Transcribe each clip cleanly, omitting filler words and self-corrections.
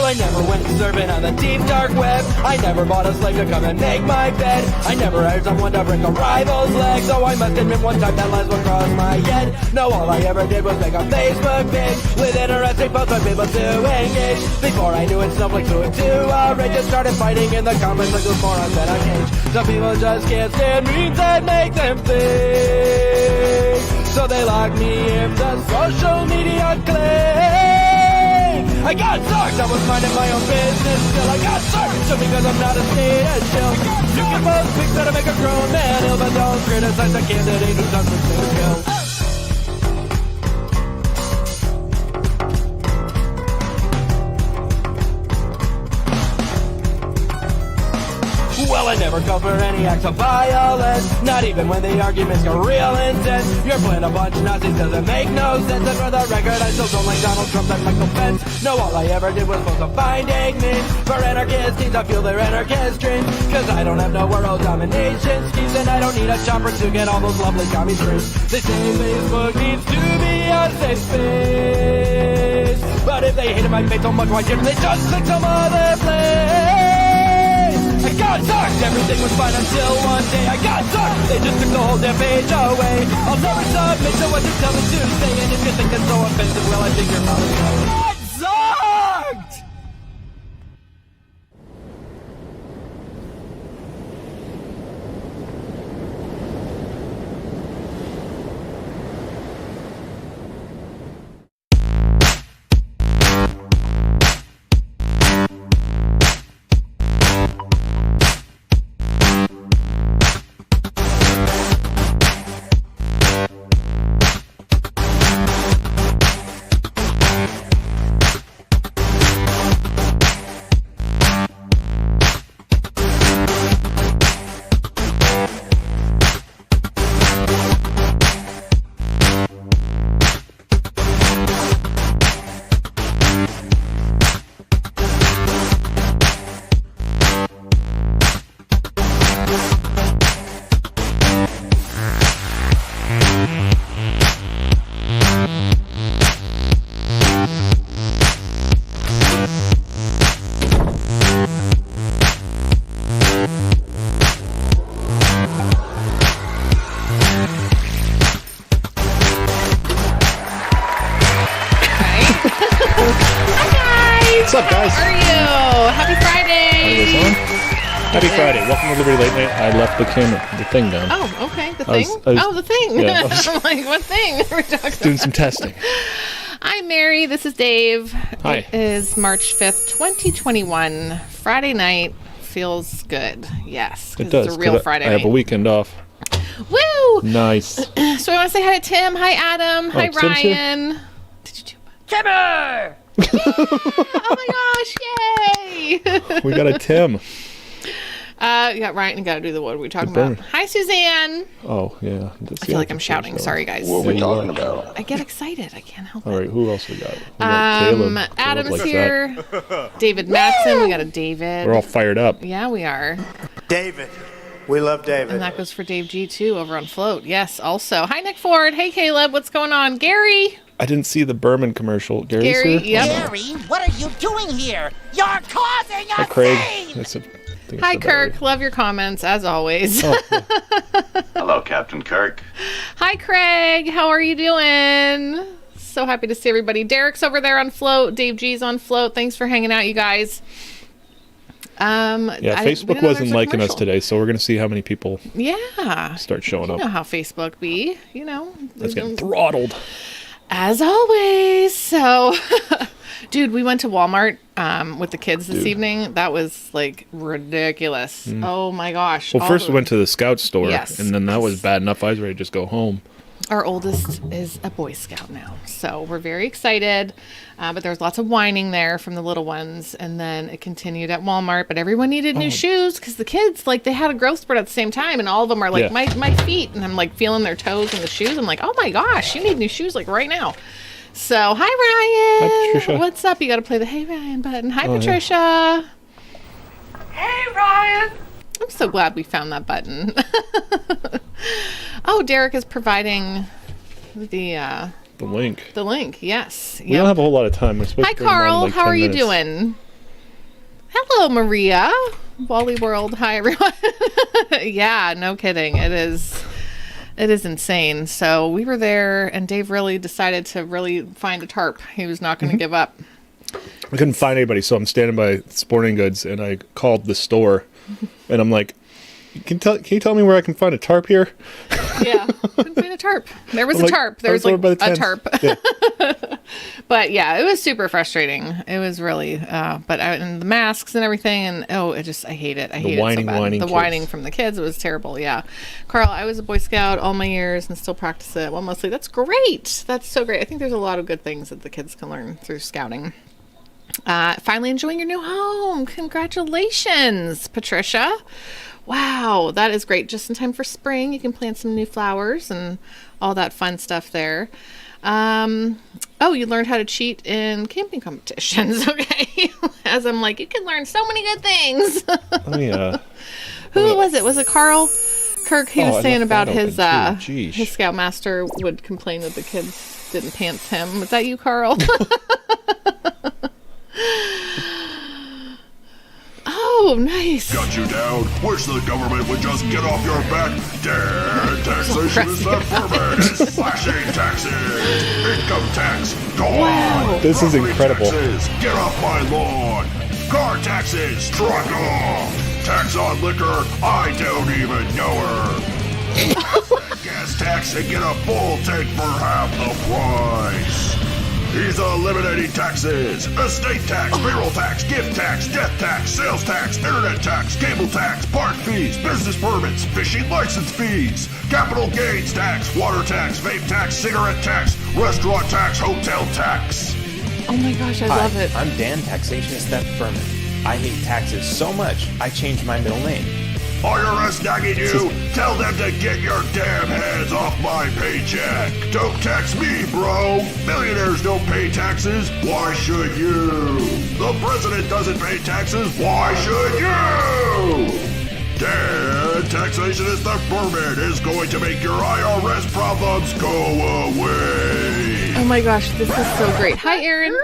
I never went surfing on the deep dark web. I never bought a slave to come and make my bed. I never hired someone to break a rival's leg. So I must admit one time that lines would cross my head. No, all I ever did was make a Facebook page with interesting posts for people to engage. Before I knew it, snowflakes flew into a rage and started fighting in the comments like those morons that I cage. Some people just can't stand memes that make them think, so they lock me into social media clay. I got sucked, I was minding my own business still. I got sucked, so because I'm not a state chill. You can post pics that'll make a grown man ill, but don't criticize a candidate who's on some kill. Well, I never call for any acts of violence, not even when the arguments get real intense. You're playing a bunch of Nazis, doesn't make no sense. And for the record, I still don't like Donald Trump and Michael Pence. No, all I ever did was post a finding memes for anarchist teams. I feel their anarchist dreams, cause I don't have no world domination schemes, and I don't need a chopper to get all those lovely commie streams. They say Facebook needs to be a safe space, but if they hated my face so much, why didn't they just click some other place? I got sucked, everything was fine until one day I got sucked, they just took the whole damn page away. I'll never submit to what you tell me to say, and if you think it's so offensive, well, I think you're probably right. Sucked! What's up, guys? How are you? Happy Friday! Happy Friday. Welcome to Liberty Late Night. I left the thing down. Oh, okay. The thing? The thing. Yeah, I'm like, what thing are we talking about? Doing some testing. I'm Mary. This is Dave. Hi. It is March 5th, 2021. Friday night feels good. Yes. It does. It's a real Friday I night. have a weekend off. Woo! Nice. So I want to say hi to Tim. Hi, Adam. Hi, Tim's here? Ryan. Did you do Timber! Oh my gosh! Yay! We got a Tim. You got Ryan. You got to do the what are we talking about? Hi, Suzanne. Oh, yeah. I feel like I'm shouting. Sorry, guys. What are we talking about? I get excited. I can't help it. All right, who else we got? We got Caleb. Adam's likes here. David Matson. We got a David. We're all fired up. Yeah, we are. David. We love David. And that goes for Dave G too over on Float. Yes, also. Hi, Nick Ford. Hey, Caleb. What's going on? Gary. I didn't see the Behrman commercial. Gary's Gary, here? yep. Gary, what are you doing here? You're causing a Hi, Craig. scene! I think Hi, it's the Kirk. battery. Love your comments, as always. Oh, Hello, Captain Kirk. Hi, Craig. How are you doing? So happy to see everybody. Derek's over there on Float. Dave G's on Float. Thanks for hanging out, you guys. yeah, we Facebook didn't know wasn't there's a liking us commercial. today, so we're going to see how many people Yeah. start showing You up. know how Facebook be, you know. That's getting throttled. As always. So, dude, we went to Walmart with the kids this evening. That was like ridiculous. Oh my gosh. Well, first we went to the Scout store, Yes. and then that was bad enough. I was ready to just go home. Our oldest is a Boy Scout now, so we're very excited. But there was lots of whining there from the little ones, and then it continued at Walmart. But everyone needed new shoes because the kids, like, they had a growth spurt at the same time, and all of them are like, Yeah. my feet, and I'm like feeling their toes in the shoes. I'm like, oh my gosh, you need new shoes like right now. So hi Ryan, Hi, Patricia. what's up? You got to play the Hey Ryan button. Hi yeah. Patricia. Hey Ryan. I'm so glad we found that button. Oh, Derek is providing The link. the link. Yes. We don't have a whole lot of time. We're supposed Hi, to bring them on in Carl. like How 10 are you minutes. doing? Hello, Maria. Wally World. Hi, everyone. Yeah, no kidding. It is insane. So we were there, and Dave really decided to really find a tarp. He was not going to give up. I couldn't find anybody, so I'm standing by Sporting Goods, and I called the store, and I'm like, can you tell me where I can find a tarp here? Yeah, couldn't find a tarp. There was I'm a like, tarp. I There was was like over by the a tent. tarp. Yeah. But yeah, it was super frustrating. It was really, and the masks and everything, and I hate it. I hate whining, it so bad. whining The kids. whining from the kids was terrible. Yeah, Carl, I was a Boy Scout all my years and still practice it. Well, mostly. That's great. That's so great. I think there's a lot of good things that the kids can learn through scouting. Finally enjoying your new home. Congratulations, Patricia. Wow, that is great. Just in time for spring. You can plant some new flowers and all that fun stuff there. You learned how to cheat in camping competitions. Okay. As I'm like, you can learn so many good things. Let me, Who was it? Was it Carl Kirk? He was I saying left about that open, too. Jeez. his scoutmaster would complain that the kids didn't pants him. Was that you, Carl? Oh, nice. Got you down. Wish the government would just get off your back. Damn, taxation is that Behrman is slashing taxes. Income tax, go on. This is Property incredible. Taxes, get off my lawn. Car taxes, strike off. Tax on liquor, I don't even know her. Gas tax and get a full tank for half the price. He's eliminating taxes. Estate tax, payroll tax, gift tax, death tax, sales tax, internet tax, cable tax, park fees, business permits, fishing license fees, capital gains tax, water tax, vape tax, cigarette tax, restaurant tax, hotel tax. Oh my gosh, I love it. I'm Dan, Taxationist at Behrman. I hate taxes so much, I changed my middle name. IRS nagging you? Tell them to get your damn hands off my paycheck. Don't tax me, bro. Millionaires don't pay taxes. Why should you? The president doesn't pay taxes. Why should you? Dan, Taxationist at Behrman is going to make your IRS problems go away. Oh my gosh, this is so great. Hi, Aaron.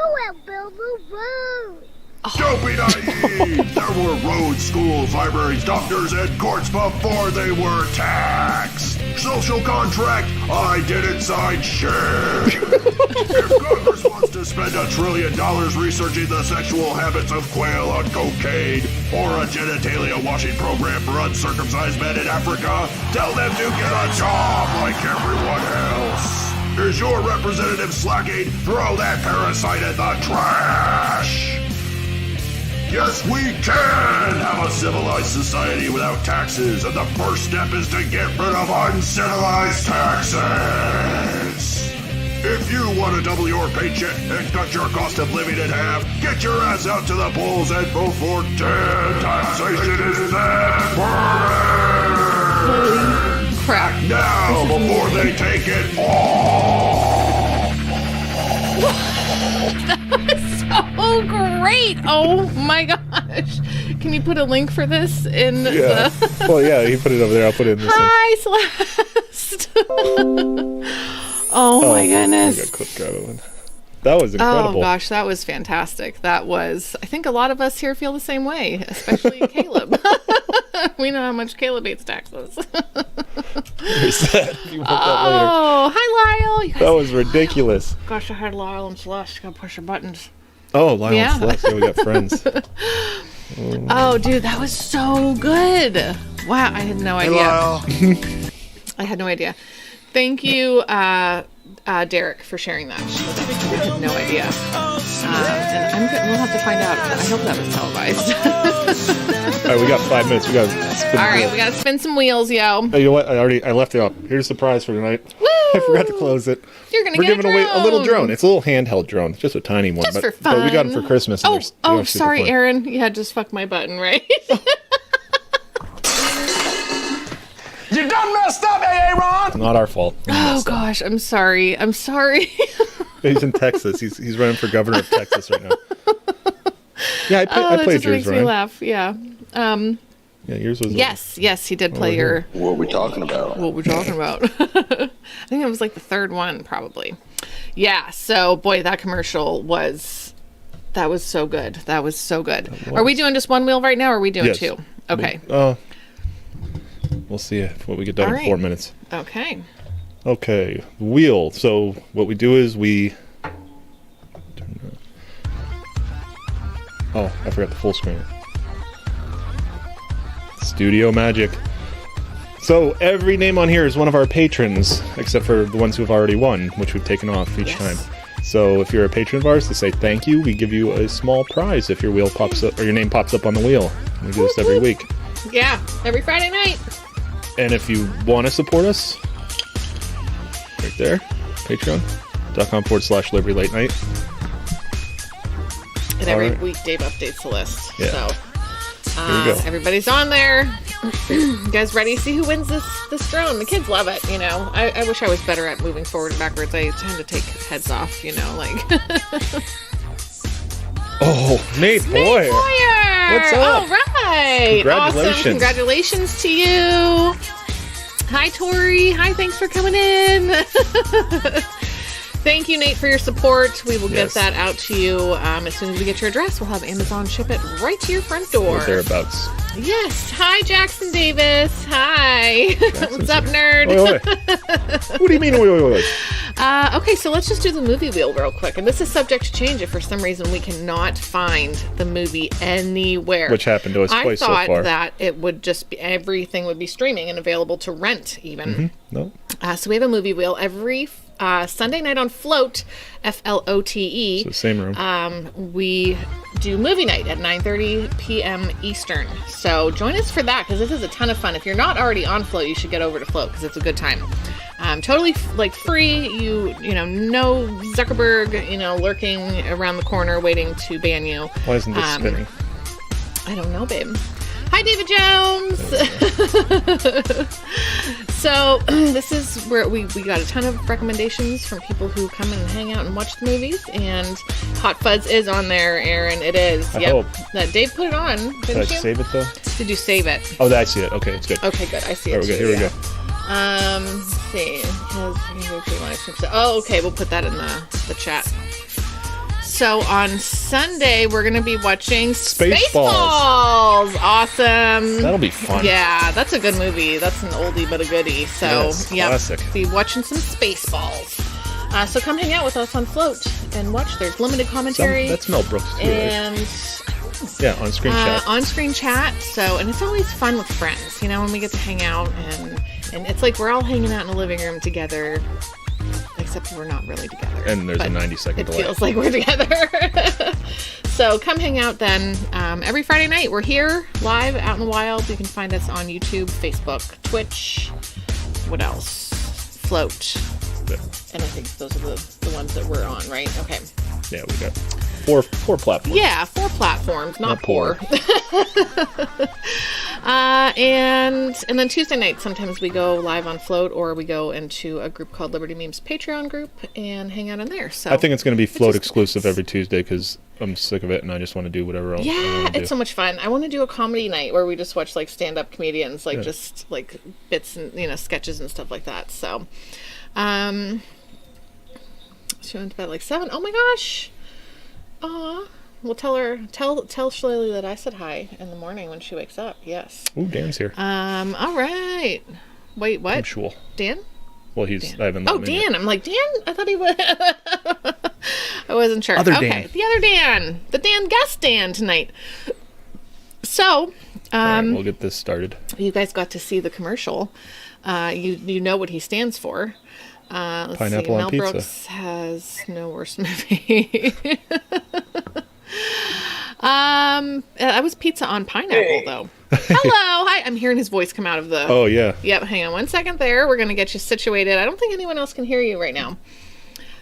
Don't be naive! There were roads, schools, libraries, doctors, and courts before they were taxed! Social contract, I didn't sign shit! If Congress wants to spend $1 trillion researching the sexual habits of quail on cocaine, or a genitalia washing program for uncircumcised men in Africa, tell them to get a job like everyone else! Is your representative slacking? Throw that parasite in the trash! Yes, we can have a civilized society without taxes, and the first step is to get rid of uncivilized taxes. If you want to double your paycheck and cut your cost of living in half, get your ass out to the polls and vote for Dan. Taxation is that burden. Crap. Now, before they take it all. Oh, great. Oh my gosh. Can you put a link for this in Yeah. the... Well, yeah, he put it over there. I'll put it in this one. Hi, Celeste. Oh my I goodness. got clip traveling. That was incredible. Oh gosh, that was fantastic. That was, I think a lot of us here feel the same way, especially Caleb. We know how much Caleb hates taxes. There's that. You want that later. Oh, hi Lyle. You guys, That was ridiculous. gosh, I had Lyle and Celeste. Gotta push your buttons. Oh, Lionel Yeah. Celeste. Yeah, we got friends. Oh, dude, that was so good. Wow, I had no idea. I had no idea. Thank you, Derek, for sharing that. I had no idea. And we'll have to find out. I hope that was televised. All right, we got 5 minutes. We got to spin. All right, we got to spin some wheels, yo. Oh, you know what? I left it up. Here's a surprise for tonight. Woo! I forgot to close it. You're going to We're get giving away a little drone. It's a little handheld drone. Just a tiny one. Just for But we got them fun. for Christmas. And they're super Sorry, fun. Aaron. You had just fucked my button, right? You done messed up, Aaron! Not our fault. Oh, gosh. I'm sorry. I'm sorry. He's in Texas. He's running for governor of Texas right now. Yeah, I That played just yours, makes me Ryan. laugh. Yeah. Yeah, yours was. Yes, he did play your... What are we talking about? What we're talking about. I think it was like the third one, probably. Yeah, so, boy, that commercial was That was so good. That was so good. Are we doing just one wheel right now, or are we doing Yes. two? Okay. We'll see what we get done in 4 minutes. Okay. Okay, wheel. So what we do is we... Oh, I forgot the full screen. Studio magic. So every name on here is one of our patrons, except for the ones who have already won, which we've taken off each time. So if you're a patron of ours, to say thank you, we give you a small prize if your wheel pops up, or your name pops up on the wheel. We do this every week. Yeah, every Friday night. And if you want to support us, right there, patreon.com/Liberty Late Night. And every week Dave updates the list. Yeah. So Here we go. everybody's on there. You guys ready to see who wins this drone? The kids love it, you know. I wish I was better at moving forward and backwards. I tend to take heads off, you know, like. Oh, Nate Boyer! What's up? All right. Congratulations. Awesome. Congratulations to you. Hi, Tori. Hi, thanks for coming in. Thank you, Nate, for your support. We will get that out to you as soon as we get your address. We'll have Amazon ship it right to your front door. Or thereabouts. Yes. Hi, Jackson Davis. Hi. What's up, nerd? Oi, oi. What do you mean, oi, oi, oi? Okay, so let's just do the movie wheel real quick. And this is subject to change if for some reason we cannot find the movie anywhere. Which happened to us twice so far. I thought that it would just be, everything would be streaming and available to rent even. No. So we have a movie wheel every Sunday night on Float, FLOTE. So same room. We do movie night at 9:30 p.m. Eastern. So join us for that because this is a ton of fun. If you're not already on Float, you should get over to Float because it's a good time. Totally like free. You know, no Zuckerberg, you know, lurking around the corner waiting to ban you. Why isn't this spinning? I don't know, babe. Hi, David Jones. So this is where we got a ton of recommendations from people who come and hang out and watch the movies, and Hot Fuzz is on there, Aaron. It is. I hope. That Dave put it on. Did I you save it though? Did you save it? Oh, I see it. Okay, it's good. Okay, good. I see it. There we go. too, Here we go. Let's see. Oh, okay. We'll put that in the chat. So on Sunday, we're going to be watching Spaceballs. Awesome. That'll be fun. Yeah, that's a good movie. That's an oldie but a goodie. So, Yes, classic. Be watching some Spaceballs. So come hang out with us on Float and watch. There's limited commentary. That's Mel Brooks too, right? And Yeah, on-screen chat. on-screen chat. So, and it's always fun with friends, you know, when we get to hang out and it's like we're all hanging out in the living room together. Except we're not really together. And there's a 90-second delay. It feels like we're together. So come hang out then. Every Friday night, we're here live out in the wild. You can find us on YouTube, Facebook, Twitch. What else? Float. Good. And I think those are the ones that we're on, right? Okay. Yeah, we got four platforms. Yeah, 4 platforms, not poor. And then Tuesday night, sometimes we go live on Float, or we go into a group called Liberty Memes Patreon group and hang out in there. So I think it's going to be Float exclusive every Tuesday because I'm sick of it and I just want to do whatever else. Yeah, it's so much fun. I want to do a comedy night where we just watch like stand-up comedians, like just like bits and sketches and stuff like that. So, she went to bed like 7. Oh my gosh. Aw. Well, tell Shirley that I said hi in the morning when she wakes up. Yes. Ooh, Dan's here. All right. Wait, what? I'm sure. Dan? Well, I haven't let him in Dan. yet. I'm like, Dan? I thought he was. I wasn't sure. Other okay, Dan. the other Dan. The Dan guest Dan tonight. So, All right, we'll get this started. you guys got to see the commercial. You know what he stands for. Let's Pineapple see. on Mel pizza. Brooks has no worse movie. I was pizza on pineapple though. Hello, hi. I'm hearing his voice come out of the. Oh, yeah. Yep. Hang on 1 second there. We're gonna get you situated. I don't think anyone else can hear you right now,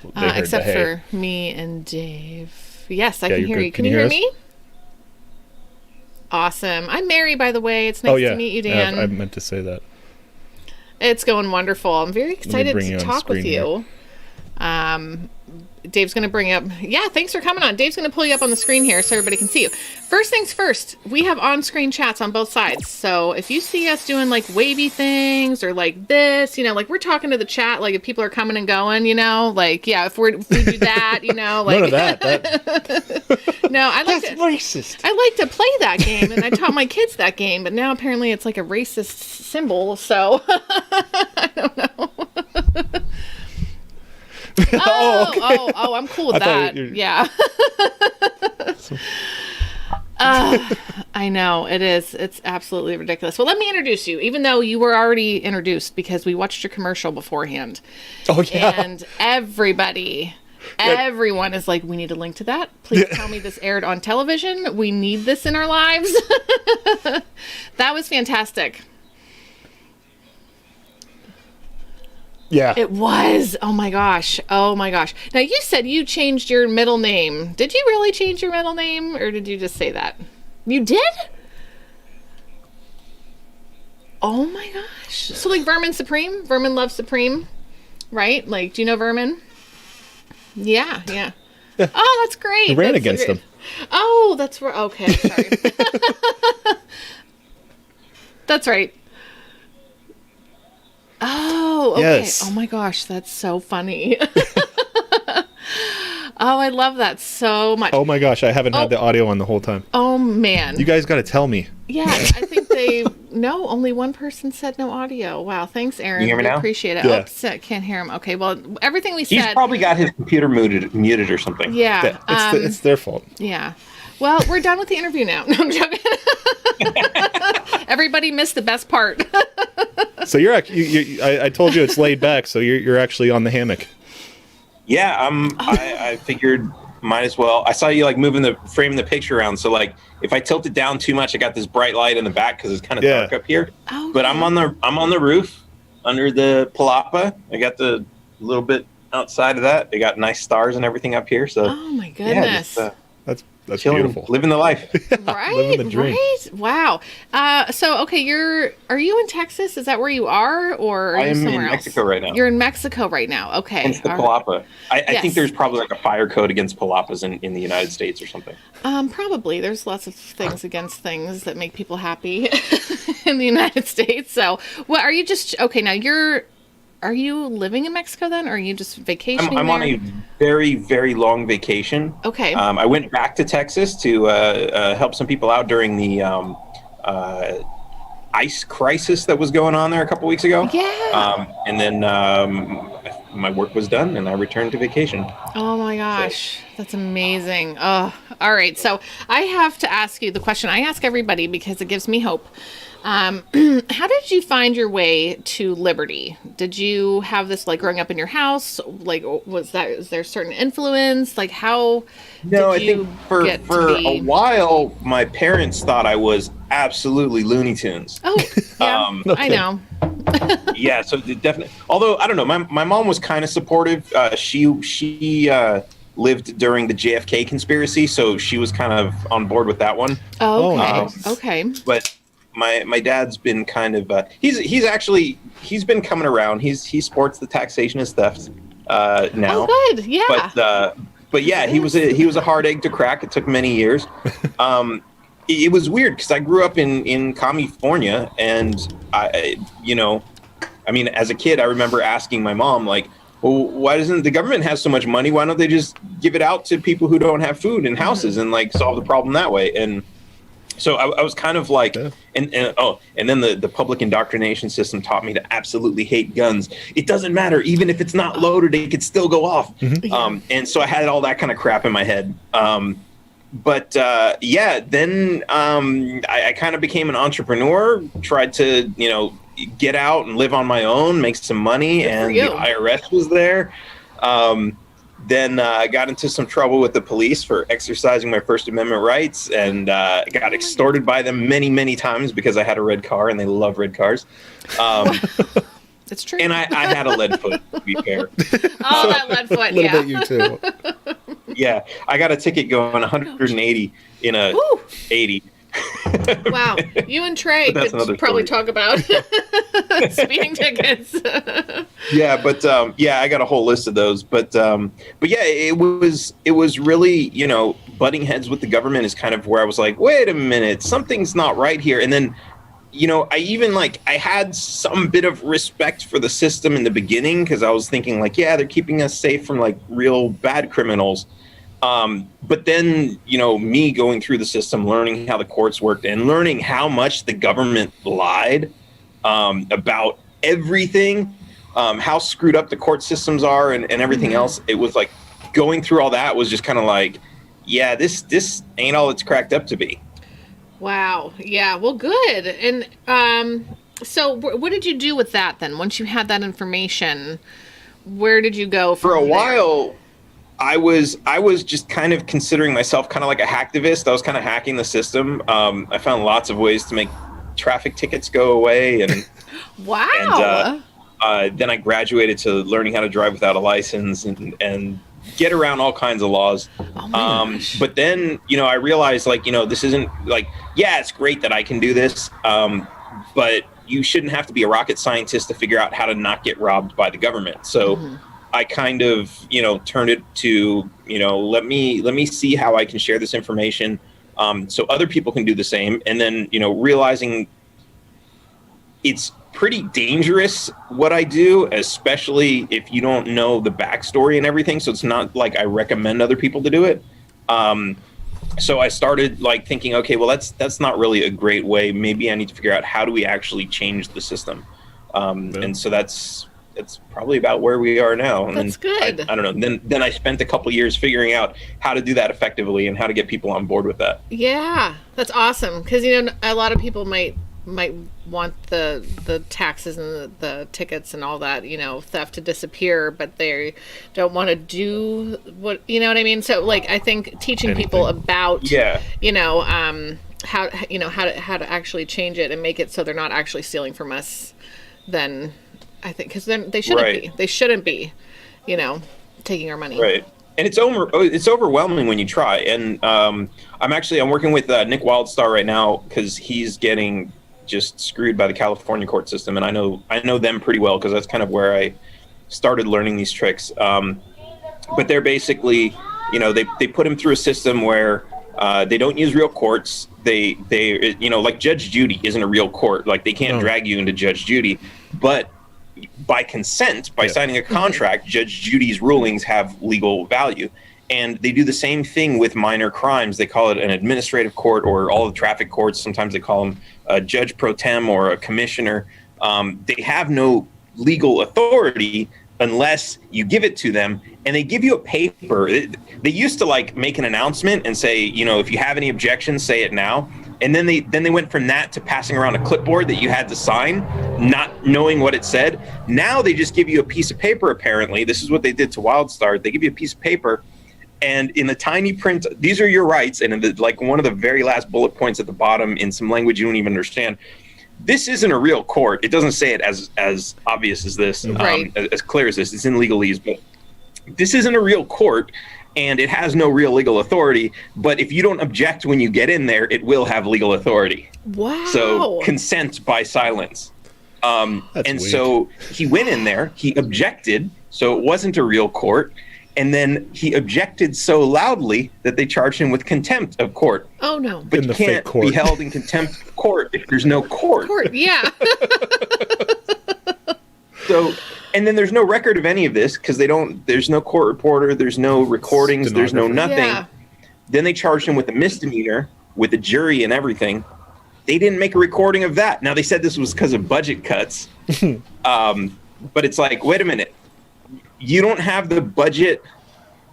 They heard except the hey. for me and Dave. Yes, I can you're hear good. you. Can you hear us? me? Awesome. I'm Mary, by the way. It's nice Oh, yeah. to meet you, Dan. I meant to say that. It's going wonderful. I'm very excited bring to you on talk with screen you. Dave's going to bring up, thanks for coming on. Dave's going to pull you up on the screen here so everybody can see you. First things first, we have on-screen chats on both sides. So if you see us doing like wavy things or like this, like we're talking to the chat, like if people are coming and going, like, if we do that, like. None of that. No, That's racist. I like to play that game, and I taught my kids that game, but now apparently it's like a racist symbol, so I don't know. I'm cool with that. Yeah. I know, it is. It's absolutely ridiculous. Well, let me introduce you, even though you were already introduced because we watched your commercial beforehand. Oh, yeah. And everyone is like, we need a link to that. Please tell me this aired on television. We need this in our lives. That was fantastic. Yeah. It was. Oh my gosh. Now you said you changed your middle name. Did you really change your middle name or did you just say that? You did? Oh my gosh. So like Vermin Supreme? Vermin Love Supreme? Right? Like, do you know Vermin? Yeah. Oh, that's great. You ran against him. Oh, that's right. Okay, sorry. That's right. Oh, okay. Yes. Oh my gosh, that's so funny. Oh, I love that so much. Oh my gosh, I haven't had the audio on the whole time. Oh man. You guys got to tell me. Yeah, I think no, only one person said no audio. Wow, thanks, Aaron. You hear me now? Appreciate it. Yeah. Oh, can't hear him. Okay, well, everything we He's said. probably got his computer muted or something. Yeah. It's their fault. Yeah. Well, we're done with the interview now. No, I'm joking. Everybody missed the best part. So you're actually, I told you it's laid back, so you're actually on the hammock. Yeah, I figured might as well. I saw you like framing the picture around. So like, if I tilt it down too much, I got this bright light in the back because it's kind of dark up here. Oh, but I'm on the roof under the palapa. I got the little bit outside of that. They got nice stars and everything up here. So oh my goodness. Yeah, that's chilling, beautiful. living the life. Right, living the dream. right. Wow. So okay, are you in Texas? Is that where you are, or are I you am somewhere in else? Mexico right now. You're in Mexico right now. Okay. Hence the All right. palapa. I think there's probably like a fire code against palapas in the United States or something. Probably. There's lots of things against things that make people happy in the United States. So, what are you just okay? Now are you living in Mexico then, or are you just vacationing I'm on a very, very long vacation. Okay. I went back to Texas to help some people out during the ice crisis that was going on there a couple weeks ago. Yeah. And then my work was done, and I returned to vacation. Oh my gosh, that's amazing. Oh, all right. So I have to ask you the question I ask everybody because it gives me hope. How did you find your way to liberty? Did you have this like growing up in your house? Like, was there certain influence? Like, how? No, I did you think for a while, my parents thought I was absolutely Looney Tunes. Oh, yeah, I know. Yeah, so definitely. Although I don't know, my mom was kind of supportive. She lived during the JFK conspiracy, so she was kind of on board with that one. Oh, okay. Okay. But my dad's been kind of he's been coming around. He sports the taxation as theft now. Oh, good. Yeah. But yeah, he was a hard egg to crack. It took many years. It was weird because I grew up in California, and I mean, as a kid, I remember asking my mom, like, well, why doesn't the government have so much money? Why don't they just give it out to people who don't have food and houses and like solve the problem that way? And so I was kind of like, and then the public indoctrination system taught me to absolutely hate guns. It doesn't matter. Even if it's not loaded, it could still go off. Mm-hmm. And so I had all that kind of crap in my head. But then I kind of became an entrepreneur, tried to, get out and live on my own, make some money, and the IRS was there. Then I got into some trouble with the police for exercising my First Amendment rights, and got extorted by them many, many times because I had a red car, and they love red cars. It's true. And I had a lead foot, to be fair. Oh, that lead foot, yeah. A little bit you too. Yeah, I got a ticket going 180 in a 80. Wow, you and Trey could probably talk about speeding tickets. Yeah, but I got a whole list of those. But yeah, it was really, butting heads with the government is kind of where I was like, wait a minute, something's not right here. And then, I even I had some bit of respect for the system in the beginning because I was thinking they're keeping us safe from real bad criminals. But then, me going through the system, learning how the courts worked and learning how much the government lied about everything, how screwed up the court systems are and everything else. It was going through all that was just kind of this ain't all it's cracked up to be. Wow. Yeah. Well, good. And so what did you do with that then? Once you had that information, where did you go from For a there? while, I was just kind of considering myself kind of like a hacktivist. I was kind of hacking the system. I found lots of ways to make traffic tickets go away. And wow. And then I graduated to learning how to drive without a license and get around all kinds of laws. Oh my gosh. But then, I realized this isn't it's great that I can do this. But you shouldn't have to be a rocket scientist to figure out how to not get robbed by the government. So I kind of, turned it to, let me see how I can share this information so other people can do the same. And then, realizing it's pretty dangerous what I do, especially if you don't know the backstory and everything. So it's not I recommend other people to do it. So I started thinking, okay, well, that's not really a great way. Maybe I need to figure out how do we actually change the system. And so that's probably about where we are now. And that's good. I don't know. Then I spent a couple years figuring out how to do that effectively and how to get people on board with that. Yeah, that's awesome. Because, a lot of people might want the taxes and the tickets and all that, theft to disappear, but they don't want to do what, you know what I mean? So I think teaching people about, how to actually change it and make it so they're not actually stealing from us, then I think, because then they shouldn't be, taking our money. Right. And it's overwhelming when you try. And I'm working with Nick Wildstar right now because he's getting just screwed by the California court system, and I know them pretty well because that's kind of where I started learning these tricks. But they're basically, they put him through a system where they don't use real courts. They Judge Judy isn't a real court. They can't drag you into Judge Judy, but by consent, by signing a contract, Judge Judy's rulings have legal value. And they do the same thing with minor crimes. They call it an administrative court, or all the traffic courts. Sometimes they call them a judge pro tem or a commissioner. They have no legal authority unless you give it to them, and they give you a paper. They used to make an announcement and say, if you have any objections, say it now. And then they went from that to passing around a clipboard that you had to sign, not knowing what it said. Now they just give you a piece of paper. Apparently, this is what they did to Wildstar. They give you a piece of paper. And in the tiny print, these are your rights. And in one of the very last bullet points at the bottom, in some language you don't even understand, this isn't a real court. It doesn't say it as obvious as this, as clear as this. It's in legalese, but this isn't a real court, and it has no real legal authority. But if you don't object when you get in there, it will have legal authority. Wow. So consent by silence. And weird. So he went in there, he objected, so it wasn't a real court. And then he objected so loudly that they charged him with contempt of court. Oh, no. But you can't be held in contempt of court if there's no court. Yeah. So, and then there's no record of any of this because there's no court reporter, there's no recordings, there's no nothing. Yeah. Then they charged him with a misdemeanor with a jury and everything. They didn't make a recording of that. Now, they said this was because of budget cuts. But it's wait a minute. You don't have the budget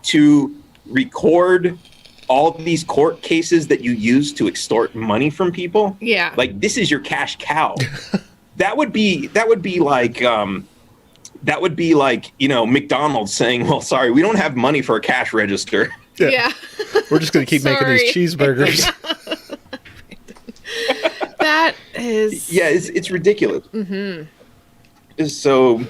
to record all these court cases that you use to extort money from people. Yeah. This is your cash cow. That would be like McDonald's saying, well, sorry, we don't have money for a cash register. Yeah. We're just going to keep making these cheeseburgers. That is. Yeah, it's ridiculous. Mm-hmm. So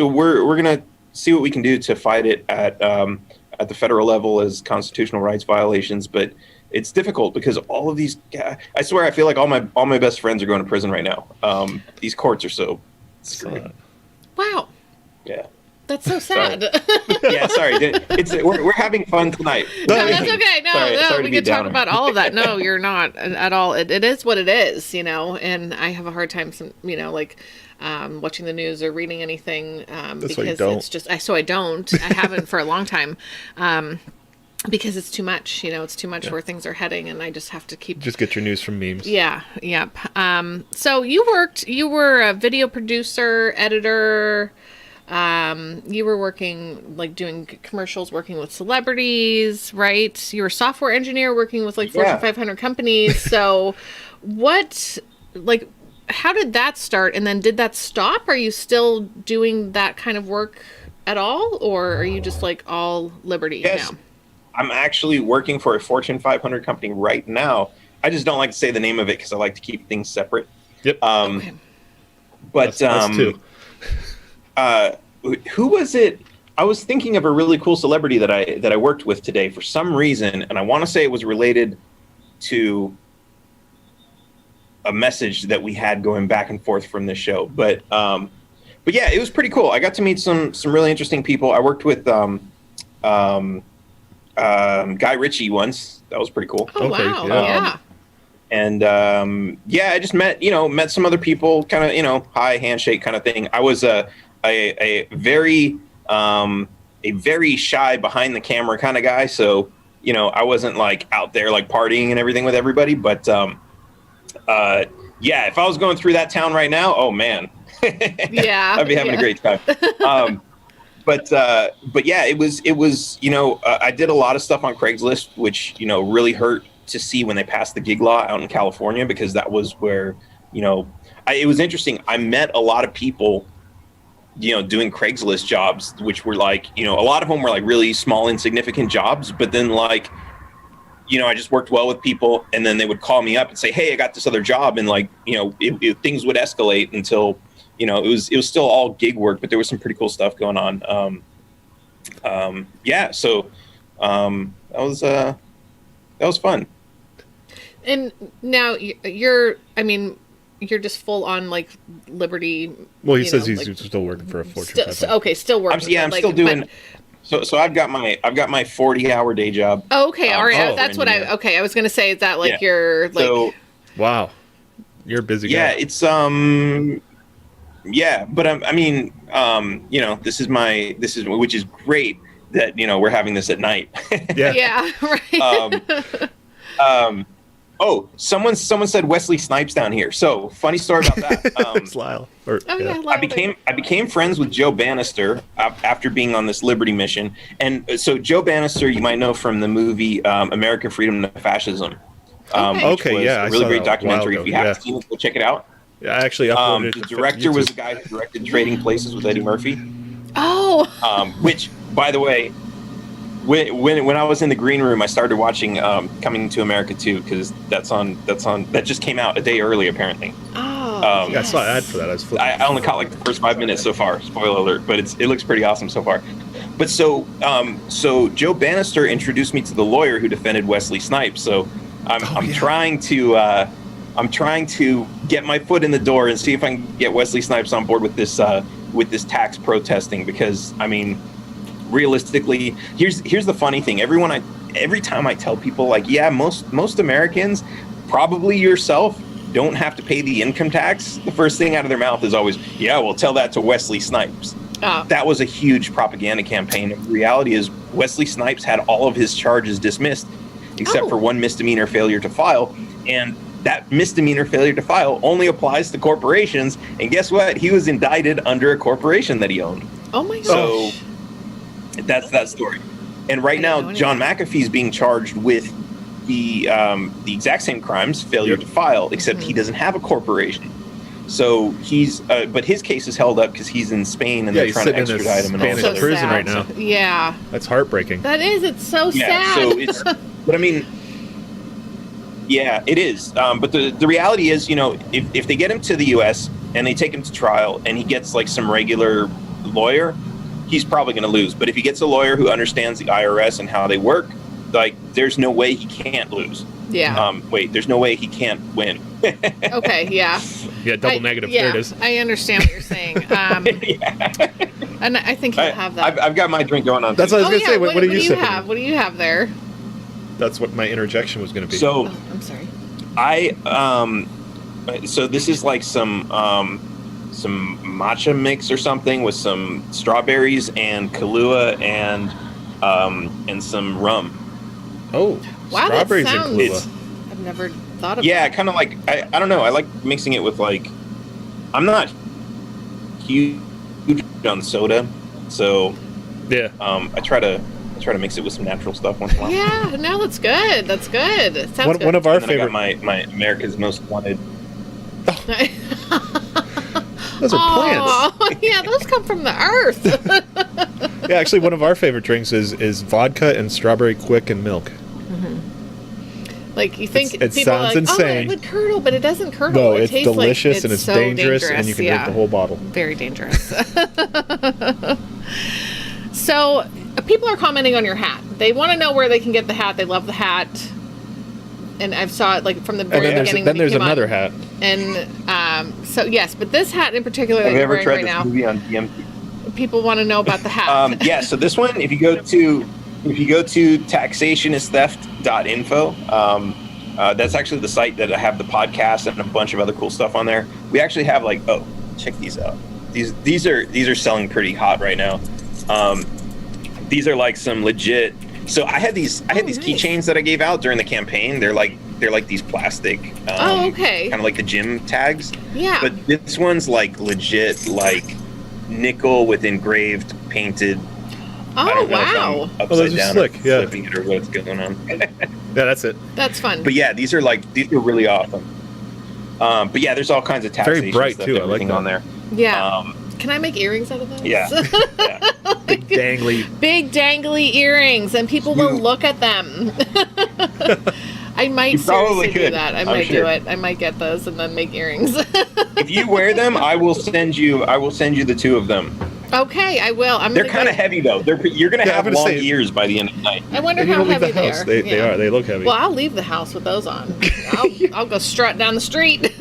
we're going to see what we can do to fight it at the federal level as constitutional rights violations, but it's difficult because all of these. I swear, I feel like all my best friends are going to prison right now. These courts are so screwed. Wow. Yeah. That's so sad. Yeah, sorry. We're having fun tonight. No, that's okay. No, sorry we to be a can talk downer. about all of that. No, you're not at all. It is what it is, and I have a hard time, watching the news or reading anything because it's just, I don't. I haven't for a long time because it's too much, it's too much where things are heading, and I just have to keep. Just get your news from memes. Yeah, yep. So you were a video producer, editor. You were working, doing commercials, working with celebrities, right? You were a software engineer working with Fortune 500 companies. So how did that start? And then did that stop? Are you still doing that kind of work at all? Or are you just all Liberty now? I'm actually working for a Fortune 500 company right now. I just don't like to say the name of it because I like to keep things separate. Yep. Okay. But us too. Who was it? I was thinking of a really cool celebrity that I worked with today for some reason, and I want to say it was related to a message that we had going back and forth from this show. But yeah, it was pretty cool. I got to meet some really interesting people. I worked with Guy Ritchie once. That was pretty cool. Oh, okay, wow. Yeah. And I just met some other people, kind of, hi, handshake kind of thing. I was a very shy behind the camera kind of guy. So, I wasn't out there partying and everything with everybody. But if I was going through that town right now, oh man, yeah, I'd be having a great time. But yeah, it was I did a lot of stuff on Craigslist, which, really hurt to see when they passed the gig law out in California, because that was where, it was interesting. I met a lot of people, doing Craigslist jobs, which were a lot of them were really small, insignificant jobs. But then I just worked well with people, and then they would call me up and say, hey, I got this other job. And things would escalate until, it was still all gig work, but there was some pretty cool stuff going on. So that was fun. And now you're just full on Liberty. Well, he says he's still working for a Fortune 500. Okay, still working. I'm still doing. So I've got my 40-hour day job. Oh, okay, all right. That's what I was gonna say. Is that you're Wow, you're a busy guy. Yeah, it's but this is which is great that we're having this at night. Yeah, right. Oh, someone said Wesley Snipes down here. So funny story about that. It's Lyle. I became friends with Joe Bannister after being on this Liberty mission. And so Joe Bannister, you might know from the movie American Freedom to Fascism. Which was a really great documentary. If you haven't seen it, go check it out. Yeah, I actually uploaded it. The director was the guy who directed Trading Places with Eddie Murphy. Oh. Which, by the way, when I was in the green room, I started watching Coming to America 2, because that just came out a day early, apparently. Oh. I saw an ad for that. I only caught the first 5 minutes so far. Spoiler alert, but it looks pretty awesome so far. But so Joe Bannister introduced me to the lawyer who defended Wesley Snipes. So I'm trying to get my foot in the door and see if I can get Wesley Snipes on board with this tax protesting, because realistically, here's the funny thing. Every time I tell people most Americans, probably yourself, don't have to pay the income tax, the first thing out of their mouth is always, yeah, well, tell that to Wesley Snipes. That was a huge propaganda campaign. The reality is Wesley Snipes had all of his charges dismissed except for one misdemeanor failure to file, and that misdemeanor failure to file only applies to corporations. And guess what? He was indicted under a corporation that he owned. Oh my gosh. So that's that story. And right now, John McAfee's being charged with the exact same crimes, failure to file, except he doesn't have a corporation. So he's, but his case is held up because he's in Spain and they're trying to extradite him. And all Spanish prison right now. Yeah, that's heartbreaking. That is. It's so sad. So it's, but I mean, yeah, it is. But the reality is, if they get him to the U.S. and they take him to trial and he gets some regular lawyer, he's probably going to lose. But if he gets a lawyer who understands the IRS and how they work, there's no way he can't lose. Yeah. There's no way he can't win. Okay. Yeah. Yeah. Double negative. Yeah, there it is. I understand what you're saying. And I think you'll have that. I've got my drink going on. That's too. what I was gonna say. What do you sipping? have? What do you have there? That's what my interjection was gonna be. So I'm sorry. So this is like some matcha mix or something with some strawberries and Kahlua and some rum. Oh, Wow, strawberries that and sounds. Kahlua. I've never thought of. Yeah, that. kind of like I don't know. I like mixing it with like. I'm not huge on soda, so Yeah. I try to mix it with some natural stuff once in a while. Yeah, no, that's good. That's good. It sounds good. One of our And then favorite. I got my America's Most Wanted. Those are plants. Oh, yeah, those come from the earth. Yeah, actually, one of our favorite drinks is vodka and strawberry quick and milk. Like you think It people are sounds like, insane. Oh, it would curdle, but it doesn't curdle. No, it it's tastes delicious like, and it's so dangerous, and you can drink yeah. the whole bottle. Very dangerous. So people are commenting on your hat. They want to know where they can get the hat. They love the hat. And I've saw it like from the And very then beginning. there's when you came on. another hat. And so yes, but this hat in particular that Have you you're ever wearing tried right this now, movie on DMT? people want to know about the hat. Yeah, so this one, if you go to taxationistheft.info, that's actually the site that I have the podcast and a bunch of other cool stuff on there. We actually have like, oh, check these out. These are selling pretty hot right now. These are like some legit. So I had these nice. keychains that I gave out during the campaign. They're like these plastic. Okay. Kind of like the gym tags. Yeah. But this one's like legit, like nickel with engraved, painted. I Oh don't know if wow, I'm Oh, upside those are down slick, or yeah. flipping it or what's going on. Yeah, that's it. that's fun. But yeah, these are really awesome. But yeah, there's all kinds of taxation Very bright, stuff, too. I like everything that. on there. Yeah. Can I make earrings out of those? Yeah. Yeah. Big dangly. Big dangly earrings, and people will look at them. I might You probably seriously do could, that. I I'm might sure. do it. I might get those and then make earrings. If you wear them, I will send you the two of them. Okay, I will. They're kind of heavy though. You're gonna Yeah, I'm have gonna long say- ears by the end of the night. I wonder And you how don't leave heavy the they house. are. They Yeah. are. They look heavy. Well, I'll leave the house with those on. I'll go strut down the street.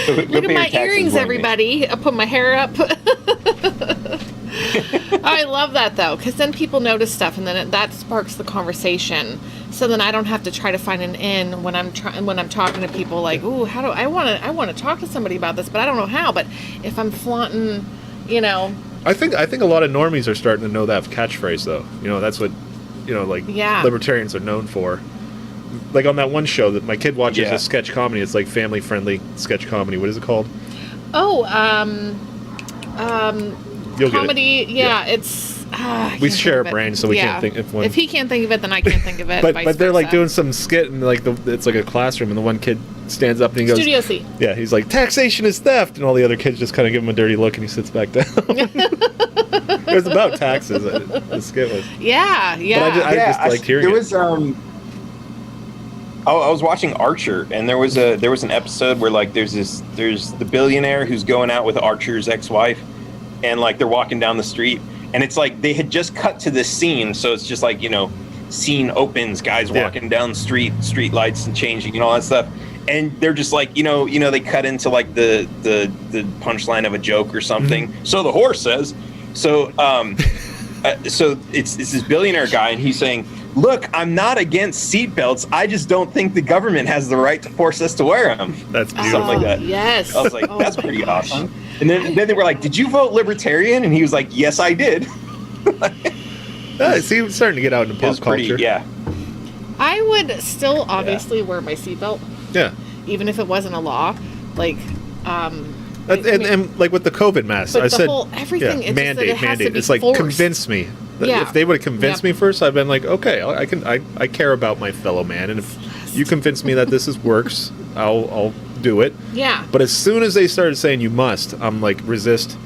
Look at my earrings, everybody. I'll put my hair up. I love that though, because then people notice stuff, and then that sparks the conversation. So then I don't have to try to find an in when I'm talking to people. Like, ooh, how do I want to talk to somebody about this, but I don't know how. But if I'm flaunting, I think a lot of normies are starting to know that catchphrase though. That's what Yeah. libertarians are known for. Like on that one show that my kid watches, Yeah. a sketch comedy. It's like family friendly sketch comedy. What is it called? oh, You'll comedy. get it. Yeah, it's. I We can't share think a of it. brain, so we can't Yeah. think if one. If he can't think of it, then I can't think of it. But vice they're like versa. doing some skit and like it's like a classroom and the one kid stands up and he goes, Studio C. yeah, he's like, taxation is theft, and all the other kids just kind of give him a dirty look and he sits back down. It was about taxes. The skit was. Yeah, yeah. But I just liked hearing there it. was I was watching Archer, and there was an episode where like there's the billionaire who's going out with Archer's ex-wife, and like they're walking down the street, and it's like they had just cut to this scene, so it's just like scene opens, guys walking down the street lights and changing and all that stuff, and they're just like they cut into like the punchline of a joke or something. Mm-hmm. So the horse says, so so it's this billionaire guy, and he's saying, look, I'm not against seatbelts. I just don't think the government has the right to force us to wear them. That's beautiful. Something like that. Yes. I was like, Oh that's my pretty gosh. awesome. And then they were like, did you vote Libertarian? And he was like, yes, I did. See, it's starting to get out into It pop was pretty, culture. yeah. I would still obviously wear my seatbelt, Yeah. even if it wasn't a law. Like, And like with the COVID mask, But I the said, whole- everything, it's just that it has to mandate. be It's like forced. convince me. Yeah. If they would have convinced Yep. me first, I'd been like, okay, I care about my fellow man, and if you convince me that this works, I'll do it. yeah. But as soon as they started saying you must, I'm like resist.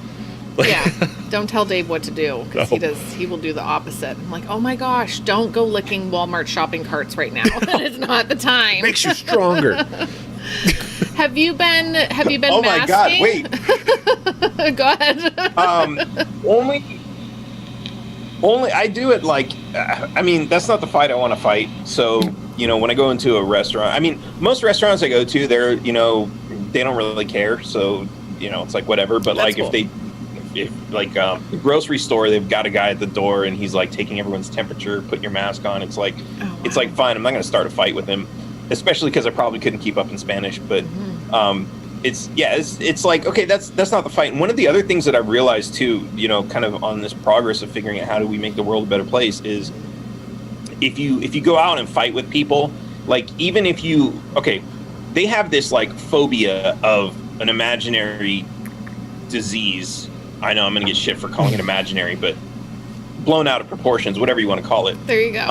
Yeah. Don't tell Dave what to do, because No. he will do the opposite. I'm like, oh my gosh, don't go licking Walmart shopping carts right now. It's not the time. Makes you stronger. Have you been Oh my God, masking? wait. Go ahead. Only I do it like, I mean, that's not the fight I want to fight. So, when I go into a restaurant, I mean, most restaurants I go to, they're, they don't really care. So, it's like whatever. But That's like cool. if like the grocery store, they've got a guy at the door and he's like taking everyone's temperature, putting your mask on. It's like, it's like, fine, I'm not going to start a fight with him, especially because I probably couldn't keep up in Spanish. But it's like, okay, that's not the fight. And one of the other things that I've realized too, kind of on this progress of figuring out how do we make the world a better place is if you go out and fight with people, like even if they have this like phobia of an imaginary disease. I know I'm going to get shit for calling it imaginary, but blown out of proportions, whatever you want to call it. There you go.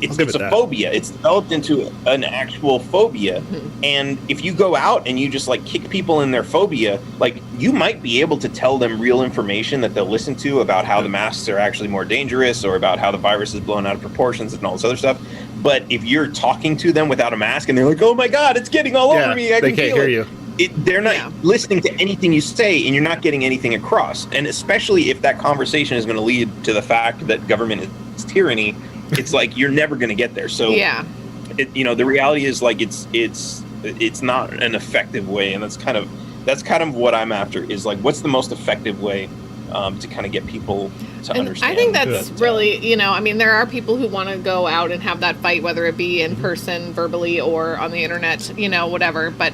It's a phobia. It's developed into an actual phobia. And if you go out and you just like kick people in their phobia, like you might be able to tell them real information that they'll listen to about how the masks are actually more dangerous or about how the virus is blown out of proportions and all this other stuff. But if you're talking to them without a mask and they're like, oh my God, it's getting all over me. They can't hear you. They're not listening to anything you say, and you're not getting anything across. And especially if that conversation is going to lead to the fact that government is tyranny, it's like you're never going to get there. So, the reality is like it's not an effective way, and that's kind of what I'm after. Is like, what's the most effective way to kind of get people to understand? I think that's really, there are people who want to go out and have that fight, whether it be in person, verbally, or on the internet, whatever. But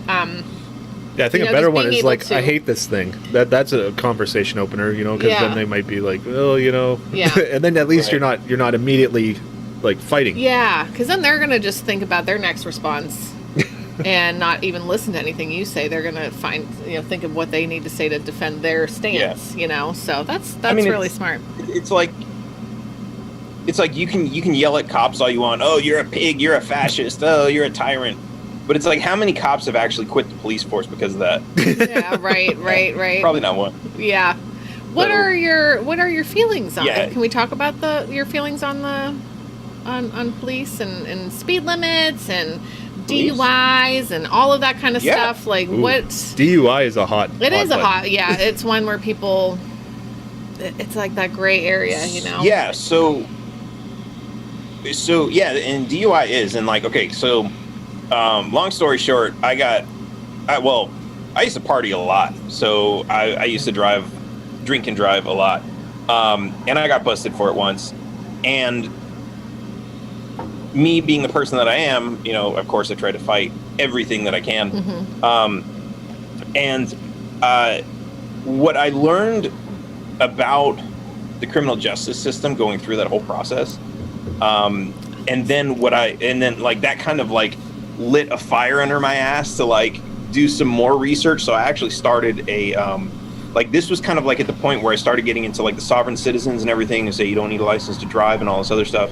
yeah, I think a better one is like, I hate this thing. That's a conversation opener, because then they might be like, oh, and then at least you're not immediately like fighting. Yeah, because then they're gonna just think about their next response and not even listen to anything you say. They're gonna think of what they need to say to defend their stance. So that's really smart. It's like you can yell at cops all you want. Oh, you're a pig. You're a fascist. Oh, you're a tyrant. But it's like, how many cops have actually quit the police force because of that? Yeah, right. Probably not one. Yeah. What are your feelings on it? Can we talk about your feelings on on police and speed limits and DUIs and all of that kind of stuff? Like, what? DUI is a hot. It is a hot. Yeah, it's one where people. It's like that gray area, Yeah. So yeah, and DUI is, and like, okay, so. Long story short, I used to party a lot. So I used to drink and drive a lot. And I got busted for it once. And me being the person that I am, of course I try to fight everything that I can. And what I learned about the criminal justice system going through that whole process, and then like that kind of like lit a fire under my ass to like do some more research. So I actually started this was kind of like at the point where I started getting into like the sovereign citizens and everything, and say you don't need a license to drive and all this other stuff.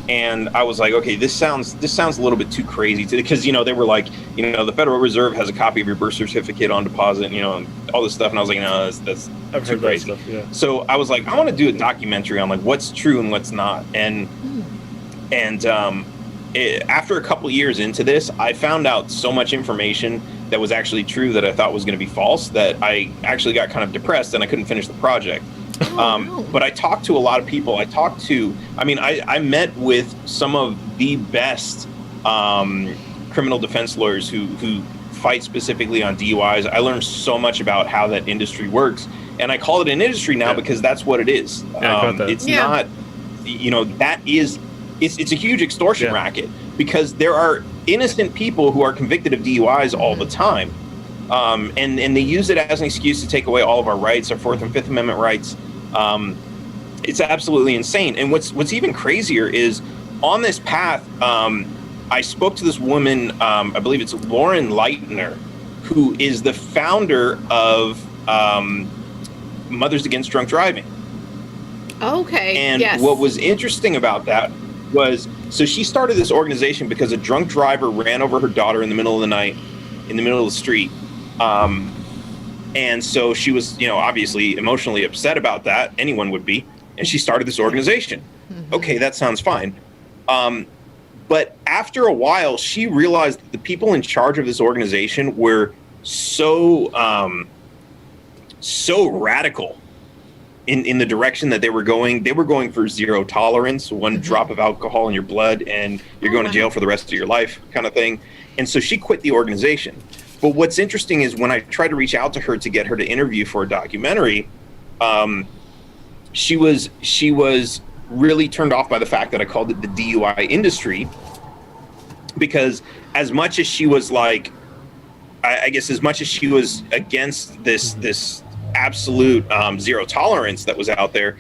And I was like, okay, this sounds a little bit too crazy because they were like, the Federal Reserve has a copy of your birth certificate on deposit, and all this stuff. And I was like, no, that's too crazy. That stuff, yeah. So I was like, I want to do a documentary on like what's true and what's not. And after a couple years into this, I found out so much information that was actually true that I thought was going to be false that I actually got kind of depressed and I couldn't finish the project. But I talked to a lot of people. I met with some of the best criminal defense lawyers who fight specifically on DUIs. I learned so much about how that industry works. And I call it an industry now because that's what it is. It's not, it's a huge extortion racket because there are innocent people who are convicted of DUIs all the time. And they use it as an excuse to take away all of our rights, our Fourth and Fifth Amendment rights. It's absolutely insane. And what's even crazier is on this path, I spoke to this woman, I believe it's Lauren Leitner, who is the founder of Mothers Against Drunk Driving. Okay. And what was interesting about that was, so she started this organization because a drunk driver ran over her daughter in the middle of the night, in the middle of the street. And so she was, obviously emotionally upset about that. Anyone would be. And she started this organization. Okay, that sounds fine. But after a while, she realized that the people in charge of this organization were so radical in the direction that they were going. They were going for zero tolerance, one drop of alcohol in your blood, and you're going to jail for the rest of your life kind of thing. And so she quit the organization. But what's interesting is when I tried to reach out to her to get her to interview for a documentary, she was really turned off by the fact that I called it the DUI industry, because as much as she was like, I guess as much as she was against this absolute zero tolerance that was out there,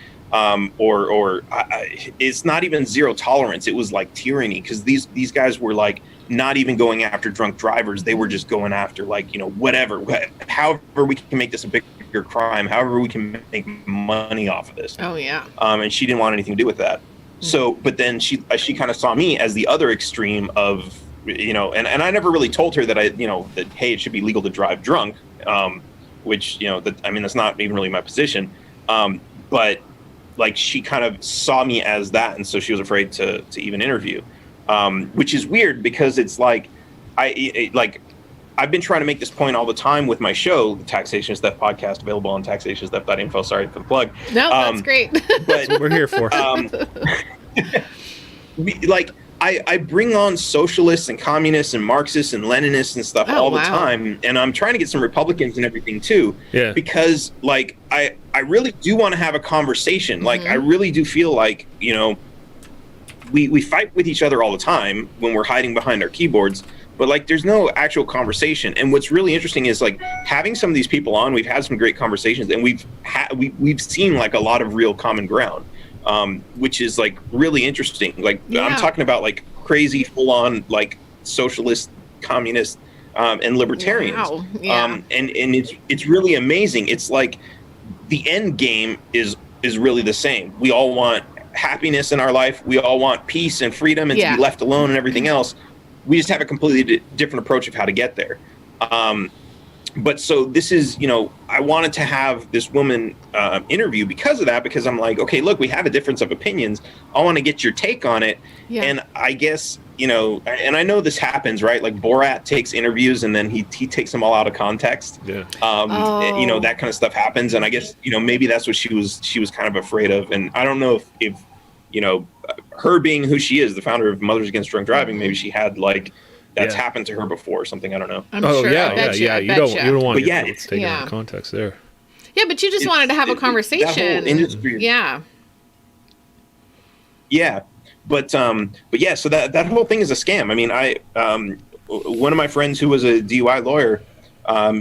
it's not even zero tolerance. It was like tyranny, because these guys were like not even going after drunk drivers. They were just going after like, whatever, however we can make this a bigger crime, however we can make money off of this. Oh yeah. And she didn't want anything to do with that. So, but then she kind of saw me as the other extreme of, and I never really told her that that, hey, it should be legal to drive drunk, which, that's not even really my position. But like, she kind of saw me as that. And so she was afraid to even interview, which is weird, because it's like, I've been trying to make this point all the time with my show, the Taxation is Theft podcast, available on taxationstheft.info. Sorry for the plug. No, that's great. But That's what we're here for. I bring on socialists and communists and Marxists and Leninists and stuff all the time. And I'm trying to get some Republicans and everything too. Yeah. Because like, I really do want to have a conversation. Like, I really do feel like, we fight with each other all the time when we're hiding behind our keyboards, but like, there's no actual conversation. And what's really interesting is like having some of these people on, we've had some great conversations, and we've seen like a lot of real common ground. Which is like really interesting. Like, I'm talking about like crazy full on like socialist, communist, and libertarians. Wow. Yeah. And it's really amazing. It's like the end game is really the same. We all want happiness in our life. We all want peace and freedom and to be left alone and everything else. We just have a completely different approach of how to get there. But so this is, I wanted to have this woman interview because of that, because I'm like, okay, look, we have a difference of opinions. I want to get your take on it. Yeah. And I guess, and I know this happens, right? Like Borat takes interviews and then he takes them all out of context. Yeah. That kind of stuff happens. And I guess, maybe that's what she was kind of afraid of. And I don't know if her being who she is, the founder of Mothers Against Drunk Driving, maybe she had like, that's happened to her before or something. I don't know. I'm sure. Yeah. You don't want to get it's taken out of context there. Yeah, but you just wanted to have a conversation. That whole industry. Yeah. Yeah, but yeah. So that whole thing is a scam. I mean, one of my friends who was a DUI lawyer,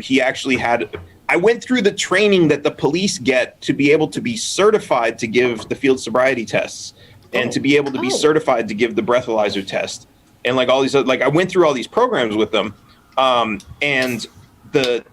he actually I went through the training that the police get to be able to be certified to give the field sobriety tests and to be able to be certified to give the breathalyzer test. And like all these, like I went through all these programs with them, and the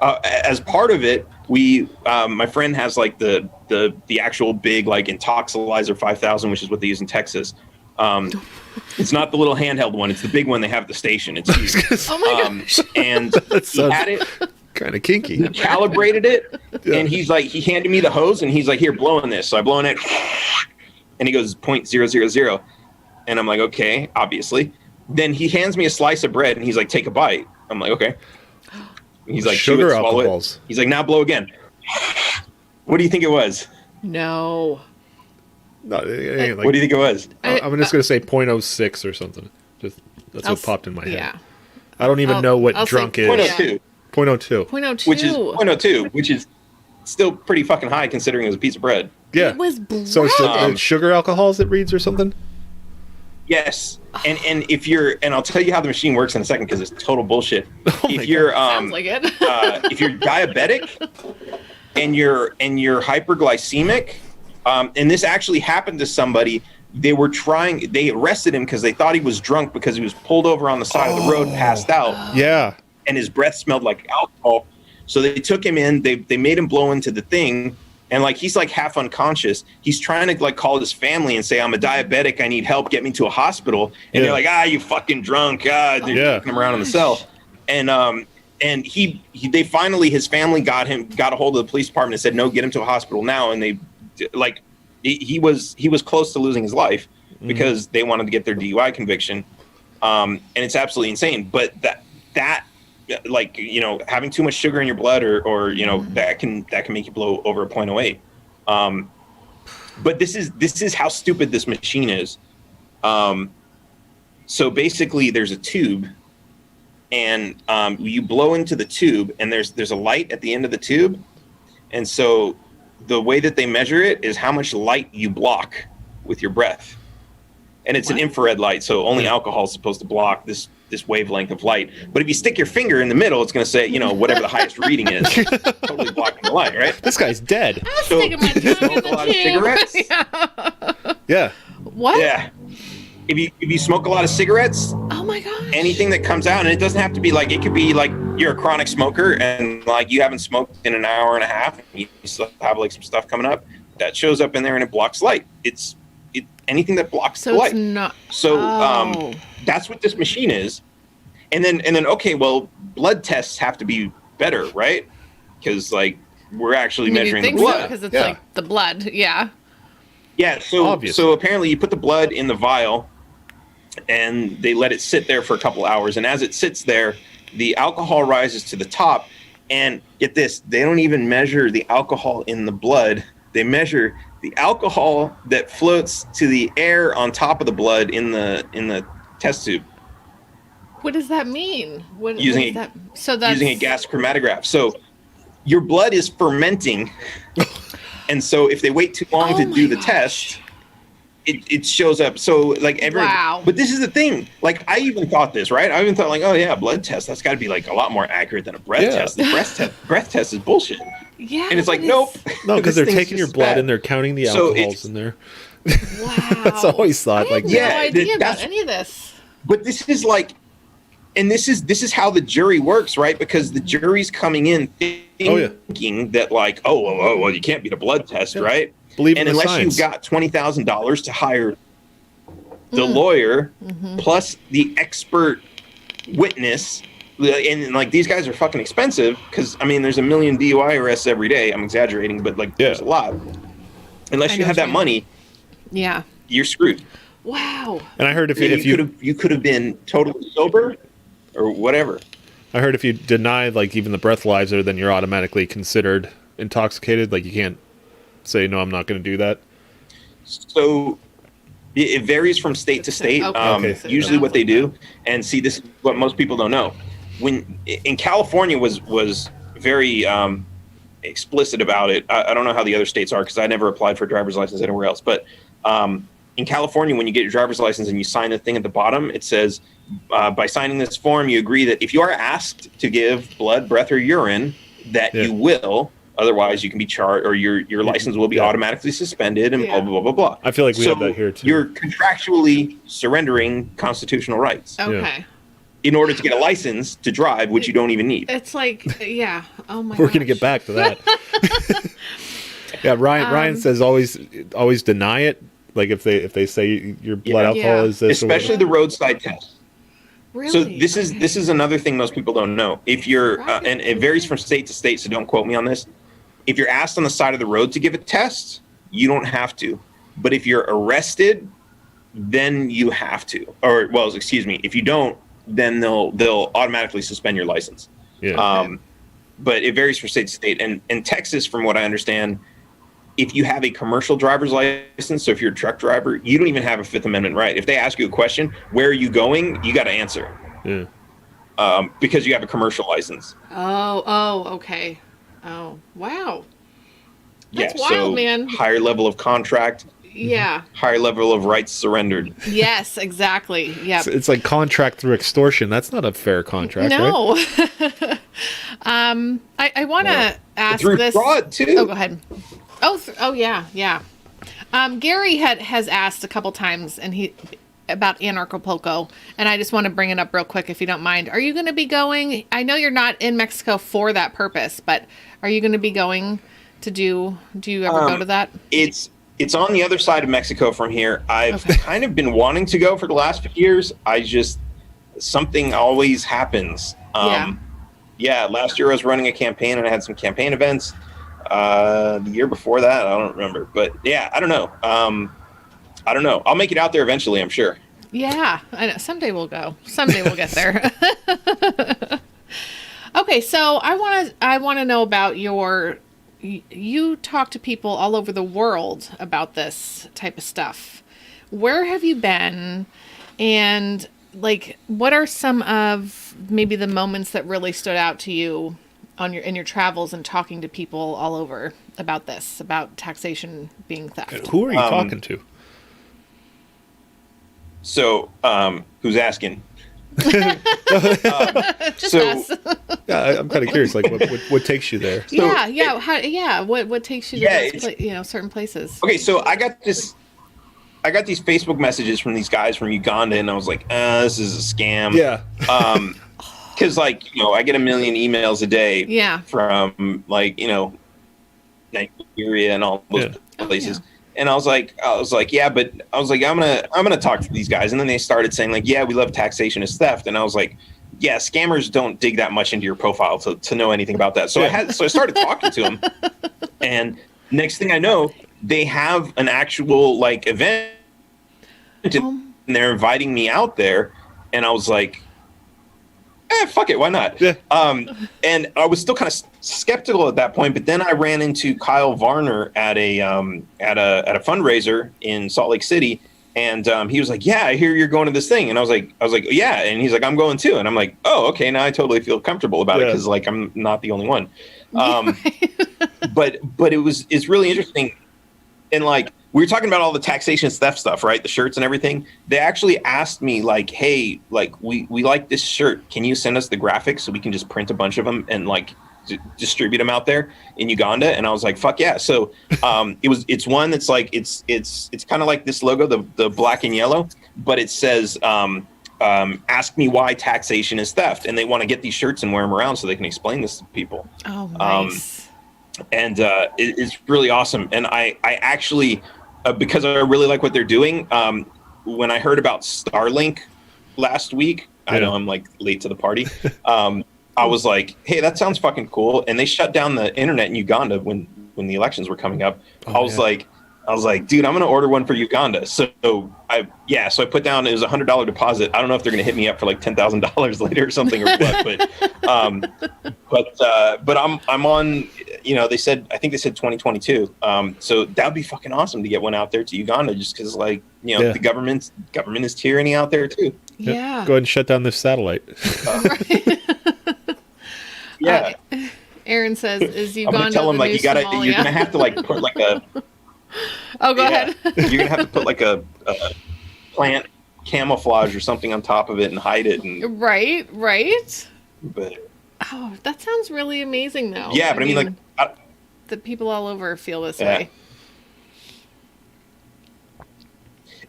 as part of it, my friend has like the actual big like Intoxilizer 5000, which is what they use in Texas. It's not the little handheld one; it's the big one they have at the station. It's huge. Oh my gosh! And he had it kind of kinky. He calibrated it, and he handed me the hose, and he's like, "Here, blow in this." So I blow in it, and he goes 0.000. And I'm like, okay, obviously. Then he hands me a slice of bread and he's like, take a bite. I'm like, okay. He's like, sugar swallow alcohols. It. He's like, now blow again. What do you think it was? No. No, it ain't like, what do you think it was? I'm just gonna say 0.06 or something. Just that's what popped in my head. Yeah. I don't even know what drunk is. 0.02. 0.02. 0.02. Which is 0.02, which is still pretty fucking high considering it was a piece of bread. Yeah. It was bread. So it's the sugar alcohols it reads or something? Yes, and if you're, and I'll tell you how the machine works in a second because it's total bullshit. If you're, sounds like it. if you're diabetic and you're hyperglycemic, and this actually happened to somebody. They arrested him because they thought he was drunk because he was pulled over on the side of the road, passed out. Yeah, and his breath smelled like alcohol. So they took him in. They made him blow into the thing. And like he's like half unconscious. He's trying to like call his family and say, "I'm a diabetic. I need help. Get me to a hospital." And they're like, "You fucking drunk." They're taking him around in the cell. And they finally, his family got a hold of the police department and said, "No, get him to a hospital now." And they like he was close to losing his life because they wanted to get their DUI conviction. And it's absolutely insane. But that like, having too much sugar in your blood or that can make you blow over a 0.08. But this is how stupid this machine is. So basically there's a tube and you blow into the tube, and there's a light at the end of the tube, and so the way that they measure it is how much light you block with your breath, and it's an infrared light, so only alcohol is supposed to block this wavelength of light. But if you stick your finger in the middle, it's going to say, whatever the highest reading is, totally blocking the light, right? This guy's dead. So you smoke a lot of cigarettes? Yeah. What? Yeah. If you smoke a lot of cigarettes, oh my gosh, anything that comes out, and it doesn't have to be like, it could be like you're a chronic smoker and like you haven't smoked in an hour and a half, and you still have like some stuff coming up that shows up in there and it blocks light. It's anything that blocks the light. It's not. So that's what this machine is. And then okay, well, blood tests have to be better, right? Because like we're actually measuring the blood. Because it's like the blood, yeah. Yeah, so apparently you put the blood in the vial and they let it sit there for a couple hours. And as it sits there, the alcohol rises to the top. And get this, they don't even measure the alcohol in the blood. They measure the alcohol that floats to the air on top of the blood in the test tube. What does that mean? Using a gas chromatograph. So your blood is fermenting. And so if they wait too long to do the test, it shows up. So like wow. But this is the thing. Like I even thought this, right? I even thought like, oh yeah, blood test. That's got to be like a lot more accurate than a breath test. The breath test is bullshit. Yeah. And it's like, nope. No, because they're taking your blood and they're counting the alcohols in there. Wow. That's always thought. I had no idea about any of this. But this is like, and this is how the jury works, right? Because the jury's coming in thinking that like, well, you can't beat a blood test, right? Believe and in the unless science. you've got $20,000 to hire the lawyer plus the expert witness, and like these guys are fucking expensive because I mean there's 1 million DUI arrests every day. I'm exaggerating, but like there's a lot. Unless you have that money, you're screwed. Wow. And I heard if you could have been totally sober or whatever. I heard if you deny like even the breathalyzer, then you're automatically considered intoxicated. Like you can't say no, I'm not going to do that. So it varies from state to state. Usually what they do, and see, this is what most people don't know. When in California was very explicit about it. I don't know how the other states are because I never applied for a driver's license anywhere else. But in California, when you get your driver's license and you sign the thing at the bottom, it says, by signing this form, you agree that if you are asked to give blood, breath, or urine, that you will. Otherwise, you can be charged, or your license will be automatically suspended, and blah, blah, blah, blah, blah. I feel like we have that here, too. You're contractually surrendering constitutional rights. Okay. In order to get a license to drive, which you don't even need. It's like, oh my We're going to get back to that. Ryan says always deny it. Like if they say your blood alcohol is this. Especially the roadside test. Really? So this is another thing most people don't know. If you're, and it varies from state to state, so don't quote me on this. If you're asked on the side of the road to give a test, you don't have to. But if you're arrested, then you have to. Or, well, excuse me, if you don't, then they'll automatically suspend your license. Yeah. But it varies from state to state. And in Texas, from what I understand, if you have a commercial driver's license, so if you're a truck driver, you don't even have a Fifth Amendment right. If they ask you a question, where are you going? You got to answer. Yeah. Because you have a commercial license. Oh, okay. Oh, wow. That's wild, so man. Higher level of contract. Yeah. Higher level of rights surrendered. Yes, exactly. Yeah. It's like contract through extortion. That's not a fair contract, no. right? I want to ask through this. Fraud too. Oh, go ahead. Oh yeah. Gary has asked a couple times, and about Anarchapulco, and I just want to bring it up real quick, if you don't mind. Are you going to be going? I know you're not in Mexico for that purpose, but are you going to be going to do? Do you ever go to that? It's on the other side of Mexico from here. I've kind of been wanting to go for the last few years. Something always happens. Last year I was running a campaign and I had some campaign events. The year before that, I don't remember. But yeah, I don't know. I don't know. I'll make it out there eventually, I'm sure. Yeah, I know. Someday we'll go. Someday we'll get there. Okay, so I want to know about you talk to people all over the world about this type of stuff. Where have you been? And like, what are some of maybe the moments that really stood out to you in your travels and talking to people all over about this, about taxation being theft? Who are you talking to? So, who's asking? Just us. Yeah, I'm kind of curious. Like, what takes you there? What takes you to certain places? Okay, so I got these Facebook messages from these guys from Uganda, and I was like, this is a scam. Yeah. Because I get a million emails a day. Yeah. From Nigeria and all those places. And I was like, yeah, but I was like, I'm gonna talk to these guys. And then they started saying like, yeah, we love taxation as theft. And I was like, yeah, scammers don't dig that much into your profile to know anything about that. So I started talking to them. And next thing I know, they have an actual like event, and they're inviting me out there. And I was like, fuck it, why not? Yeah. And I was still kind of skeptical at that point, but then I ran into Kyle Varner at a fundraiser in Salt Lake City, and he was like, "Yeah, I hear you're going to this thing," and I was like, "Yeah," and he's like, "I'm going too," and I'm like, "Oh, okay, now I totally feel comfortable about it because like I'm not the only one." But it's really interesting, and like we were talking about all the taxation theft stuff, right? The shirts and everything. They actually asked me like, hey, like we like this shirt. Can you send us the graphics so we can just print a bunch of them and like distribute them out there in Uganda? And I was like, fuck yeah. So it's one that's like, it's kind of like this logo, the black and yellow, but it says, ask me why taxation is theft. And they want to get these shirts and wear them around so they can explain this to people. Oh, nice. And it's really awesome. And I actually, because I really like what they're doing. When I heard about Starlink last week, I know I'm like late to the party. I was like, hey, that sounds fucking cool. And they shut down the internet in Uganda when the elections were coming up. I was like, dude, I'm going to order one for Uganda. So I put down, it was $100 deposit. I don't know if they're going to hit me up for like $10,000 later or something or what, but I'm on, I think they said 2022. So that'd be fucking awesome to get one out there to Uganda just because like, the government is tyranny out there too. Yeah. Go ahead and shut down this satellite. Yeah. Aaron says, is Uganda I'm going to tell them like, you're going to have to like put like a, oh, go ahead. You're going to have to put like a plant camouflage or something on top of it and hide it. And, right. But, that sounds really amazing though. Yeah, but I mean like... the people all over feel this way.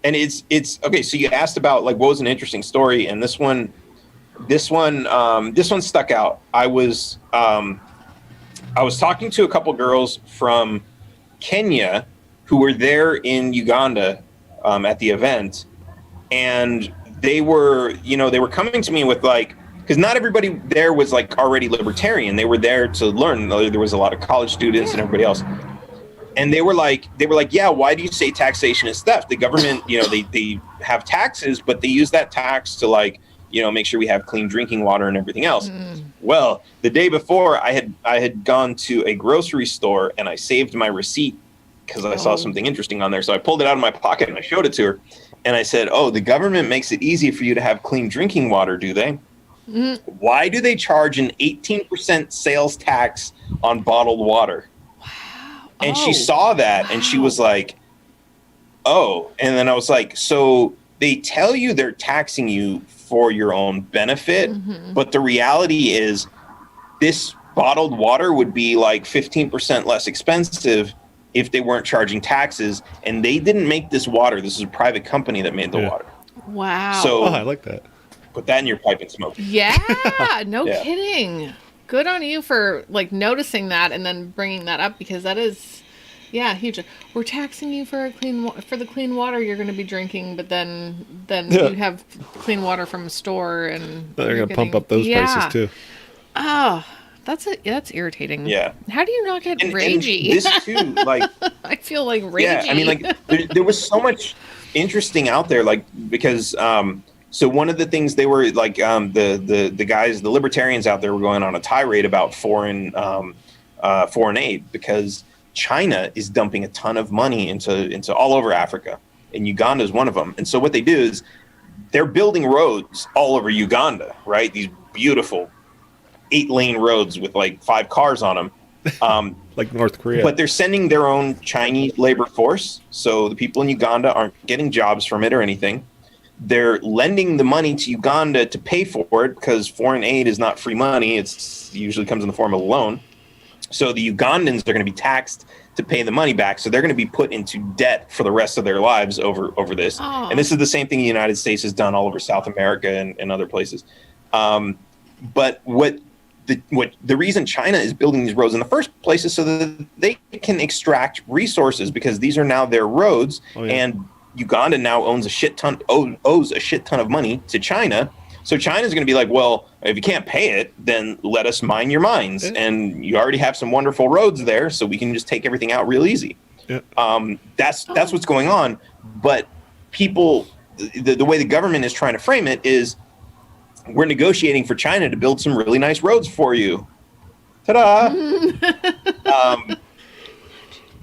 And it's okay. So you asked about like, what was an interesting story? And this one stuck out. I was talking to a couple girls from Kenya who were there in Uganda at the event, and they were coming to me with like, because not everybody there was like already libertarian. They were there to learn. There was a lot of college students and everybody else, and they were like, yeah, why do you say taxation is theft? The government, they have taxes, but they use that tax to like, make sure we have clean drinking water and everything else. Well, the day before, I had gone to a grocery store and I saved my receipt because I saw something interesting on there. So I pulled it out of my pocket and I showed it to her, and I said, "Oh, the government makes it easy for you to have clean drinking water, do they? Why do they charge an 18% sales tax on bottled water?" Wow. And she saw that and she was like, "Oh," and then I was like, "So they tell you they're taxing you for your own benefit, but the reality is this bottled water would be like 15% less expensive if they weren't charging taxes, and they didn't make this water. This is a private company that made the water." Wow. So I like that. Put that in your pipe and smoke. Yeah, no kidding. Good on you for like noticing that and then bringing that up, because that is, huge. We're taxing you for the clean water you're going to be drinking, but then you have clean water from a store, and they're going to pump up those prices too. Oh, that's irritating. Yeah. How do you not get ragey? And this too, like I feel like ragey. Yeah, I mean, like there was so much interesting out there, like because so one of the things they were like the guys, the libertarians out there were going on a tirade about foreign aid, because China is dumping a ton of money into all over Africa, and Uganda is one of them. And so what they do is they're building roads all over Uganda, right? These beautiful 8-lane roads with like 5 cars on them. Like North Korea. But they're sending their own Chinese labor force. So the people in Uganda aren't getting jobs from it or anything. They're lending the money to Uganda to pay for it because foreign aid is not free money. It usually comes in the form of a loan. So the Ugandans are going to be taxed to pay the money back. So they're going to be put into debt for the rest of their lives over this. Oh. And this is the same thing the United States has done all over South America and other places. But the reason China is building these roads in the first place is so that they can extract resources, because these are now their roads. Oh, yeah. And Uganda now owes a shit ton of money to China. So China's going to be like, well, if you can't pay it, then let us mine your mines. Yeah. And you already have some wonderful roads there, so we can just take everything out real easy. Yeah. That's what's going on. But people, the way the government is trying to frame it is, we're negotiating for China to build some really nice roads for you. Ta-da!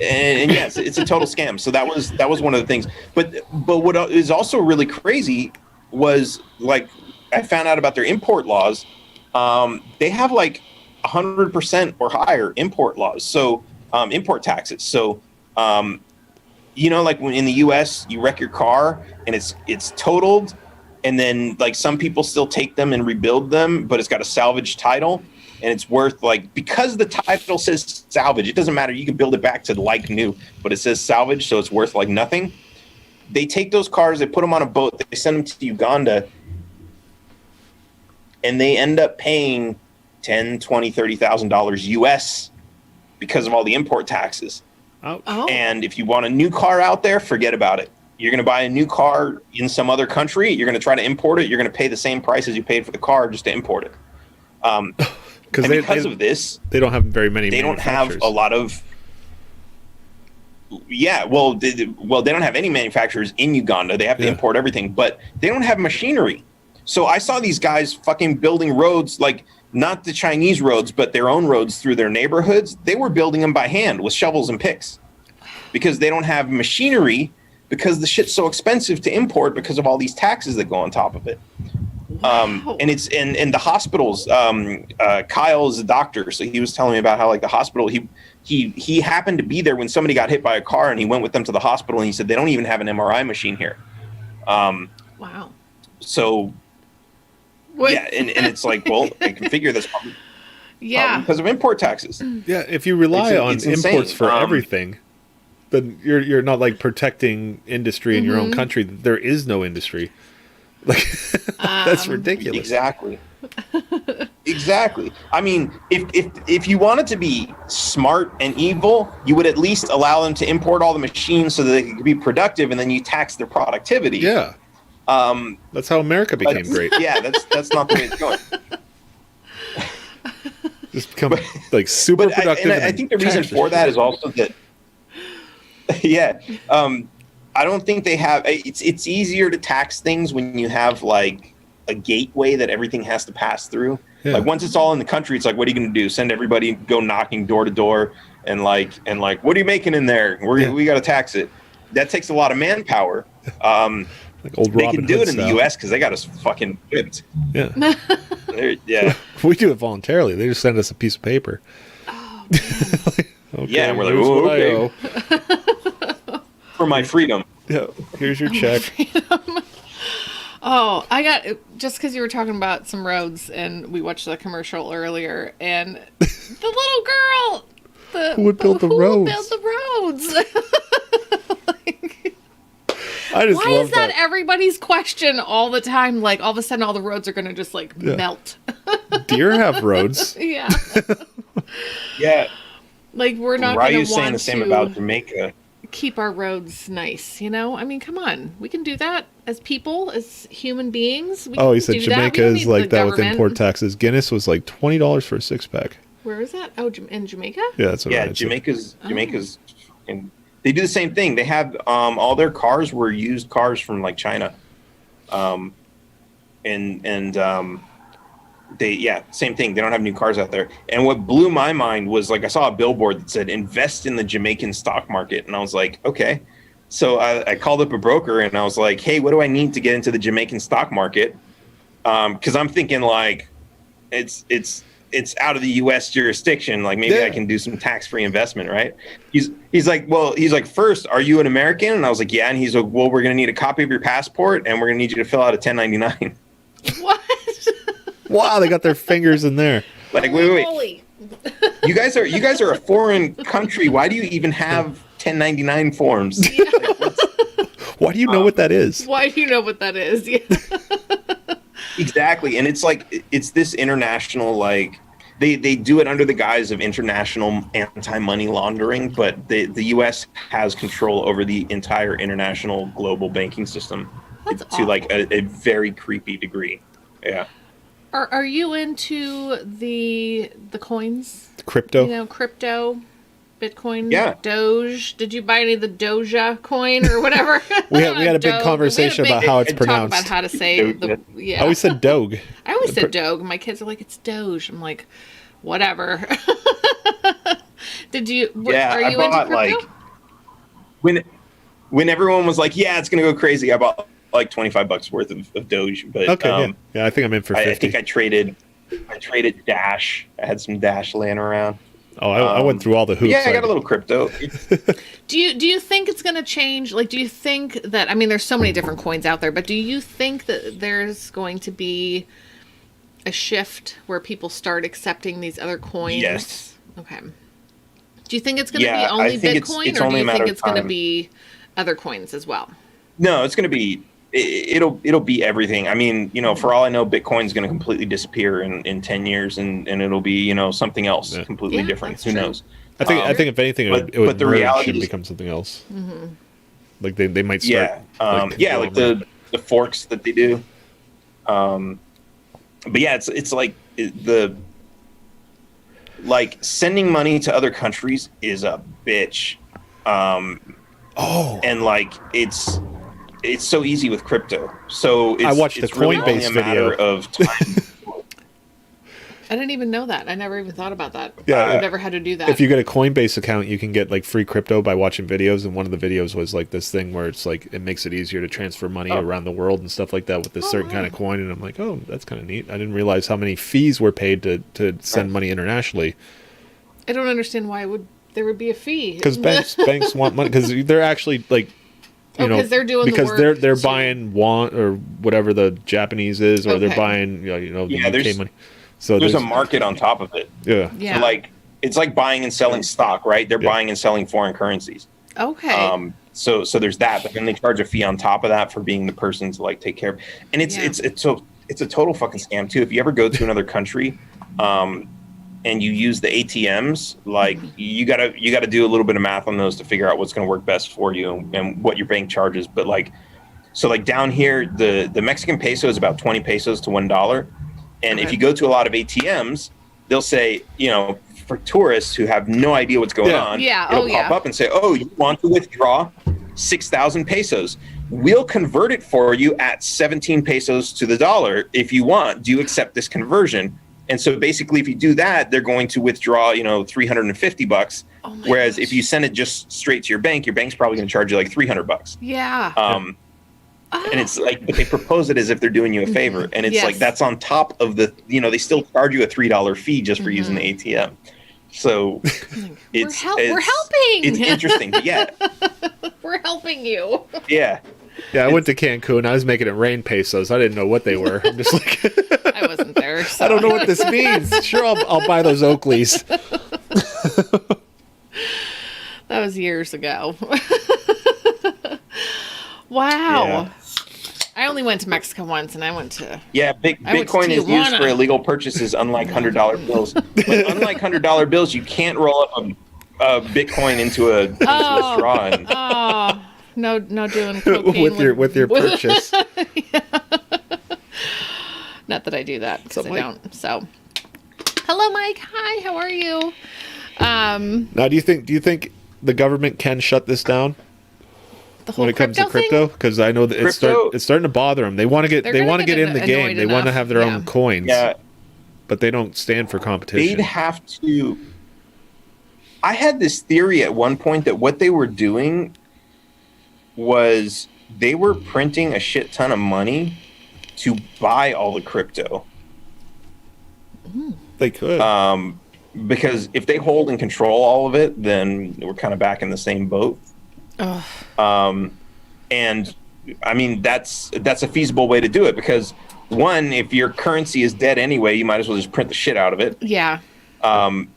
And yes, it's a total scam. So that was one of the things. But what is also really crazy was, like, I found out about their import laws. They have like 100% or higher import laws. So import taxes. So like when in the U.S. you wreck your car and it's totaled. And then, like, some people still take them and rebuild them, but it's got a salvage title, and it's worth, like, because the title says salvage, it doesn't matter. You can build it back to like new, but it says salvage, so it's worth like nothing. They take those cars, they put them on a boat, they send them to Uganda, and they end up paying $10,000, $20,000, $30,000 US because of all the import taxes. Oh. And if you want a new car out there, forget about it. You're going to buy a new car in some other country. You're going to try to import it. You're going to pay the same price as you paid for the car just to import it. Because of this, they don't have very many. They don't have a lot of. Yeah, well, they don't have any manufacturers in Uganda. They have to import everything, but they don't have machinery. So I saw these guys fucking building roads, like not the Chinese roads, but their own roads through their neighborhoods. They were building them by hand with shovels and picks because they don't have machinery. Because the shit's so expensive to import because of all these taxes that go on top of it. Wow. And it's in the hospitals. Kyle is a doctor, so he was telling me about how, like, the hospital, he happened to be there when somebody got hit by a car, and he went with them to the hospital, and he said they don't even have an MRI machine here. Wow. So yeah, and it's like, well, I can figure this because of import taxes. Yeah, if you rely on imports for everything, then you're not, like, protecting industry in your own country. There is no industry. Like, that's ridiculous. Exactly. I mean, if you wanted to be smart and evil, you would at least allow them to import all the machines so that they could be productive, and then you tax their productivity. Yeah. That's how America became great. Yeah, that's not the way it's going. Just become like super productive. I think the reason for that is also that. Yeah, I don't think they have. It's easier to tax things when you have, like, a gateway that everything has to pass through. Yeah. Like, once it's all in the country, it's like, what are you going to do? Send everybody go knocking door to door and like, what are you making in there? We got to tax it. That takes a lot of manpower. Like old they Robin can do Hood it in style. the U.S. because they got us fucking whipped. Yeah, yeah. We do it voluntarily. They just send us a piece of paper. Oh, like, okay, yeah, and we're like, oh, okay. For my freedom. Yeah, here's your check. Oh, I got, just because you were talking about some roads, and we watched the commercial earlier, and the little girl, who would build the roads? Build the roads. I just Why love is that everybody's question all the time? Like, all of a sudden, all the roads are going to just, like, melt. Deer have roads. Yeah. Yeah. Like, we're not going to want to... Why are you saying the same about Jamaica? Keep our roads nice, you know? I mean, come on. We can do that as people, as human beings. We he said Jamaica is like that with import taxes. Guinness was like $20 for a 6-pack. Where is that? Oh, in Jamaica? Yeah, that's what I said. Jamaica's, and they do the same thing. They have all their cars were used cars from, like, China, same thing. They don't have new cars out there. And what blew my mind was, like, I saw a billboard that said invest in the Jamaican stock market, and I was like, okay. So I called up a broker and I was like, hey, what do I need to get into the Jamaican stock market? Because I'm thinking like it's out of the U.S. jurisdiction. Like maybe I can do some tax-free investment, right? He's like, first, are you an American? And I was like, yeah. And he's like, well, we're going to need a copy of your passport and we're going to need you to fill out a 1099. What? Wow, they got their fingers in there. Like, wait. You guys are a foreign country. Why do you even have 1099 forms? Yeah. Why do you know what that is? Why do you know what that is? Yeah. Exactly. And it's like, it's this international, like, they do it under the guise of international anti-money laundering, but the U.S. has control over the entire international global banking system to like a very creepy degree. Yeah. Are you into the coins? Crypto? You know, crypto, Bitcoin, Yeah. Doge. Did you buy any of the Doja coin or whatever? We had a big conversation about how it's pronounced. Talk about how to say the I always said Doge. I always said Doge. My kids are like, it's Doge. I'm like, whatever. Did you? Yeah, are you I bought into crypto? like when everyone was like, yeah, it's gonna go crazy. I bought like $25 worth of Doge, but okay, yeah, I think I'm in for 50. I think I traded Dash. I had some Dash laying around. Oh, I went through all the hoops. Yeah, I got a little crypto. Do you think it's going to change? Like, do you think that, I mean, there's so many different coins out there, but do you think that there's going to be a shift where people start accepting these other coins? Yes. Okay. Do you think it's going to be I only think Bitcoin, it's or do only a you matter think of it's going to time. be other coins as well? No, it's going to be. It'll be everything. I mean, for all I know, Bitcoin's going to completely disappear in 10 years, and it'll be something else completely different. Who knows? I think if anything, it would the merge reality and is, become something else. Mm-hmm. Like they might start. like the forks that they do. But yeah, it's like like sending money to other countries is a bitch. And like it's so easy with crypto. So I watched it's the really Coinbase only a matter video. of time. I didn't even know that. I never even thought about that. Yeah, I've never had to do that. If you get a Coinbase account, you can get like free crypto by watching videos. And one of the videos was like this thing where it's like it makes it easier to transfer money around the world and stuff like that with this certain kind of coin. And I'm like, oh, that's kind of neat. I didn't realize how many fees were paid to send money internationally. I don't understand why there would be a fee. Because banks want money because they're actually like. Because they're doing because the work they're buying won or whatever the Japanese is, or they're buying the UK money. So there's a market on top of it. Yeah. Yeah. So like it's like buying and selling stock, right? They're buying and selling foreign currencies. Okay. So there's that, but then they charge a fee on top of that for being the person to like take care of. And it's a total fucking scam too. If you ever go to another country, and you use the ATMs, like you gotta do a little bit of math on those to figure out what's going to work best for you and what your bank charges. But like down here, the Mexican peso is about 20 pesos to $1. And if you go to a lot of ATMs, they'll say, for tourists who have no idea what's going on, it'll pop up and say, oh, you want to withdraw 6,000 pesos. We'll convert it for you at 17 pesos to the dollar if you want. Do you accept this conversion? And so basically, if you do that, they're going to withdraw, $350. Whereas if you send it just straight to your bank's probably going to charge you like $300. Yeah. And it's like, but they propose it as if they're doing you a favor. And it's like, that's on top of they still charge you a $3 fee just for using the ATM. So we're helping. It's interesting. But yeah. We're helping you. Yeah. Yeah, I went to Cancun. I was making it rain pesos. I didn't know what they were. I'm just like, I wasn't there. So. I don't know what this means. Sure, I'll buy those Oakleys. That was years ago. Wow. Yeah. I only went to Mexico once, and I went to... Yeah, Bitcoin is used for illegal purchases, unlike $100 bills. But unlike $100 bills, you can't roll up a Bitcoin into a straw. And, no doing cocaine with your purchase. Yeah. Not that I do that, because I don't. So, hello, Mike. Hi, how are you? Now, do you think the government can shut this down? The whole when it comes to crypto, because I know that it's starting to bother them. They want to get in the game. They want to have their own coins. Yeah, but they don't stand for competition. They'd have to. I had this theory at one point that what they were doing was they were printing a shit ton of money to buy all the crypto. They could. Because if they hold and control all of it, then we're kind of back in the same boat. And I mean, that's a feasible way to do it, because one, if your currency is dead anyway, you might as well just print the shit out of it. Yeah. Which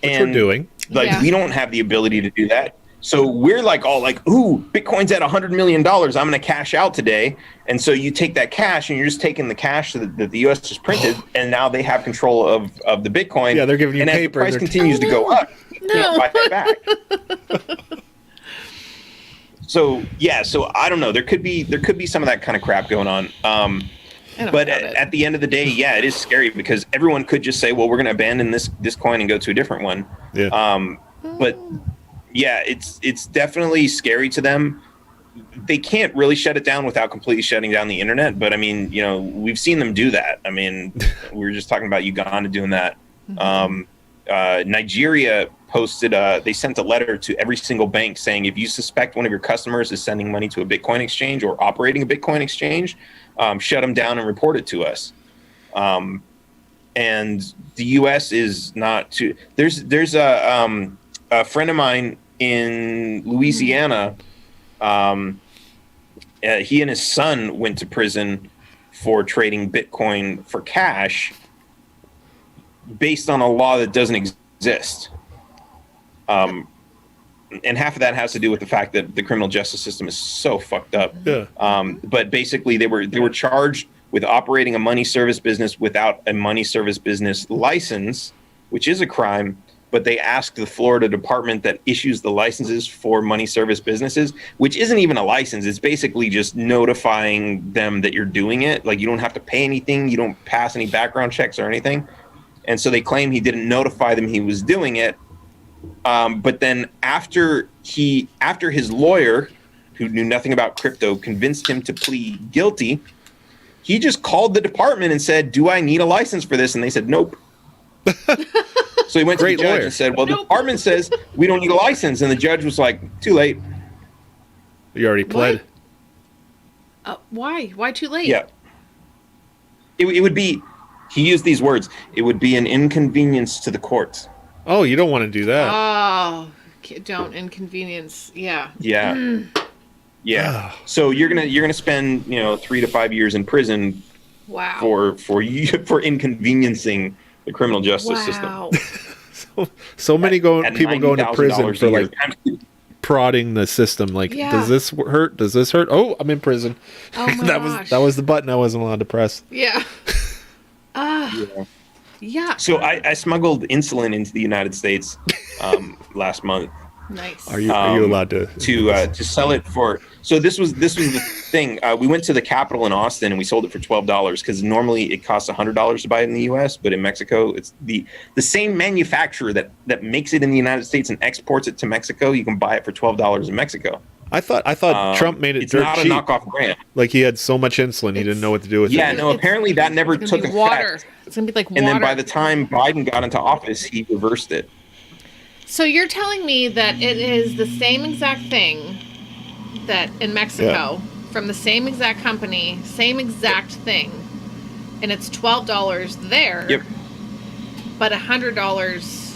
we're doing. Like, we don't have the ability to do that. So we're like all like, ooh, Bitcoin's at $100 million. I'm going to cash out today. And so you take that cash and you're just taking the cash that the U.S. just printed, and now they have control of the Bitcoin. Yeah, they're giving you and paper. As the price continues to go up, you can't buy that back. So I don't know. There could be some of that kind of crap going on. But at the end of the day, yeah, it is scary, because everyone could just say, well, we're going to abandon this coin and go to a different one. Yeah. But yeah, it's definitely scary to them. They can't really shut it down without completely shutting down the internet. But I mean, you know, we've seen them do that. I mean, we were just talking about Uganda doing that. Nigeria posted, they sent a letter to every single bank saying, if you suspect one of your customers is sending money to a Bitcoin exchange or operating a Bitcoin exchange, shut them down and report it to us. And the U.S. is not too. There's a friend of mine in Louisiana. He and his son went to prison for trading Bitcoin for cash based on a law that doesn't exist. And half of that has to do with the fact that the criminal justice system is so fucked up. Yeah. But basically, they were charged with operating a money service business without a money service business license, which is a crime. But they asked the Florida department that issues the licenses for money service businesses, which isn't even a license. It's basically just notifying them that you're doing it. Like, you don't have to pay anything. You don't pass any background checks or anything. And so they claim he didn't notify them he was doing it. But then after his lawyer, who knew nothing about crypto, convinced him to plead guilty, he just called the department and said, do I need a license for this? And they said, nope. So he went to the judge and said, well, the department says we don't need a license. And the judge was like, too late. You already pled. Why? Why too late? Yeah. It would be, he used these words, it would be an inconvenience to the courts. Oh, you don't want to do that. Oh, don't inconvenience. Yeah. Yeah. Yeah. So you're gonna spend 3 to 5 years in prison. Wow. For inconveniencing the criminal justice system. So many people going to prison for like prodding the system. Like, does this hurt? Does this hurt? Oh, I'm in prison. Oh my gosh. that was the button I wasn't allowed to press. Yeah. Yeah. So I smuggled insulin into the United States last month. Nice. Are you allowed to sell it for? So this was the thing. We went to the Capitol in Austin and we sold it for $12 because normally it costs $100 to buy it in the U.S., but in Mexico it's the same manufacturer that makes it in the United States and exports it to Mexico. You can buy it for $12 in Mexico. I thought Trump made it dirt cheap. It's not a knockoff brand. Like, he had so much insulin, he didn't know what to do with it. Yeah, no, apparently that never took effect. Water. It's going to be like water. And then by the time Biden got into office, he reversed it. So you're telling me that it is the same exact thing that in Mexico, from the same exact company, same exact thing, and it's $12 there, but $100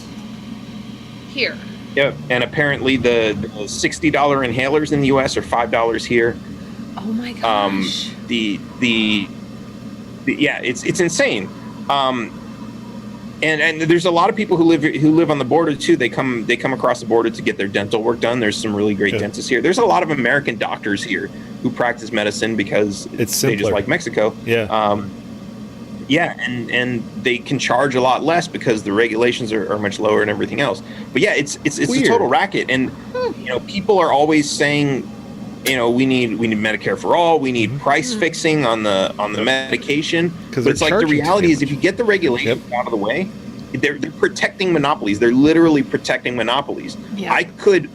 here. Yep, and apparently the $60 inhalers in the U.S. are $5 here. Oh my gosh. It's insane. And there's a lot of people who live on the border too. They come across the border to get their dental work done. There's some really great dentists here. There's a lot of American doctors here who practice medicine because it's they just like Mexico. And they can charge a lot less because the regulations are much lower and everything else. But yeah, it's a total racket. And people are always saying, we need Medicare for all. We need price fixing on the medication. But it's like the reality is, if you get the regulations out of the way, they're protecting monopolies. They're literally protecting monopolies. Yeah. I could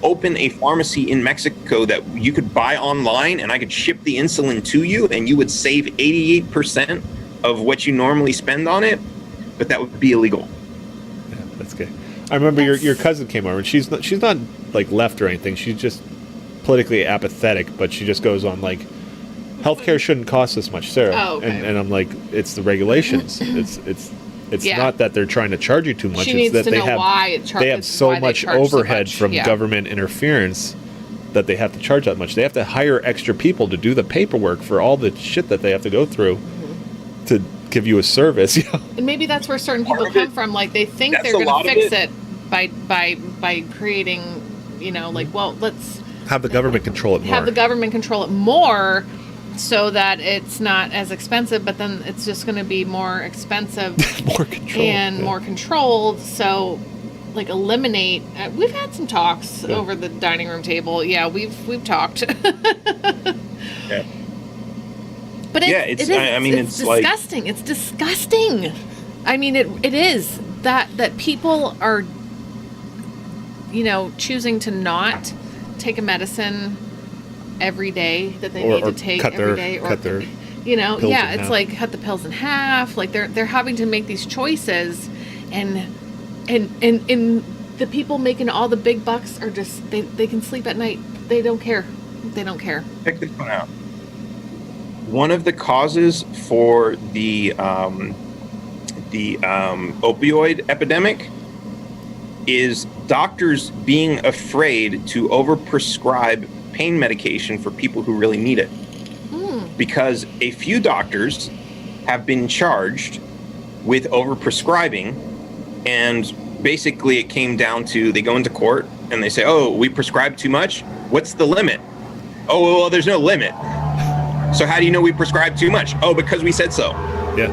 open a pharmacy in Mexico that you could buy online, and I could ship the insulin to you, and you would save 88% of what you normally spend on it. But that would be illegal. Yeah, that's good. I remember your cousin came over, and she's not like left or anything. She's just politically apathetic, but she just goes on like, healthcare shouldn't cost this much, Sarah. Oh, okay. And I'm like, it's the regulations. It's Yeah. not that they're trying to charge you too much. She it's needs that to they know have why they have so why they much charge so overhead much. from Yeah. government interference that they have to charge that much. They have to hire extra people to do the paperwork for all the shit that they have to go through to give you a service. You know? And maybe that's where certain people come from. Like they think That's they're a going lot to of fix it. it by creating, like, well, let's Have the government control it more. have the government control it more so that it's not as expensive, but then it's just going to be more expensive more control. and more controlled. So, like, eliminate. We've had some talks over the dining room table. Yeah, we've talked. Yeah. But It's like- disgusting. It's disgusting. I mean, it is that people are, choosing to not take a medicine every day that they need to take cut every their- day, or cut their pills it's in half. like cut the pills in half. Like they're having to make these choices, and the people making all the big bucks are just they can sleep at night. They don't care. They don't care. Check this one out. One of the causes for the opioid epidemic is doctors being afraid to overprescribe pain medication for people who really need it. Because a few doctors have been charged with overprescribing, and basically it came down to they go into court and they say, oh, we prescribed too much? What's the limit? Oh, well, there's no limit. So how do you know we prescribed too much? Oh, because we said so. Yeah.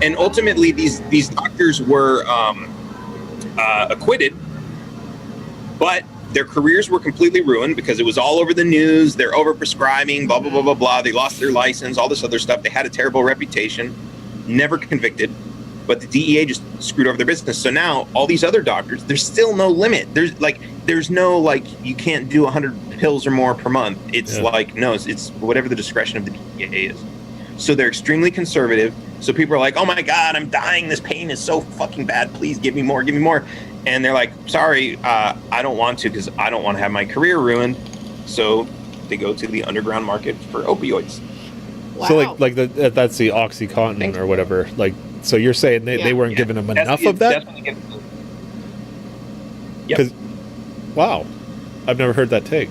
And ultimately, these doctors were acquitted, but their careers were completely ruined because it was all over the news. They're overprescribing, blah, blah, blah, blah, blah. They lost their license, all this other stuff. They had a terrible reputation, never convicted, but the DEA just screwed over their business. So now all these other doctors, there's still no limit. There's no, you can't do 100 pills or more per month. It's it's whatever the discretion of the DEA is. So they're extremely conservative. So people are like, oh my God, I'm dying. This pain is so fucking bad. Please give me more, give me more. And they're like, sorry, I don't want to because I don't want to have my career ruined. So they go to the underground market for opioids. Wow. So that's the OxyContin or whatever. So you're saying they weren't giving them enough of that? Yep. Wow, I've never heard that take.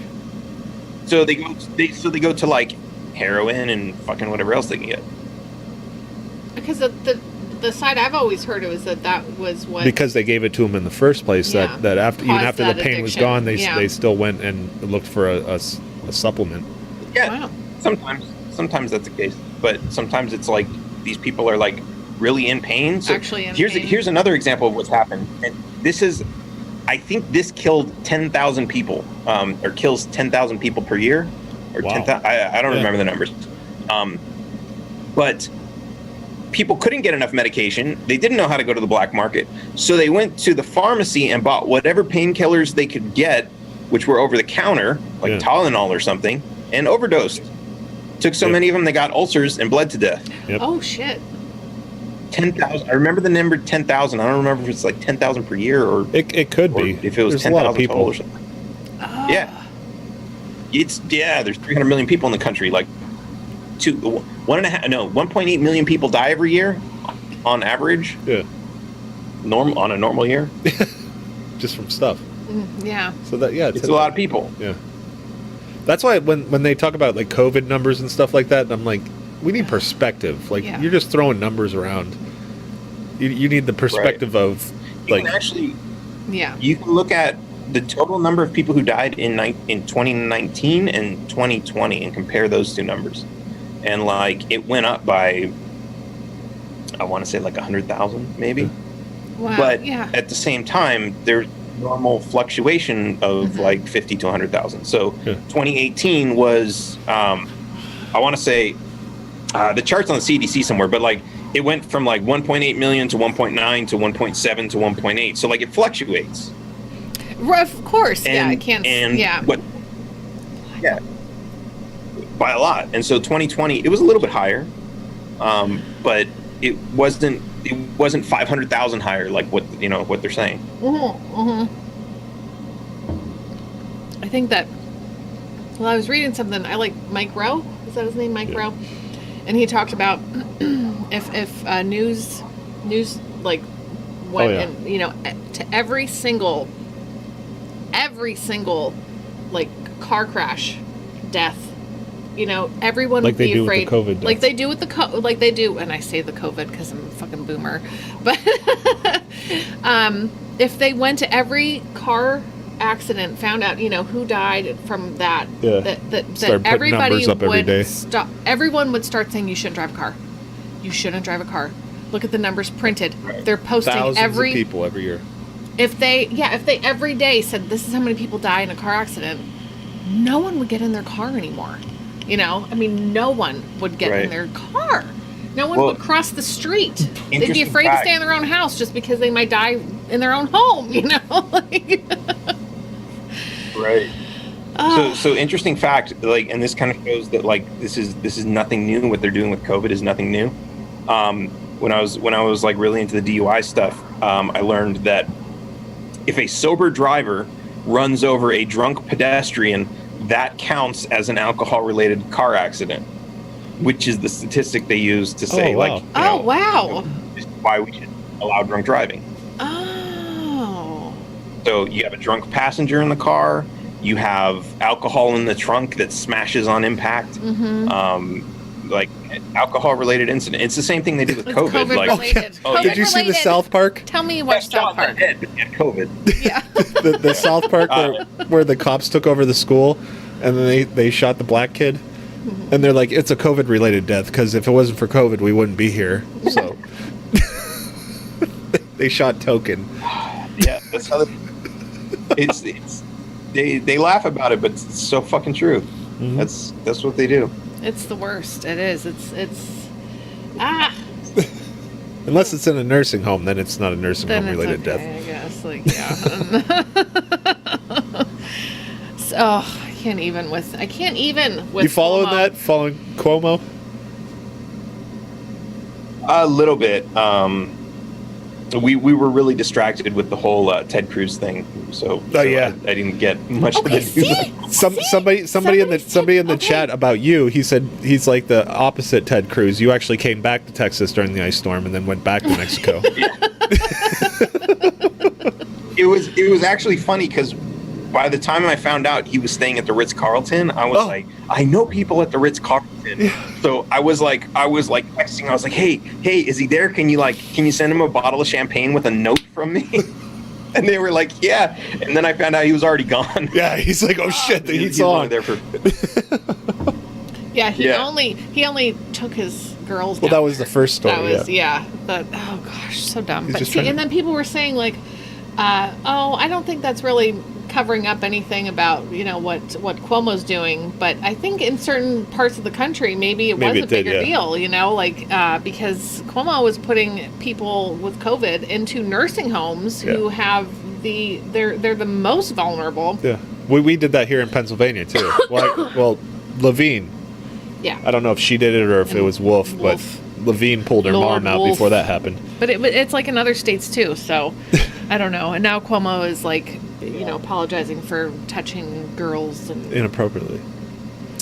So they go to like heroin and fucking whatever else they can get. Because the side I've always heard was that was what, Because they gave it to them in the first place. Yeah. That after even Caused after that the pain was addiction. gone, Yeah. they still went and looked for a supplement. Yeah. Wow. Sometimes that's the case, but sometimes it's like these people are like really in pain. So Actually in here's pain. here's another example of what's happened. And this is, I think this killed 10,000 people, or kills 10,000 people per year, or Wow. 10,000. I don't remember the numbers, but people couldn't get enough medication. They didn't know how to go to the black market, so they went to the pharmacy and bought whatever painkillers they could get, which were over the counter, like Tylenol or something, and overdosed. Took so many of them, they got ulcers and bled to death. Yep. Oh shit. 10,000. I remember the number 10,000. I don't remember if it's like 10,000 per year or It could be. if it was There's a lot of 10,000 total people. or something. Yeah. There's 300 million people in the country. Like 1.8 million people die every year on average. Yeah. On a normal year. Just from stuff. Yeah. So that It's a lot of people. Yeah. That's why when they talk about like COVID numbers and stuff like that, I'm like, we need perspective. Like Yeah. you're just throwing numbers around. You need the perspective of You like can actually Yeah. you can look at the total number of people who died in 2019 and 2020 and compare those two numbers. And like it went up by, I want to say like 100,000 maybe. Wow. But yeah. at the same time, there's normal fluctuation of like 50 to 100,000. So 2018 was, I want to say, the chart's on the CDC somewhere, but like it went from like 1.8 million to 1.9 to 1.7 to 1.8. So like it fluctuates. Of course. And, yeah. I can't. And yeah. By a lot. And so 2020, it was a little bit higher, but it wasn't 500,000 higher like what they're saying. I think that Well, I was reading something. I like Mike Rowe. Is that his name, Mike Rowe? And he talked about if news like went and to every single like car crash, death. Everyone like would be they do afraid, with the COVID like they do with like they do. And I say the COVID because I'm a fucking boomer, but if they went to every car accident, found out who died from that, that everybody would stop. Everyone would start saying you shouldn't drive a car. You shouldn't drive a car. Look at the numbers printed. Right. They're posting thousands of people every year. If they every day said this is how many people die in a car accident, no one would get in their car anymore. No one would get in their car. No one would cross the street. They'd be afraid to stay in their own house just because they might die in their own home, Right. So interesting fact, and this kind of shows that this is nothing new. What they're doing with COVID is nothing new. When I was really into the DUI stuff, I learned that if a sober driver runs over a drunk pedestrian, that counts as an alcohol-related car accident, which is the statistic they use to say this is why we should allow drunk driving. So you have a drunk passenger in the car, you have alcohol in the trunk that smashes on impact, alcohol-related incident. It's the same thing they did with COVID. Did you see the South Park? Tell me you watched South Park. Had COVID. Yeah. the South Park where the cops took over the school, and then they shot the black kid, and they're like, it's a COVID-related death because if it wasn't for COVID, we wouldn't be here. So they shot Token. Yeah, that's how they laugh about it, but it's so fucking true. Mm-hmm. That's what they do. It's the worst. It is. It's Unless it's in a nursing home, then it's not a nursing home related death. I guess. So I can't even with. You following that? Following Cuomo? A little bit. We were really distracted with the whole Ted Cruz thing, so I didn't get much of it. Somebody in the chat about you, he said he's like the opposite Ted Cruz. You actually came back to Texas during the ice storm and then went back to Mexico. It was actually funny because by the time I found out he was staying at the Ritz-Carlton, I was like, I know people at the Ritz-Carlton. So I was like texting. I was like, hey, is he there? Can you send him a bottle of champagne with a note from me? And they were like, yeah. And then I found out he was already gone. Yeah, he's like, oh shit, the heat's on. There for. Yeah, he only took his girls. Well, that was the first story. But oh gosh, so dumb. But see, and then people were saying like, I don't think that's really covering up anything about what Cuomo's doing, but I think in certain parts of the country maybe it was a bigger deal, because Cuomo was putting people with COVID into nursing homes who have they're the most vulnerable. Yeah, we did that here in Pennsylvania too. Well, Levine. Yeah, I don't know if she did it or if it was Wolf, but Levine pulled her mom out before that happened. But it's like in other states too, so I don't know. And now Cuomo is like, apologizing for touching girls and inappropriately.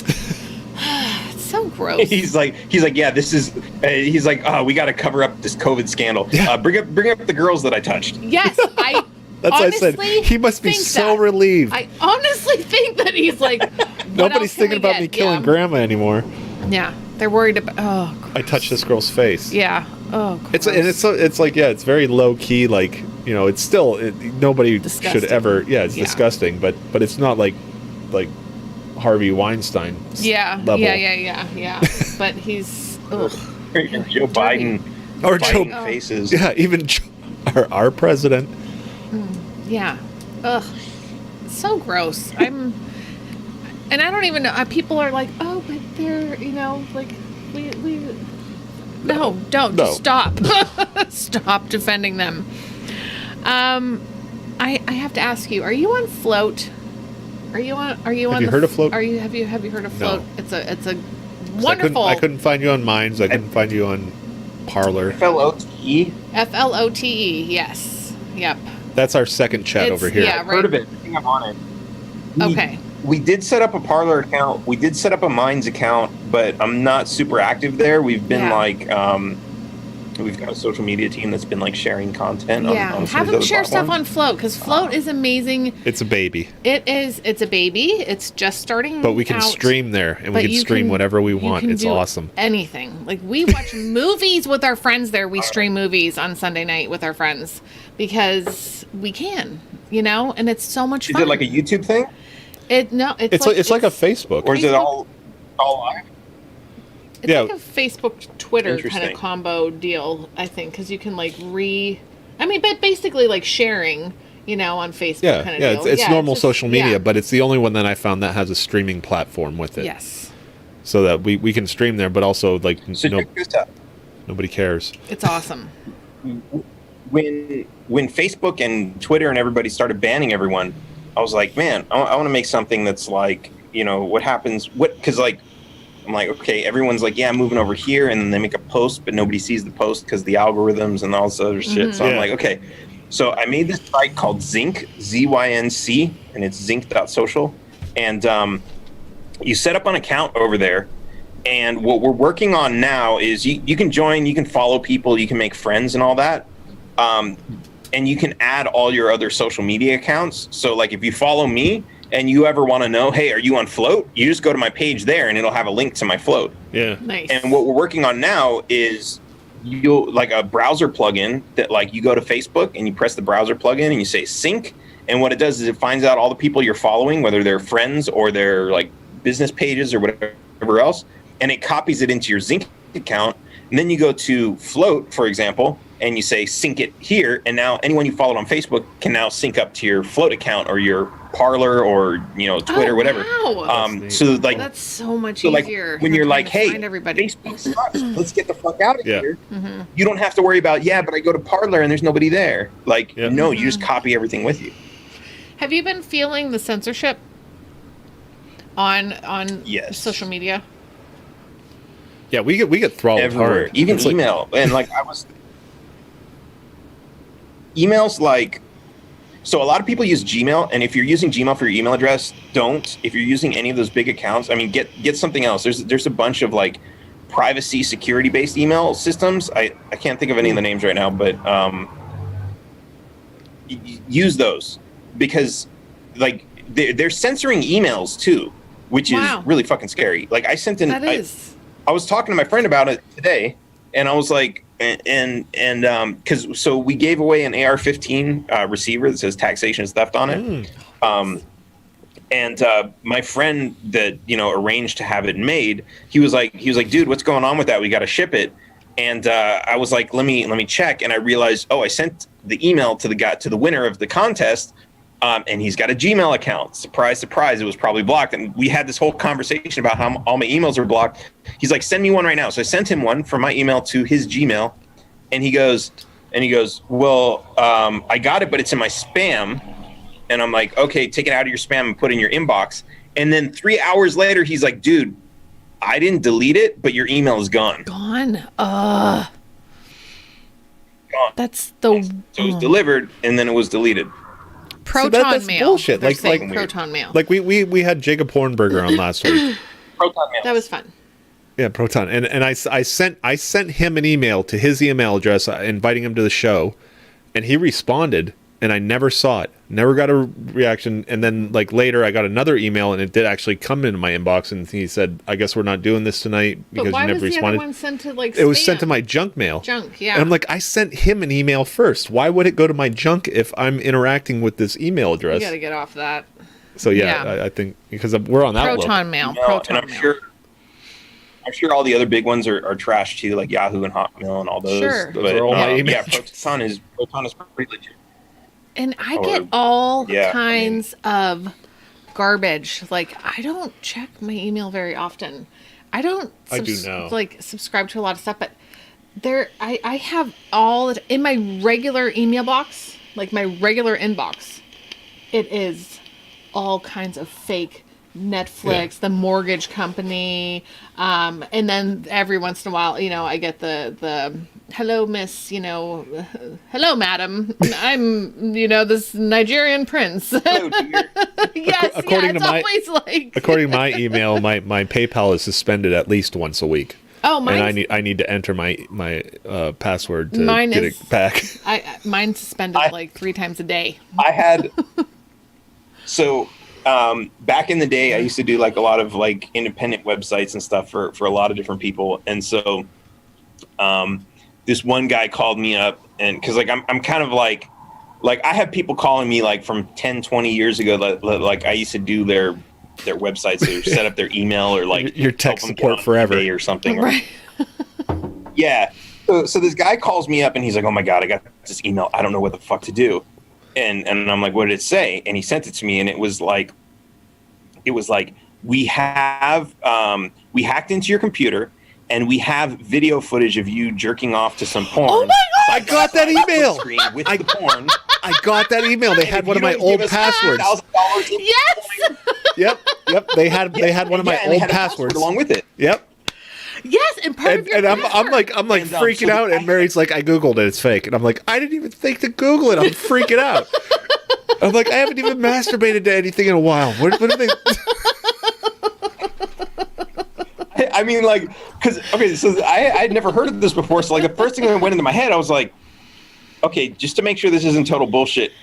It's so gross. He's like, yeah, this is. He's like, we got to cover up this COVID scandal. Yeah. Bring up the girls that I touched. Yes, I. That's what I said. He must be so relieved. I honestly think that he's like, nobody's thinking about me killing grandma anymore. Yeah, they're worried about. Oh, gross. I touched this girl's face. Yeah. Oh, gross. It's like it's very low key. Like it's still nobody disgusting. should ever. Yeah, it's disgusting, but it's not like Harvey Weinstein. Level. Yeah. But he's Joe Biden or Joe faces. Yeah, even our president. Yeah. Ugh. So gross. And I don't even know. People are like, oh, but they're, like, we. No, don't. No. Stop. Stop defending them. I have to ask you, are you on Float? Have you heard of Float? Have you heard of Float? No. It's a wonderful. I couldn't find you on Minds. I couldn't find you on Parlor. FLOTE? FLOTE, yes. Yep. That's our second chat over here. Yeah, I've heard of it. I think I'm on it. Okay. We did set up a Parlor account. We did set up a Minds account, but I'm not super active there. We've been we've got a social media team that's been like sharing content. Yeah, on have them share stuff on Float, because Float is amazing. It's a baby. It is. It's a baby. It's just starting. But we can stream there, and we can stream whatever we want. It's awesome. Anything. Like, we watch movies with our friends there. We stream movies on Sunday night with our friends because we can, and it's so much fun. Is it like a YouTube thing? It's like a Facebook. Or is it all live? It's like a Facebook, Twitter kind of combo deal, I think, because you can but basically like sharing, on Facebook kind of deal. It's normal social media, but it's the only one that I found that has a streaming platform with it. Yes. So that we can stream there, but also check this out. Nobody cares. It's awesome. When Facebook and Twitter and everybody started banning everyone, I was like, man, I want to make something that's like, what happens, because I'm like, okay, everyone's like, yeah, I'm moving over here, and then they make a post, but nobody sees the post because the algorithms and all this other shit. So I'm like, okay. So I made this site called Zinc, Z-Y-N-C, and it's zinc.social. And you set up an account over there. And what we're working on now is you can join, you can follow people, you can make friends and all that. And you can add all your other social media accounts. So like if you follow me, and you ever want to know, hey, are you on Float? You just go to my page there, and it'll have a link to my Float. Yeah. Nice. And what we're working on now is you'll like a browser plugin that like you go to Facebook and you press the browser plugin and you say sync. And what it does is it finds out all the people you're following, whether they're friends or they're like business pages or whatever else, and it copies it into your Zinc account. And then you go to Float, for example, and you say sync it here, and now anyone you followed on Facebook can now sync up to your Float account or your Parlor or Twitter, whatever. Wow. So like that's so much easier. When you're like, hey, everybody. Facebook sucks. Let's get the fuck out of here. Mm-hmm. You don't have to worry about but I go to Parlor and there's nobody there. Like no, you just copy everything with you. Have you been feeling the censorship on social media? Yeah, we get throttled everywhere, hard. even email. And like emails like. So a lot of people use Gmail, and if you're using Gmail for your email address, don't. If you're using any of those big accounts, I mean, get something else. There's a bunch of like privacy security based email systems. I can't think of any of the names right now, but use those because like they're censoring emails too, which is really fucking scary. Like I sent in. I was talking to my friend about it today, and I was like. Because so we gave away an AR-15 receiver that says Taxation is theft on it. And my friend that arranged to have it made, he was like, dude, what's going on with that? We got to ship it. And I was like, let me check. And I realized, I sent the email to the winner of the contest. And he's got a Gmail account. Surprise, surprise. It was probably blocked. And we had this whole conversation about how all my emails are blocked. He's like, send me one right now. So I sent him one from my email to his Gmail. And he goes, well, I got it, but it's in my spam. And I'm like, okay, take it out of your spam and put it in your inbox. And then 3 hours later, he's like, dude, I didn't delete it, but your email is gone. Gone. Gone. That's the. So it was delivered, and then it was deleted. Proton mail. Bullshit. Like proton mail. Like we had Jacob Hornberger on last week. Proton mail. That was fun. Yeah, Proton. And I sent him an email to his email address inviting him to the show, and he responded, and I never saw it. Never got a reaction. And then like later I got another email, and it did actually come into my inbox, and he said, I guess we're not doing this tonight because you never responded. But why was the other one sent to like spam? It was sent to my junk mail. Junk, yeah. And I'm like, I sent him an email first. Why would it go to my junk if I'm interacting with this email address? You got to get off that. So I think because we're on that Proton mail. Proton and mail. I'm sure all the other big ones are trash too, like Yahoo and Hotmail and all those. Sure. Those are all my emails. Proton is pretty legit. And I get all kinds of garbage. Like, I don't check my email very often. I do now. Like, subscribe to a lot of stuff, but I have all in my regular email box, like my regular inbox. It is all kinds of fake Netflix, the mortgage company, and then every once in a while, I get the hello, miss, hello, madam, I'm, this Nigerian prince. Hello, dear. Yes, according it's to my always like. according to my email, my PayPal is suspended at least once a week. Oh, and I need to enter my password to Mine get is- it back. Mine's suspended like 3 times a day. I had back in the day, I used to do like a lot of like independent websites and stuff for a lot of different people, and so this one guy called me up, and because like I'm kind of like I have people calling me like from 10, 20 years ago, like I used to do their websites or set up their email or like your tech support forever or something. Right. Yeah. So this guy calls me up and he's like, "Oh my God, I got this email. I don't know what the fuck to do." And I'm like, "What did it say?" And he sent it to me, and it was like, we hacked into your computer, and we have video footage of you jerking off to some porn. Oh my God! I got that email. With the porn. I got that email. They had one of my old passwords. Yes. Yep. They had one of my and they old had a password passwords along with it. Yep. Yes, and part of your And I'm like And, freaking so out, and Mary's like, I googled it, it's fake, and I'm like, I didn't even think to Google it. I'm freaking out. I'm like, I haven't even masturbated to anything in a while. What are they? I mean, like, so I'd never heard of this before. So like the first thing that went into my head, I was like, okay, just to make sure this isn't total bullshit,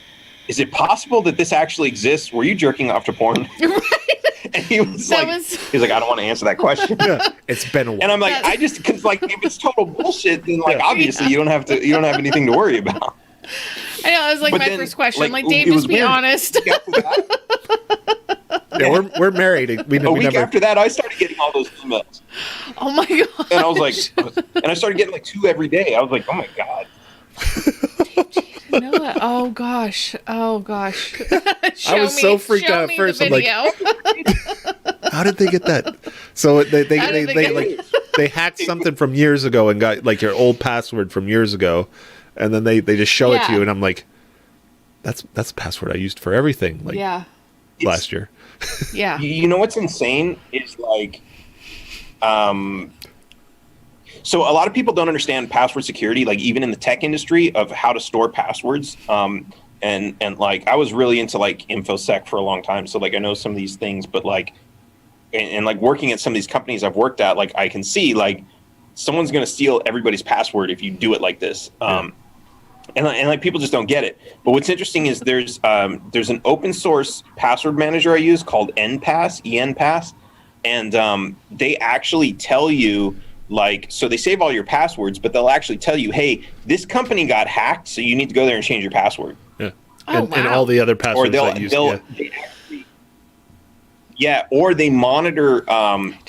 is it possible that this actually exists? Were you jerking off to porn? Right. And he was like, I don't want to answer that question. Yeah, it's been a while. And I'm like, because like if it's total bullshit, then like obviously you don't have anything to worry about. I know, it was like But my then, first question. like, I'm like, it Dave, was just be weird. honest. Yeah, we're married. A week never. after that, I started getting all those emails, Oh my God. and I was like, and I started getting like 2 every day. I was like, oh my God. You know what? Oh gosh. I was so freaked out at first. I'm like, how did they get that? So they hacked something from years ago and got like your old password from years ago, and then they just show it to you, and I'm like, that's the password I used for everything. Like last year. Yeah. You know what's insane is like, so a lot of people don't understand password security, like even in the tech industry, of how to store passwords. And like I was really into like InfoSec for a long time, so like I know some of these things, but like, and like working at some of these companies I've worked at, like I can see like someone's gonna steal everybody's password if you do it like this. And like people just don't get it. But what's interesting is there's an open source password manager I use called EnPass, and they actually tell you, like, so they save all your passwords, but they'll actually tell you, hey, this company got hacked, so you need to go there and change your password. Yeah. Oh, And all the other passwords that use. Or they monitor,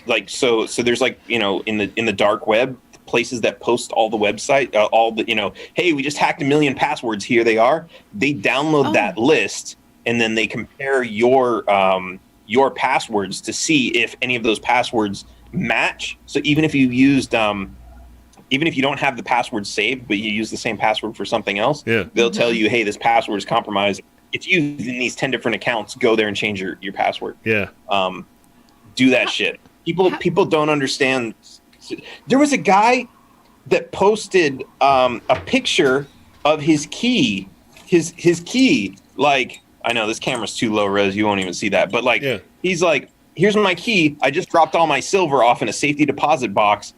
like, so there's like, you know, in the dark web, places that post all the website, all the, you know, hey, we just hacked 1 million passwords, here they are. They download that list, and then they compare your passwords to see if any of those passwords match. So even if you used, even if you don't have the password saved, but you use the same password for something else, they'll tell you, hey, this password is compromised. It's used in these 10 different accounts. Go there and change your password. Yeah. Do that shit. People don't understand. There was a guy that posted a picture of his key. His key. Like, I know this camera's too low res, you won't even see that. But like, he's like, here's my key. I just dropped all my silver off in a safety deposit box.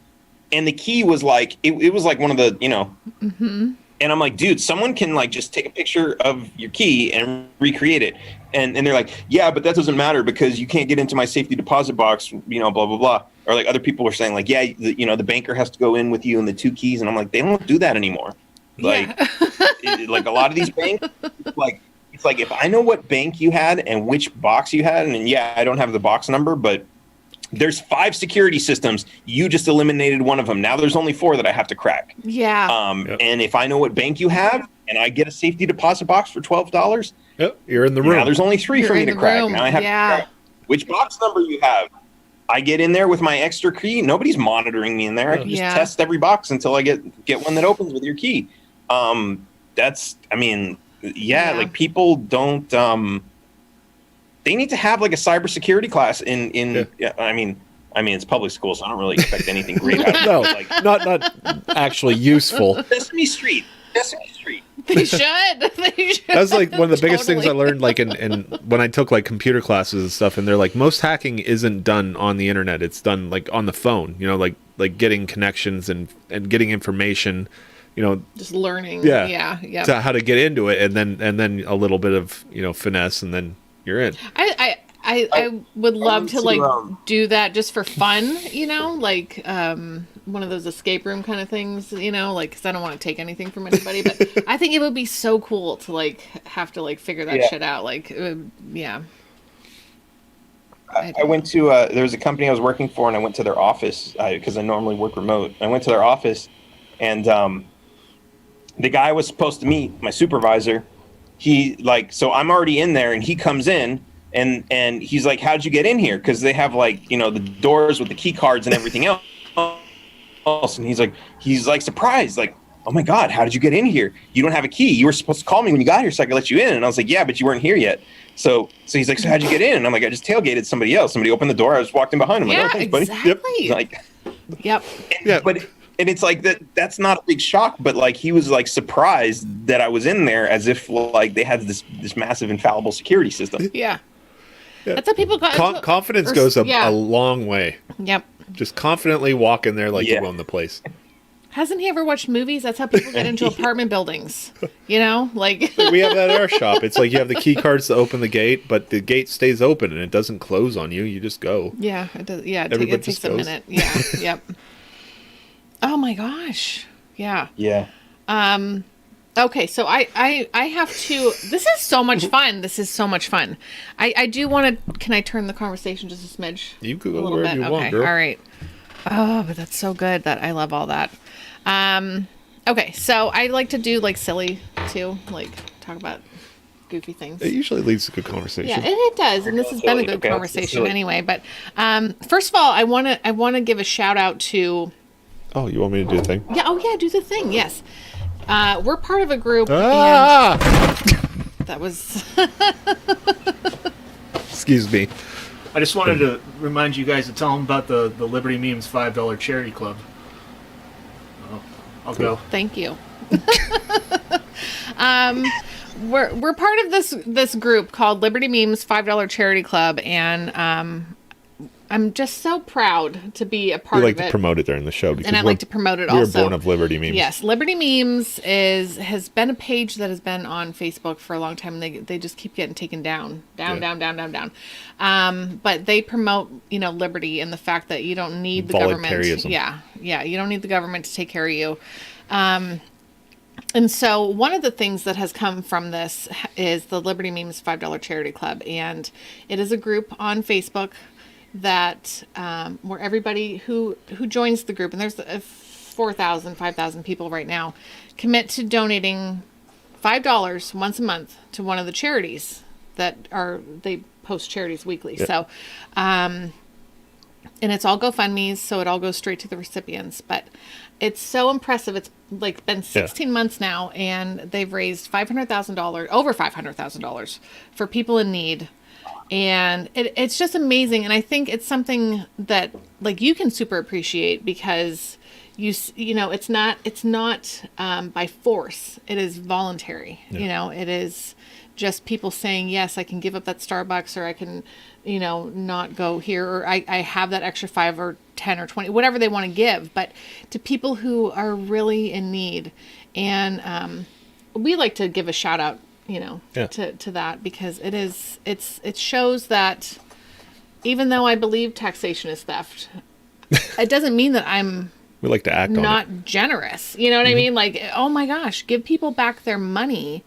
And the key was like, it was like one of the, you know. And I'm like, dude, someone can like just take a picture of your key and recreate it. And they're like, yeah, but that doesn't matter because you can't get into my safety deposit box, you know, blah, blah, blah. Or like other people were saying like, yeah, you know, the banker has to go in with you and the 2 keys. And I'm like, they don't do that anymore. Like, like a lot of these banks, like, it's like, if I know what bank you had and which box you had, and I don't have the box number, but there's 5 security systems. You just eliminated one of them. Now there's only 4 that I have to crack. Yeah. And if I know what bank you have and I get a safety deposit box for $12, you're in the room. Now there's only 3 for me to crack. Now I have to crack which box number you have. I get in there with my extra key. Nobody's monitoring me in there. I can just test every box until I get one that opens with your key. That's, I mean, like people don't, they need to have like a cybersecurity class in I mean, it's public school, so I don't really expect anything great out of it. No, like, not actually useful. Sesame Street. They should. They should. That's like one of the biggest things I Totally. learned, like in when I took like computer classes and stuff. And they're like, most hacking isn't done on the internet; it's done like on the phone. You know, like getting connections and getting information. You know, Just learning. yeah, Yeah. to how to get into it, and then a little bit of finesse, and then you're in. I would love to like to, do that just for fun, like one of those escape room kind of things, like because I don't want to take anything from anybody, but I think it would be so cool to like have to like figure that shit out, like yeah. I went to there was a company I was working for, and I went to their office because I normally work remote. I went to their office, and the guy I was supposed to meet, my supervisor, so I'm already in there, and he comes in. And he's like, how'd you get in here? Because they have like, the doors with the key cards and everything else. And he's like surprised, like, oh my God, how did you get in here? You don't have a key. You were supposed to call me when you got here so I could let you in. And I was like, yeah, but you weren't here yet. So he's like, so how'd you get in? And I'm like, I just tailgated somebody else. Somebody opened the door. I just walked in behind him. I'm like, oh, thanks, buddy. Exactly. He's like, Yep. Yeah. And it's like that's not a big shock, but like he was like surprised that I was in there as if like they had this massive infallible security system. Yeah. That's how people got Confidence goes a long way. Yep. Just confidently walk in there like you own the place. Hasn't he ever watched movies? That's how people get into apartment buildings. Like We have that at our shop. It's like you have the key cards to open the gate, but the gate stays open and it doesn't close on you. You just go. Yeah, it does. Yeah, Everybody it just takes a goes. minute. Yeah. Yep. Oh my gosh. Yeah. Yeah. Okay, so I have to. This is so much fun. This is so much fun. I do want to. Can I turn the conversation just a smidge? You can A go little wherever bit. you want, Okay. girl. All right. Oh, but that's so good. That I love all that. Okay, so I like to do like silly too, like talk about goofy things. It usually leads to good conversation. Yeah, it does, and this has been a good Okay, let's do conversation silly. anyway. But first of all, I want to give a shout out to. Oh, you want me to do the thing? Yeah. Oh yeah, do the thing. Yes. We're part of a group. Ah! And that was. Excuse me. I just wanted to remind you guys to tell them about the Liberty Memes $5 charity club. I'll go. Thank you. We're part of this group called Liberty Memes $5 Charity Club, and I'm just so proud to be a part We like of it. to promote it during the show because And I like to promote it we also. were born of Liberty Memes. Yes, Liberty Memes has been a page that has been on Facebook for a long time. They just keep getting taken down. But they promote, liberty and the fact that you don't need the government. Voluntarism. Yeah, you don't need the government to take care of you. And so one of the things that has come from this is the Liberty Memes $5 Charity Club, and it is a group on Facebook that where everybody who joins the group, and there's 4,000, 5,000 people right now, commit to donating $5 once a month to one of the charities they post charities weekly. Yeah. So, and it's all GoFundMe's, so it all goes straight to the recipients. But it's so impressive. It's like been 16 months now, and they've raised $500,000, over $500,000 for people in need. And it's just amazing. And I think it's something that like you can super appreciate because it's not by force. It is voluntary. Yeah. It is just people saying, yes, I can give up that Starbucks, or I can, not go here, or I have that extra 5 or 10 or 20, whatever they want to give, but to people who are really in need. And we like to give a shout out to that, because it shows that even though I believe taxation is theft, it doesn't mean that we like to act on it. Not generous. You know what I mean? Like, oh my gosh, give people back their money,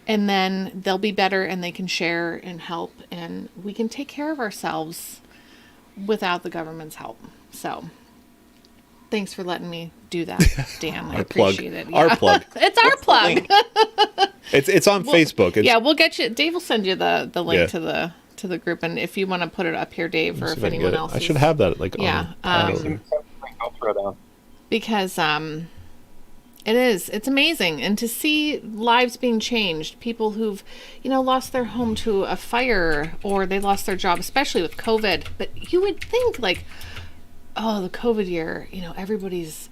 and then they'll be better, and they can share and help, and we can take care of ourselves without the government's help. So thanks for letting me do that, Dan. I appreciate it. Our plug. It's our plug. It's on Facebook. We'll get you. Dave will send you the link to the group, and if you want to put it up here, Dave, or if anyone else, I should have that I'll throw down. Because it's amazing, and to see lives being changed, people who've lost their home to a fire, or they lost their job, especially with COVID. But you would think like, oh, the COVID year, everybody's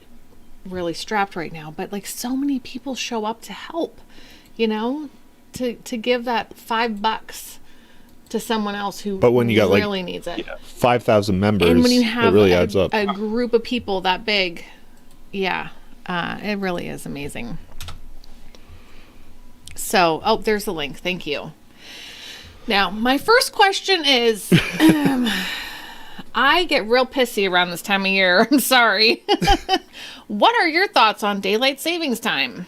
really strapped right now, but like so many people show up to help, you know, to give that $5 to someone else who But when you got really needs it. 5,000 members, And when you have it really adds up. a group of people that big, it really is amazing. So, there's the link. Thank you. Now, my first question is, I get real pissy around this time of year. I'm sorry. What are your thoughts on daylight savings time?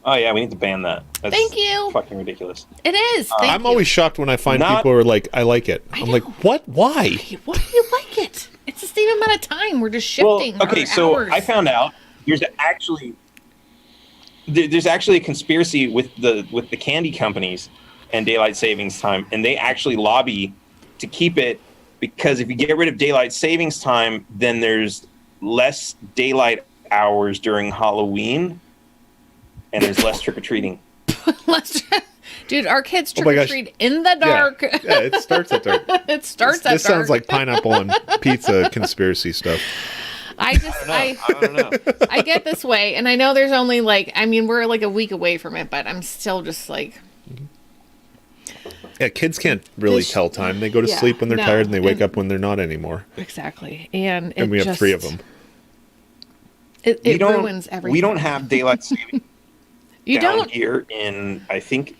Oh yeah, we need to ban that. That's Thank you. Fucking ridiculous. It is. Thank I'm you. always shocked when I find people who are like, I like it. I'm like, what? Why? Why do you like it? It's the same amount of time. We're just shifting. Okay, our so hours. I found out there's actually a conspiracy with the candy companies and daylight savings time, and they actually lobby to keep it, because if you get rid of daylight savings time, then there's less daylight hours during Halloween, and there's less trick-or-treating. Dude, our kids Oh my gosh. trick-or-treat in the dark. Yeah, it starts at dark. It starts at dark. This sounds like pineapple on pizza conspiracy stuff. I don't know. I get this way, and I know there's only we're like a week away from it, but I'm still just like... Yeah, kids can't really tell time. They go to sleep when they're tired, and they wake up when they're not anymore. Exactly. And we have 3 of them. It ruins everything. We don't have daylight saving you down don't? here in, I think,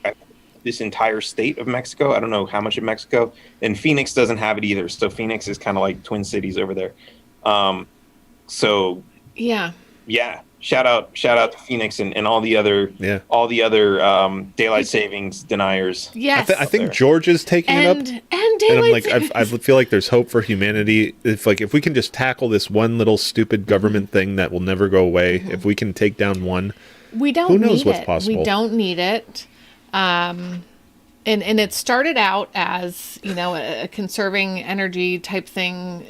this entire state of Mexico. I don't know how much of Mexico. And Phoenix doesn't have it either. So Phoenix is kind of like Twin Cities over there. So yeah. Shout out to Phoenix and all the other daylight savings deniers. Yes. I think Georgia's taking it up. And I'm daylight like, I feel like there's hope for humanity. If we can just tackle this one little stupid government thing that will never go away, if we can take down one, we don't who knows need what's it. possible? We don't need it. And it started out as, a conserving energy type thing.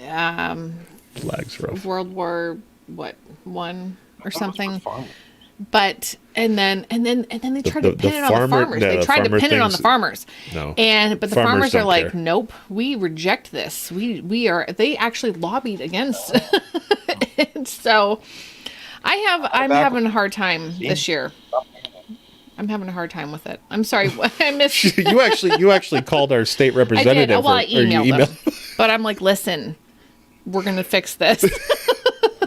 Flags rough. World War I or something. But and then they tried to pin it on the farmers. They tried to pin it on the farmers. No. But the farmers are like, care. nope, we reject this. They actually lobbied against it. So I'm having a hard time this year. I'm having a hard time with it. I'm sorry. I missed you actually called our state representative. I emailed them. But I'm like, listen, we're gonna fix this.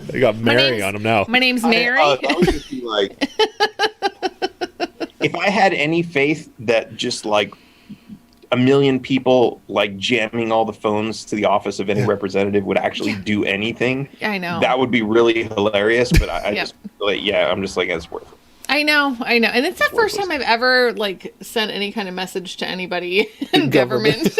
They got Mary on them now. My name's Mary. I would just be like, if I had any faith that just like a million people like jamming all the phones to the office of any representative would actually do anything, I know that would be really hilarious. But I just like, I'm just like, it's worth it. I know, and it's the first time I've ever like sent any kind of message to anybody in government.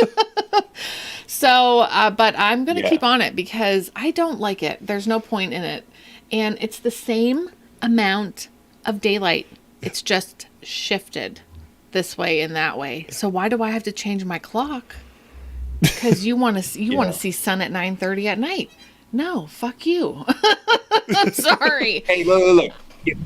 So, but I'm going to keep on it because I don't like it. There's no point in it. And it's the same amount of daylight. It's just shifted this way and that way. So why do I have to change my clock? Because you want to see sun at 9:30 at night. No, fuck you. I'm sorry. Hey, look.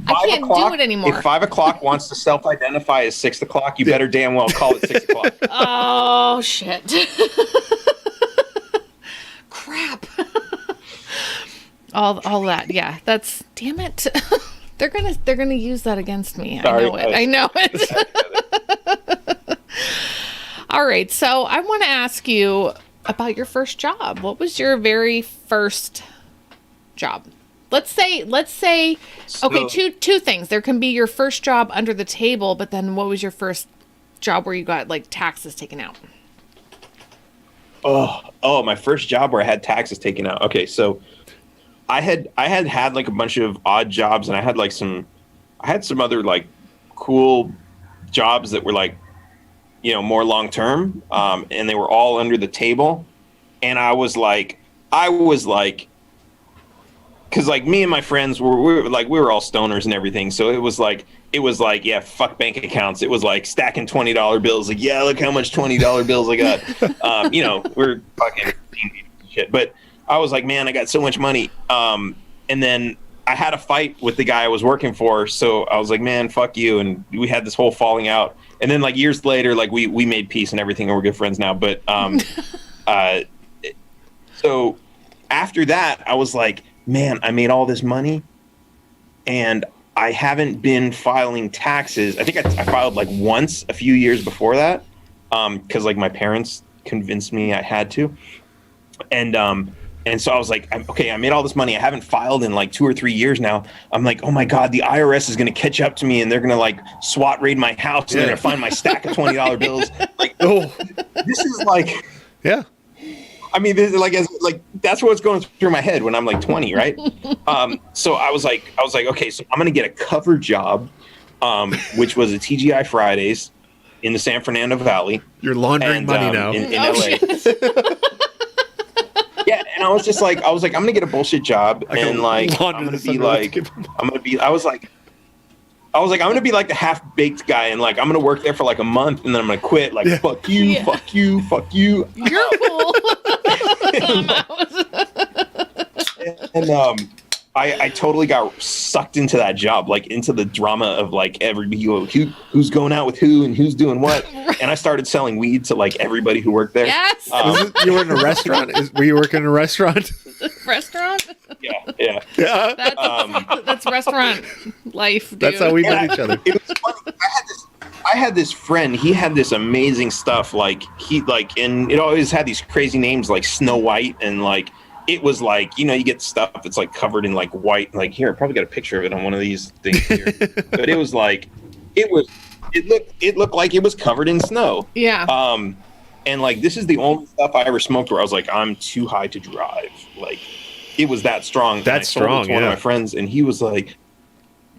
I can't do it anymore. If 5 o'clock wants to self-identify as 6 o'clock, you better damn well call it 6 o'clock. Oh, shit. Crap. all that. Yeah, that's, damn it. They're gonna use that against me. Sorry, I know it. All right, so I want to ask you about your first job. What was your very first job? Let's say okay, two things. There can be your first job under the table, but then what was your first job where you got like taxes taken out? Oh, my first job where I had taxes taken out. Okay, so I had like a bunch of odd jobs, and I had some other like cool jobs that were like, more long term, and they were all under the table, and I was like, because like me and my friends we were all stoners and everything, so it was like yeah, fuck bank accounts. It was like stacking $20 bills. Like, yeah, look how much $20 bills I got. We're fucking shit. But I was like, man, I got so much money. And then I had a fight with the guy I was working for, so I was like, man, fuck you. And we had this whole falling out. And then like years later, like we made peace and everything, and we're good friends now. But so after that, I was like, man, I made all this money and I haven't been filing taxes. I think I filed like once a few years before that, because like my parents convinced me I had to. And so I was like, okay, I made all this money. I haven't filed in like 2 or 3 years now. I'm like, oh my God, the IRS is going to catch up to me and they're going to like SWAT raid my house and they're going to find my stack of $20 bills. Like, this is like, yeah. I mean, this is like that's what's going through my head when I'm like 20, right? So I was like, okay, so I'm going to get a cover job, which was a TGI Fridays in the San Fernando Valley. You're laundering money now in LA. Yeah, and I was like, I'm gonna get a bullshit job, and like, I'm gonna be like the half-baked guy, and like, I'm gonna work there for like a month, and then I'm gonna quit. Like, fuck you, fuck you, fuck you. You're cool. And I totally got sucked into that job, like into the drama of like who's going out with who and who's doing what. And I started selling weed to like everybody who worked there. Yes. You were in a restaurant? Were you working in a restaurant? Restaurant? Yeah. That's restaurant life, dude. That's how we met each other. It was funny. I had this friend. He had this amazing stuff. And it always had these crazy names like Snow White, and like it was like, you get stuff that's like covered in like white. Like here, I probably got a picture of it on one of these things here. But it was like, it looked like it was covered in snow. Yeah. And like this is the only stuff I ever smoked where I was like, I'm too high to drive. Like it was that strong. That's strong. One of my friends, and he was like,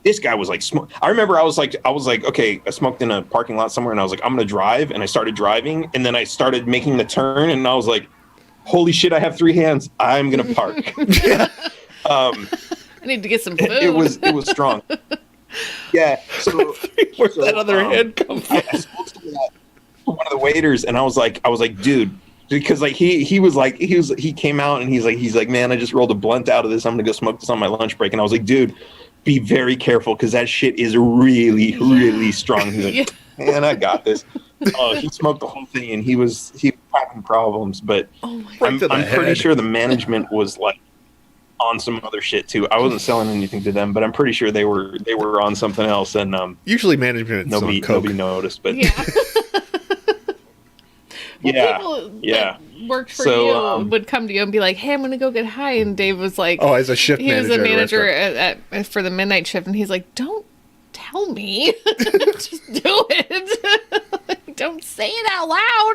this guy was like, I remember I was like, okay, I smoked in a parking lot somewhere, and I was like, I'm gonna drive, and I started driving, and then I started making the turn, and I was like, holy shit, I have 3 hands. I'm gonna park. I need to get some food. It was strong. Yeah. So where's that other hand come from? I spoke to one of the waiters, and I was like, dude, because like he came out and he's like, man, I just rolled a blunt out of this. I'm gonna go smoke this on my lunch break. And I was like, dude, be very careful because that shit is really, really strong. He's like, man, I got this. He smoked the whole thing, and he was having problems. But I'm pretty sure the management was like on some other shit too. I wasn't selling anything to them, but I'm pretty sure they were on something else. And usually management nobody noticed, but people that worked for you would come to you and be like, hey, I'm gonna go get high, and Dave was like, as a shift manager, he was a manager for the midnight shift, and he's like, don't tell me. Just do it. Don't say it out loud.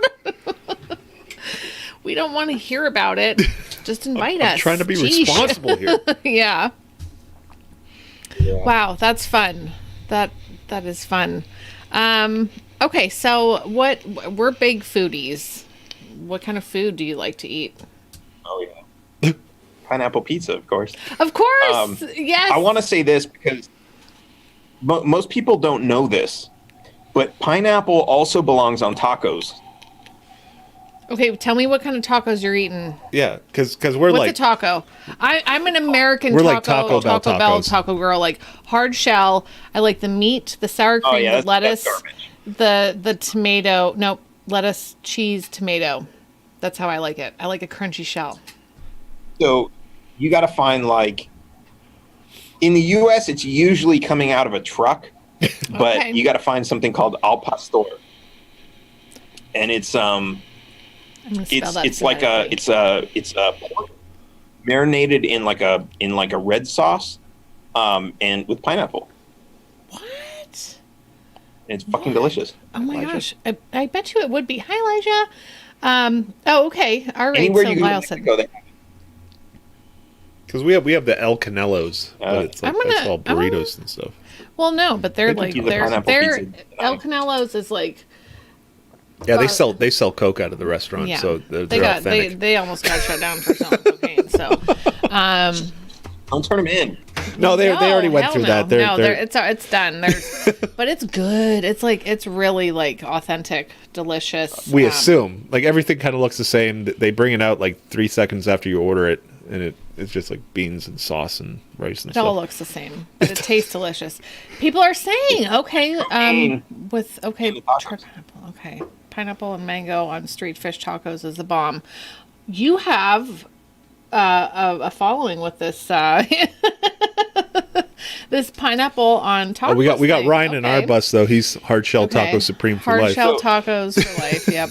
We don't want to hear about it. Just invite us. I'm trying to be responsible here. Yeah. Wow, that's fun. That is fun. Okay, so we're big foodies. What kind of food do you like to eat? Oh yeah. Pineapple pizza, of course. Of course. Yes. I want to say this because most people don't know this, but pineapple also belongs on tacos. Okay, tell me what kind of tacos you're eating. Yeah, because we're What's like a taco. I'm an American we're taco, like Taco Bell tacos. taco girl, like hard shell. I like the meat, the sour cream, the lettuce, the tomato. Nope, lettuce, cheese, tomato. That's how I like it. I like a crunchy shell. So you got to find like in the U.S. it's usually coming out of a truck, but you got to find something called al pastor, and it's a pork marinated in like a red sauce, and with pineapple. What? And it's fucking delicious. Oh my gosh! I bet you it would be. Hi, Elijah. Oh, okay. All right. Anywhere so you Lyle said. Because we have the El Canelos, but it's like that's all burritos and stuff. Well, no, but they're like they're El Canelos is like. Yeah, they sell coke out of the restaurant, so they're authentic. They almost got shut down for selling cocaine. So, don't turn them in. No, they already went through that. It's done. But it's good. It's really like authentic, delicious. We assume like everything kind of looks the same. They bring it out like 3 seconds after you order it, and it's just like beans and sauce and rice and stuff. It all looks the same, but it tastes delicious. People are saying pineapple and mango on street fish tacos is the bomb. You have a following with this this pineapple on top. Oh, we got Ryan in our bus though. He's hard shell taco supreme for life. Hard shell tacos for life. Yep.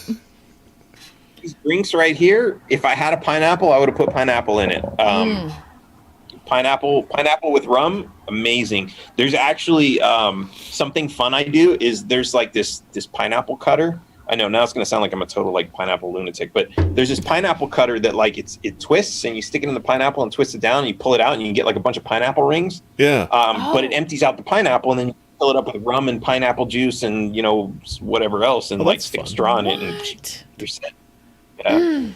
These drinks right here. If I had a pineapple, I would have put pineapple in it. Pineapple with rum, amazing. There's actually something fun I do is there's like this pineapple cutter. I know now it's going to sound like I'm a total like pineapple lunatic, but there's this pineapple cutter that like it twists and you stick it in the pineapple and twist it down and you pull it out and you get like a bunch of pineapple rings. Yeah. But it empties out the pineapple and then you fill it up with rum and pineapple juice and whatever else and like stick a straw in it and you're set. Yeah.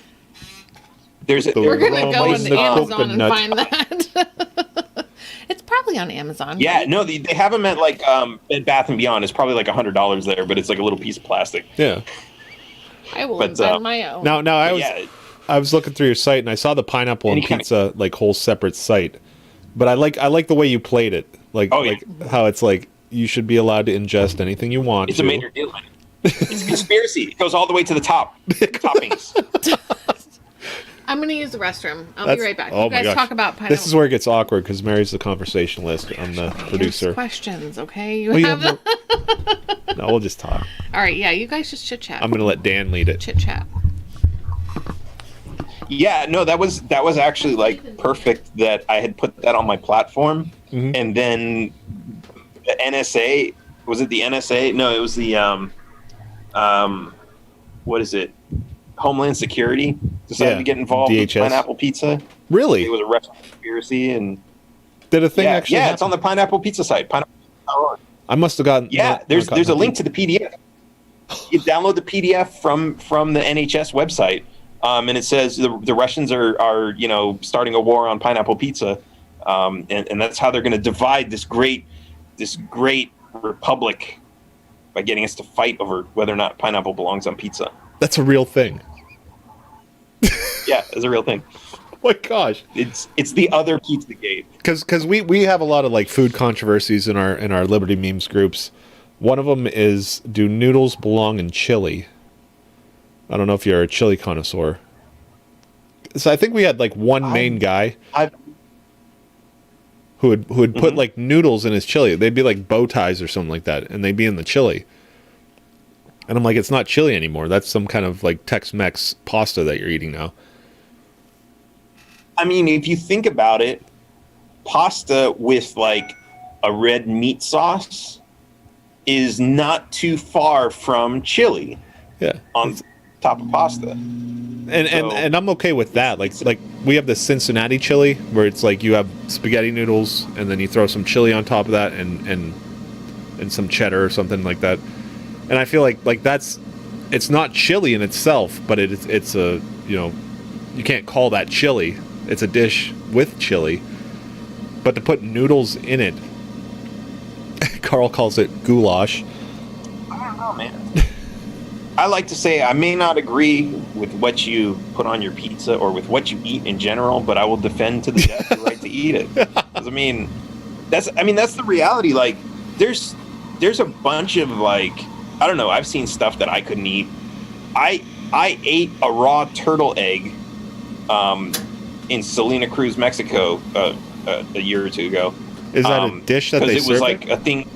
We're gonna go on Amazon and find that. It's probably on Amazon. Yeah, no, they have them at like Bed Bath and Beyond. It's probably like $100 there, but it's like a little piece of plastic. Yeah. I will invent my own. Now I was looking through your site and I saw the pineapple and pizza like whole separate site, but I like the way you played it, like how it's like you should be allowed to ingest anything you want. It's a major deal. It's a conspiracy. It goes all the way to the top. Toppings. I'm going to use the restroom. I'll be right back. Oh you guys talk about pineapple. This is where it gets awkward because Mary's the conversationalist. I'm the producer. Questions, okay? No, we'll just talk. All right, yeah, you guys just chit-chat. I'm going to let Dan lead it. Chit-chat. Yeah, no, that was actually like perfect that I had put that on my platform. And then the NSA, was it the NSA? No, it was the, what is it? Homeland Security decided to get involved with Pineapple Pizza. Really? It was a restaurant conspiracy and did a thing actually happen? It's on the Pineapple Pizza site. I must have gotten there's a link to the PDF. You download the PDF from the NHS website, and it says the Russians are starting a war on pineapple pizza, and that's how they're going to divide this great republic by getting us to fight over whether or not pineapple belongs on pizza. That's a real thing. Yeah, it's a real thing. Oh my gosh, it's the other Pizzagate. Because we have a lot of like food controversies in our Liberty Memes groups. One of them is, do noodles belong in chili? I don't know if you're a chili connoisseur. So I think we had like one main guy who would put like noodles in his chili. They'd be like bow ties or something like that, and they'd be in the chili. And I'm like, it's not chili anymore. That's some kind of like Tex-Mex pasta that you're eating now. I mean, if you think about it, pasta with like a red meat sauce is not too far from chili. Yeah. On top of pasta. And I'm okay with that. Like we have the Cincinnati chili where it's like you have spaghetti noodles and then you throw some chili on top of that and some cheddar or something like that. And I feel like it's not chili in itself, but it's a, you can't call that chili. It's a dish with chili. But to put noodles in it, Carl calls it goulash. I don't know, man. I like to say I may not agree with what you put on your pizza or with what you eat in general, but I will defend to the death the right to eat it. 'Cause, that's the reality. Like, there's a bunch of like, I don't know. I've seen stuff that I couldn't eat. I ate a raw turtle egg in Salina Cruz, Mexico, a year or two ago. Is that a dish that they serve? Because it was like a thing.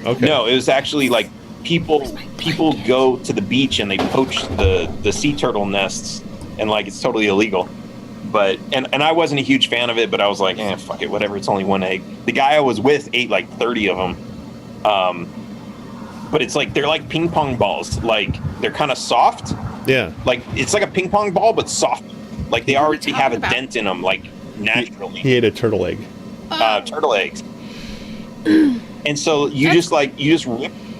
Okay. No, it was actually like people go to the beach and they poach the sea turtle nests, and like it's totally illegal. But and I wasn't a huge fan of it, but I was like, fuck it, whatever. It's only one egg. The guy I was with ate like 30 of them. But it's like they're like ping pong balls. Like they're kind of soft. Yeah. Like it's like a ping pong ball, but soft. Like they already have a dent in them, like naturally. He ate a turtle egg. Turtle eggs. And so you just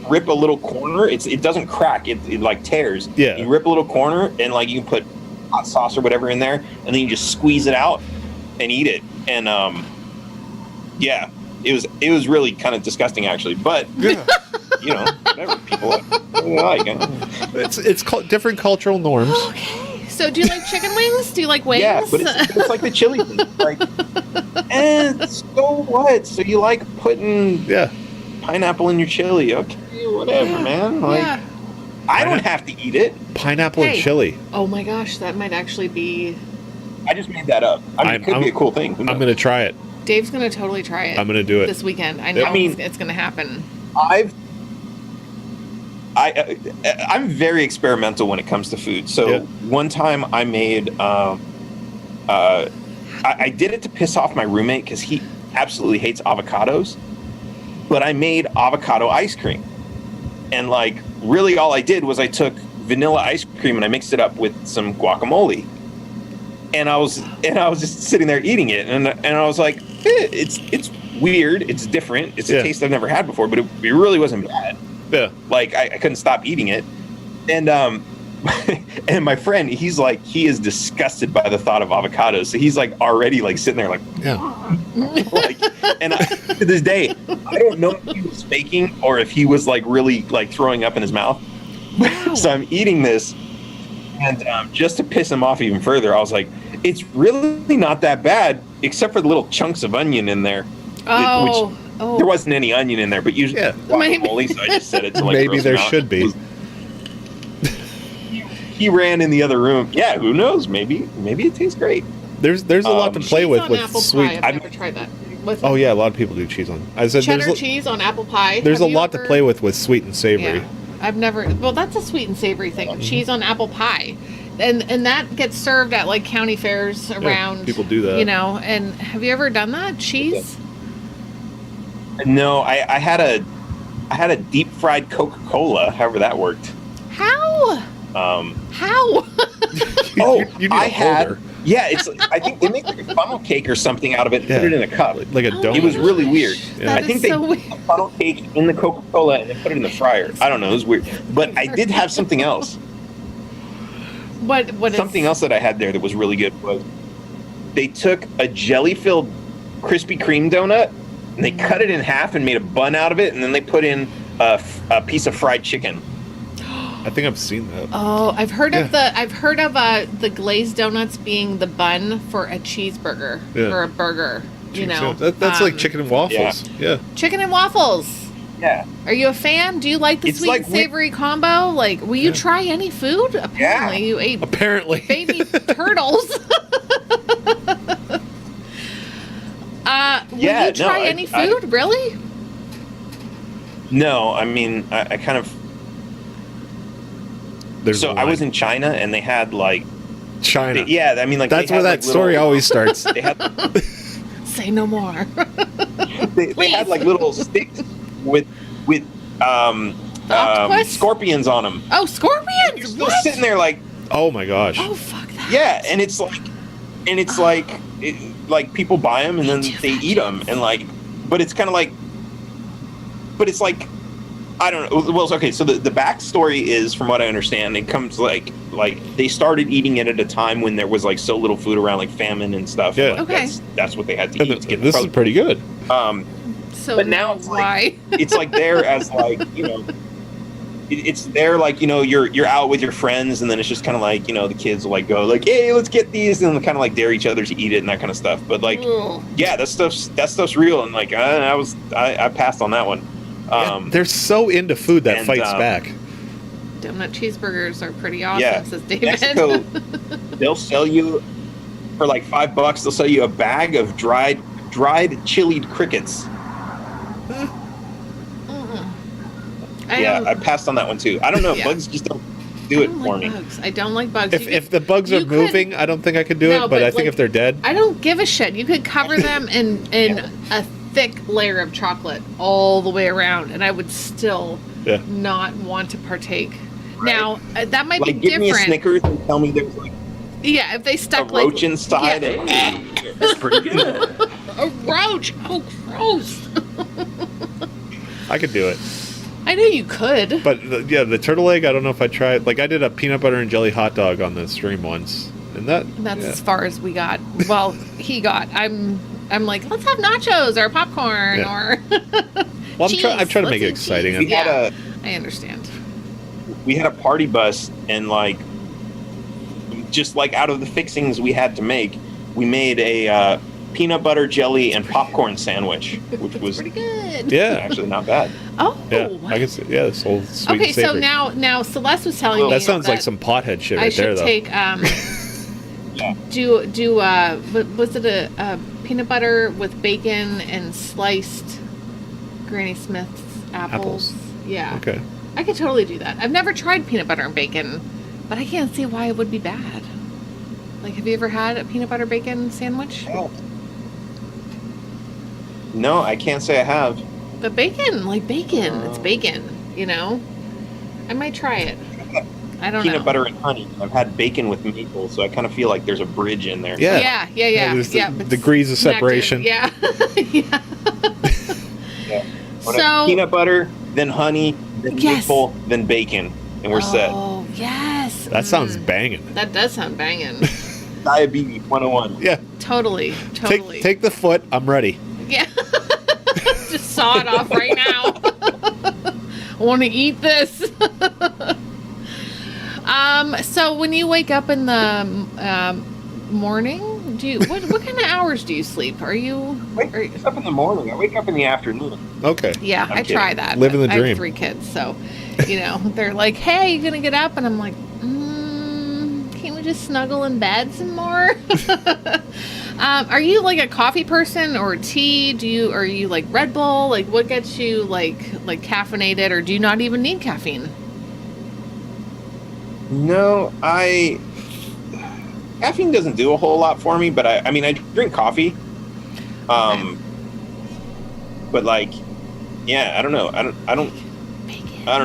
rip a little corner. It doesn't crack. It like tears. Yeah. You rip a little corner and like you can put hot sauce or whatever in there, and then you just squeeze it out and eat it. And yeah, it was really kind of disgusting actually, but whatever people like. It's different cultural norms. Okay. So do you like chicken wings? Do you like wings? Yeah, but it's like the chili thing. Like, so what? So you like putting pineapple in your chili? Okay, whatever, man. Like, I don't have to eat it. Pineapple and chili. Oh my gosh, that might actually be I just made that up. I mean, it could be a cool thing. I'm going to try it. Dave's going to totally try it. I'm going to do it this weekend. I know it's going to happen. I'm very experimental when it comes to food. So one time I made, I did it to piss off my roommate because he absolutely hates avocados. But I made avocado ice cream, and like really all I did was I took vanilla ice cream and I mixed it up with some guacamole, and I was just sitting there eating it, and I was like, it's weird, it's different, it's a taste I've never had before, but it really wasn't bad. Yeah, like I couldn't stop eating it, and and my friend, he is disgusted by the thought of avocados, so he's like already like sitting there like like, and to this day I don't know if he was faking or if he was like really like throwing up in his mouth. So I'm eating this, and just to piss him off even further, I was like, it's really not that bad except for the little chunks of onion in there. There wasn't any onion in there, but usually guacamole, so I just said it to like maybe there should be. He ran in the other room. Yeah, who knows? Maybe it tastes great. There's a lot to play with apple sweet. Pie. I've never tried that. Oh yeah, a lot of people do cheese on. I said cheddar cheese on apple pie. There's a lot to play with sweet and savory. Yeah. I've never. Well, that's a sweet and savory thing. Cheese on apple pie, and that gets served at like county fairs around. People do that. You know. And have you ever done that? Cheese? No, I had a deep fried Coca-Cola. However that worked. How? How? you need a holder. Yeah, it's. I think they make like a funnel cake or something out of it and put it in a cup. Like a donut. It was really weird. Yeah. I think they put a funnel cake in the Coca-Cola and then put it in the fryer. I don't know. It was weird. But I did have something else. What something else that I had there that was really good was they took a jelly-filled Krispy Kreme donut and they cut it in half and made a bun out of it, and then they put in a piece of fried chicken. I think I've seen that. Oh, I've heard of the glazed donuts being the bun for a cheeseburger or a burger. You know, that's like chicken and waffles. Yeah. Chicken and waffles. Yeah. Are you a fan? Do you like the sweet and savory combo? Like, will you try any food? Apparently, you ate baby turtles. Will you try any food? Really? No, I mean, I kind of. I was in China and they had like China. I mean, like that's where that story always starts. They had, say no more. they had like little sticks with scorpions on them. Oh, scorpions! You're still sitting there like, oh my gosh. Oh fuck that. Yeah, and it's like people buy them and then they eat them and like, but it's kind of like, I don't know. Well, okay. So the backstory is, from what I understand, it comes like they started eating it at a time when there was like so little food around, like famine and stuff. Yeah. Like, okay. That's what they had to eat to get. This is pretty good. So but now it's like it's like there as like it's there like you're out with your friends and then it's just kind of like the kids will like go like, hey, let's get these, and kind of like dare each other to eat it and that kind of stuff. But like that stuff's real, and like I passed on that one. They're so into food that fights back. Donut cheeseburgers are pretty awesome, says David. Mexico, they'll sell you for like $5. They'll sell you a bag of dried chilied crickets. I passed on that one too. I don't know. Bugs just don't do it for me. Bugs. I don't like bugs. If the bugs are moving, I don't think I could do it. But I think if they're dead, I don't give a shit. You could cover them in a thick layer of chocolate all the way around, and I would still not want to partake. Right. Now that might be different. Give me a Snickers and tell me there's like if they stuck a roach inside. It's pretty good. A roach? Oh, gross! I could do it. I knew you could. But the turtle egg, I don't know if I tried. Like I did a peanut butter and jelly hot dog on the stream once, and that's as far as we got. Well, he got. I'm like, let's have nachos or popcorn or. Well, I'm trying to make it exciting. I understand. We had a party bus, and like, just like out of the fixings we had to make, we made a peanut butter, jelly, and popcorn sandwich, which was pretty good. Yeah, actually not bad. Oh, yeah, I can see. Yeah, this whole sweet and savory. So now Celeste was telling me that sounds like some pothead shit right there, though. I should take Yeah. Was it a peanut butter with bacon and sliced Granny Smith's apples? Yeah. Okay. I could totally do that. I've never tried peanut butter and bacon, but I can't see why it would be bad. Like, have you ever had a peanut butter bacon sandwich? No, I can't say I have. But bacon, like bacon, it's bacon, you know? I might try it. I don't know. Peanut butter and honey. I've had bacon with maple, so I kind of feel like there's a bridge in there. Yeah. There's degrees of separation. Yeah. Yeah. So peanut butter, then honey, then maple, then bacon, and we're set. Oh, yes. That sounds banging. That does sound banging. Diabetes 101. Yeah. Totally. Take the foot. I'm ready. Yeah. Just saw it off right now. I want to eat this. So when you wake up in the morning, what kind of hours do you sleep? Are you wake up in the morning? I wake up in the afternoon. Okay. Yeah, I try that. Living the dream. I have 3 kids, so they're like, "Hey, you gonna get up?" And I'm like, "Can't we just snuggle in bed some more?" Are you like a coffee person or tea? Are you like Red Bull? Like, what gets you like caffeinated, or do you not even need caffeine? No, caffeine doesn't do a whole lot for me, but I drink coffee. But like, yeah, I don't know. I don't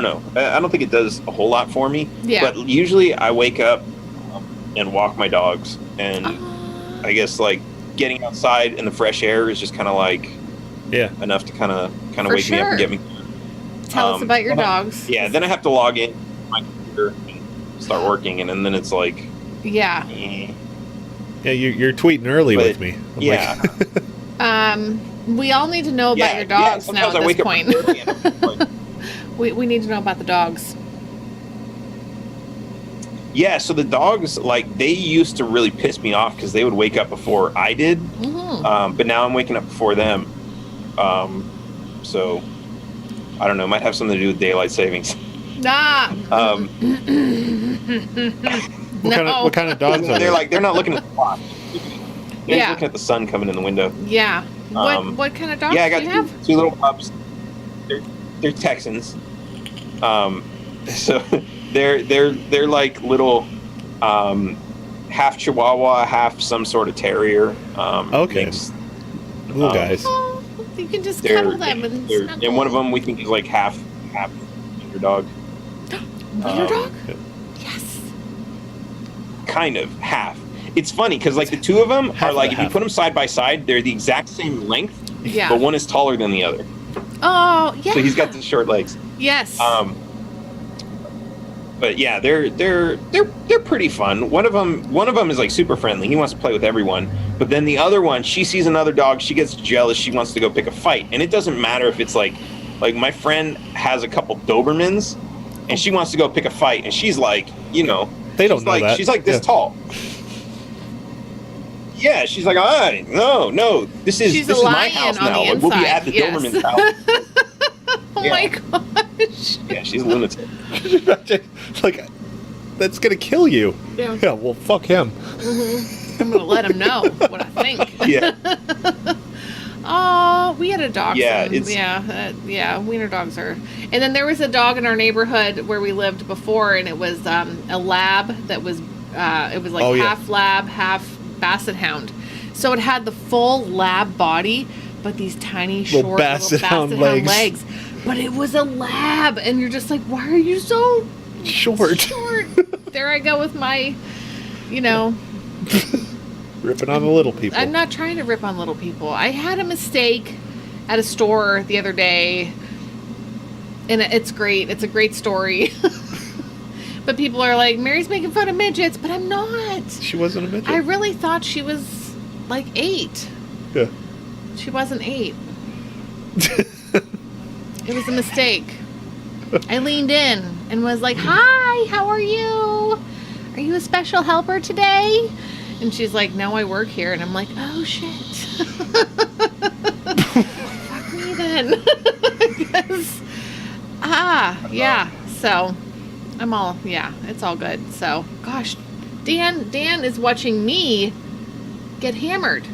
know. I don't think it does a whole lot for me. Yeah. But usually I wake up and walk my dogs, and I guess like getting outside in the fresh air is just kind of like enough to kind of wake me up and get me. Tell us about your dogs. Then I have to log in my computer and start working, and then it's like yeah. You're tweeting early with me. We all need to know about your dogs now at this point. We need to know about the dogs. Yeah, so the dogs, like, they used to really piss me off because they would wake up before I did. Mm-hmm. But now I'm waking up before them. So, I don't know. It might have something to do with daylight savings. Nah. What kind of dogs are they? They're not looking at the clock. They're just looking at the sun coming in the window. Yeah. What kind of dogs I do you have? two little pups. They're Texans. So they're like little half Chihuahua, half some sort of terrier. Okay. Little guys. Oh, you can just cuddle them and snuggle. And one of them we think is like half wiener dog. Wiener dog? Yes. Kind of half. It's funny because like the two of them are like, if you put them side by side, they're the exact same length. Yeah. But one is taller than the other. Oh, yeah. So he's got the short legs. Yes. But yeah, they're pretty fun. One of them is like super friendly. He wants to play with everyone. But then the other one, she sees another dog, she gets jealous, she wants to go pick a fight. And it doesn't matter if it's like my friend has a couple Dobermans and she wants to go pick a fight, and she's like, they don't know that. She's like this tall. Yeah, she's like, no, this is my house now. Like, we'll be at the Doberman's house. Oh my gosh. Yeah, she's a lunatic. Like, that's gonna kill you. Yeah, well, fuck him. Mm-hmm. I'm gonna let him know what I think. Yeah. Oh, we had a dog. Yeah, wiener dogs are. And then there was a dog in our neighborhood where we lived before, and it was a lab that was half lab, half basset hound. So it had the full lab body, but these tiny short little basset hound legs. But it was a lab, and you're just like, why are you so short? There I go with my, ripping on the little people. I'm not trying to rip on little people. I had a mistake at a store the other day, and it's great. It's a great story. But people are like, Mary's making fun of midgets, but I'm not. She wasn't a midget. I really thought she was like 8. Yeah. She wasn't 8. It was a mistake. I leaned in and was like, hi, how are you? Are you a special helper today? And she's like, no, I work here. And I'm like, oh, shit. Fuck me then. Yeah. So I'm all, it's all good. So, gosh, Dan is watching me get hammered.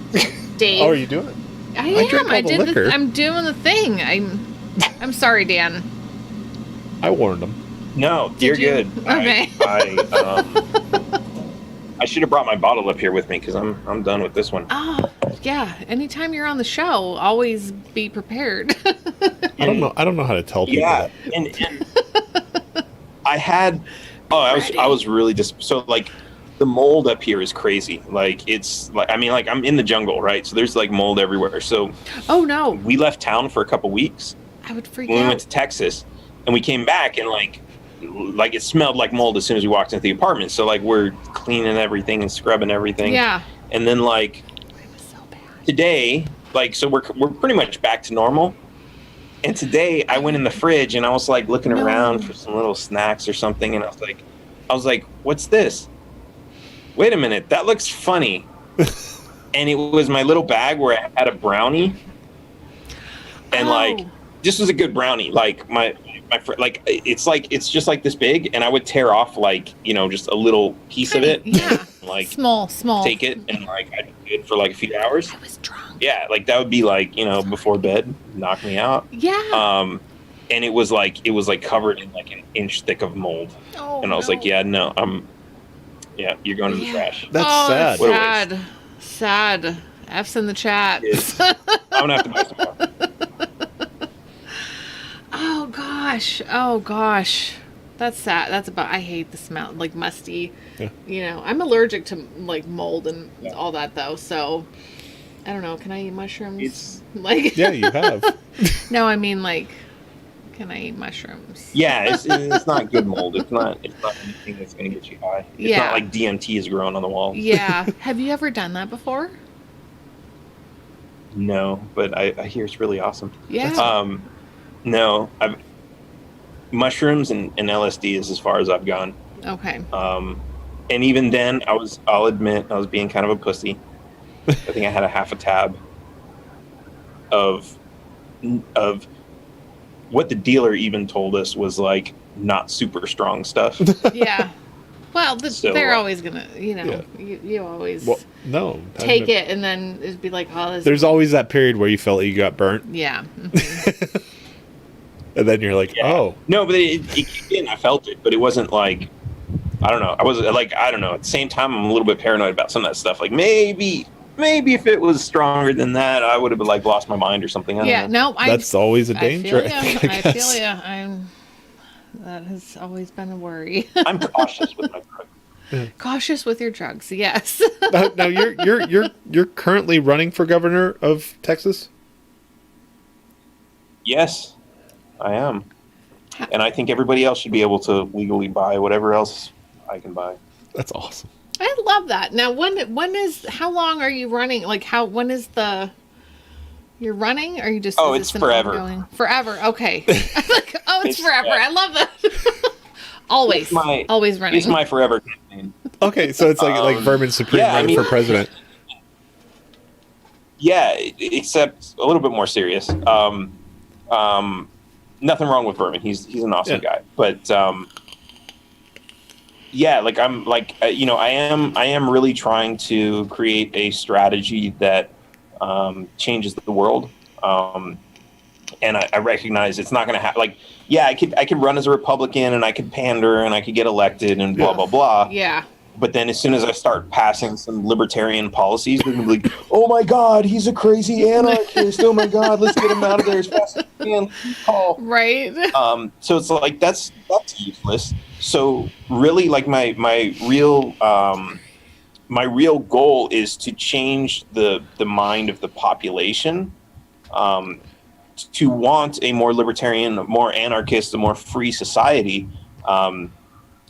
Dave. Oh, are you doing it? I I drank am. all I the did. liquor. I'm doing the thing. I'm sorry, Dan. I warned him. No, you're you? good. Okay. I should have brought my bottle up here with me because I'm done with this one. Oh, yeah. Anytime you're on the show, always be prepared. I don't know how to tell people that. and I was really just so like the mold up here is crazy. Like it's like I'm in the jungle, right? So there's like mold everywhere. So oh no, we left town for a couple weeks. I would freak when out. we went to Texas, and we came back and like it smelled like mold as soon as we walked into the apartment. So like we're cleaning everything and scrubbing everything. Yeah. And then like today, like so we're pretty much back to normal. And today I went in the fridge and I was like looking around for some little snacks or something, and I was like, what's this? Wait a minute, that looks funny. And it was my little bag where I had a brownie. And like this was a good brownie. Like my like it's just like this big, and I would tear off like, just a little piece of it. Yeah. Like small. take it and like I'd do it for like a few hours. I was drunk. Yeah, like that would be like, before bed, knock me out. Yeah. And it was like covered in like an inch thick of mold. Oh, and I was like, yeah, no, you're going to the trash. That's sad. What a waste. Sad. F's in the chat. I'm gonna have to buy some more. Oh gosh. That's sad. I hate the smell, like musty. Yeah. I'm allergic to like mold and all that though. So I don't know. Can I eat mushrooms? Yeah, you have. No, I mean like, can I eat mushrooms? Yeah, it's not good mold. It's not anything that's gonna get you high. It's not like DMT is growing on the wall. Yeah. Have you ever done that before? No, but I hear it's really awesome. Yeah. No, mushrooms and LSD is as far as I've gone. Okay. And even then, I'll admit, I was being kind of a pussy. I think I had a half a tab of what the dealer even told us was like not super strong stuff. Yeah. Well, they're So, always gonna, you always No. take it and then it'd be like, oh, this. There's always that period where you felt like you got burnt. Yeah. And then you're like, oh. No, but it kicked in. I felt it, but it wasn't like, I don't know. I was like, I don't know. At the same time, I'm a little bit paranoid about some of that stuff. Like maybe if it was stronger than that, I would have like lost my mind or something. I don't know. That's always a danger. I feel you. That has always been a worry. I'm cautious with my drugs. Cautious with your drugs, yes. Now you're currently running for governor of Texas? Yes, I am. And I think everybody else should be able to legally buy whatever else I can buy. That's awesome. I love that. Now, how long are you running? Like, you're running? Or are you just? Oh, is it's this an forever. ongoing- Forever. Okay. It's forever. I love that. Always running. It's my forever campaign. Okay, so it's like Behrman's supreme run for president. Yeah, except a little bit more serious. Nothing wrong with Behrman. He's an awesome guy. But I am really trying to create a strategy that changes the world. And I recognize it's not going to happen. Like, I could run as a Republican and I could pander and I could get elected and blah, blah, blah. Yeah. But then as soon as I start passing some libertarian policies, they're going to be like, oh my God, he's a crazy anarchist. Oh my God, let's get him out of there as fast as we can. Right. So it's like, that's useless. So really like my real goal is to change the mind of the population to want a more libertarian, more anarchist, a more free society,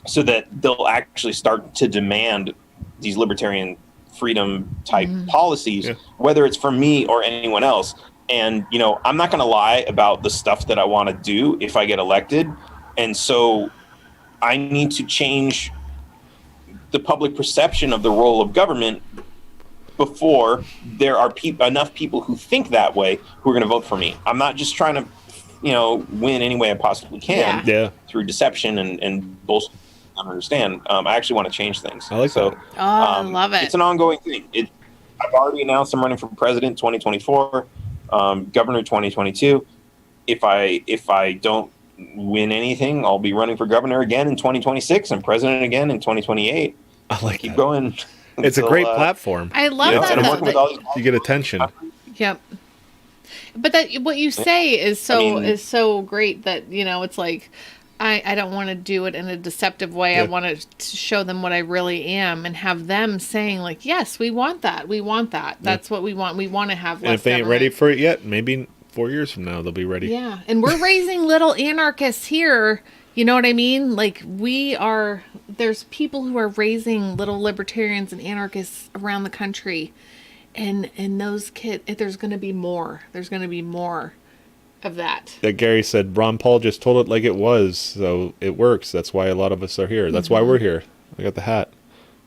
so that they'll actually start to demand these libertarian freedom type policies, whether it's from me or anyone else. And, I'm not going to lie about the stuff that I want to do if I get elected. And so I need to change the public perception of the role of government before there are enough people who think that way who are going to vote for me. I'm not just trying to, win any way I possibly can through deception and bullshit. don't understand. I actually want to change things. I like so. that. Oh, I love it. It's an ongoing thing. I've already announced I'm running for president 2024, governor 2022. If I don't win anything, I'll be running for governor again in 2026 and president again in 2028. I like Keep that. going. It's a great platform. I love that. And I'm working with all these. You get attention. Yep. But that what you say is so great that, it's like I don't want to do it in a deceptive way. Yeah. I want to show them what I really am and have them saying like, yes, we want that. We want that. That's what we want. We want to have less And if they ain't government. ready for it yet, maybe 4 years from now they'll be ready. Yeah. And we're raising little anarchists here. You know what I mean? Like there's people who are raising little libertarians and anarchists around the country. And those kids, there's going to be more. There's going to be more of that. That Gary said, Ron Paul just told it like it was, so it works. That's why a lot of us are here. That's why we're here. I got the hat.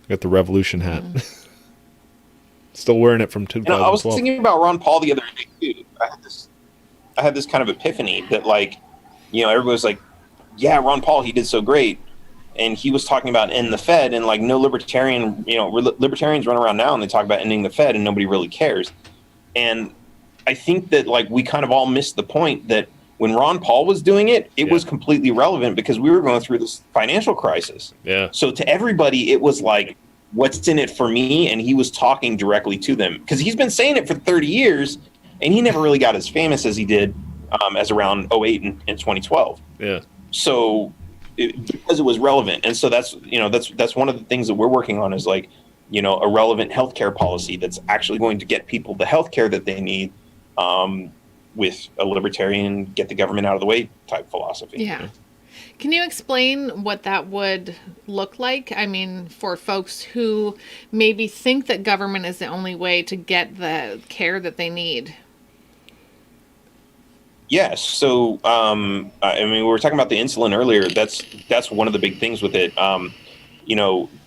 I got the revolution hat. Still wearing it from 2012. I was thinking about Ron Paul the other day too. I had this kind of epiphany that, like, everybody was like, yeah, Ron Paul, he did so great. And he was talking about ending the Fed, and like no libertarian, libertarians run around now and they talk about ending the Fed and nobody really cares. And I think that like we kind of all missed the point that when Ron Paul was doing it, it was completely relevant because we were going through this financial crisis. Yeah. So to everybody, it was like, what's in it for me? And he was talking directly to them because he's been saying it for 30 years and he never really got as famous as he did as around 08 and 2012. Yeah. So because it was relevant. And so that's one of the things that we're working on is like, a relevant healthcare policy that's actually going to get people the healthcare that they need with a libertarian, get the government out of the way type philosophy. Yeah. Can you explain what that would look like? I mean, for folks who maybe think that government is the only way to get the care that they need. Yes. So, we were talking about the insulin earlier. That's one of the big things with it.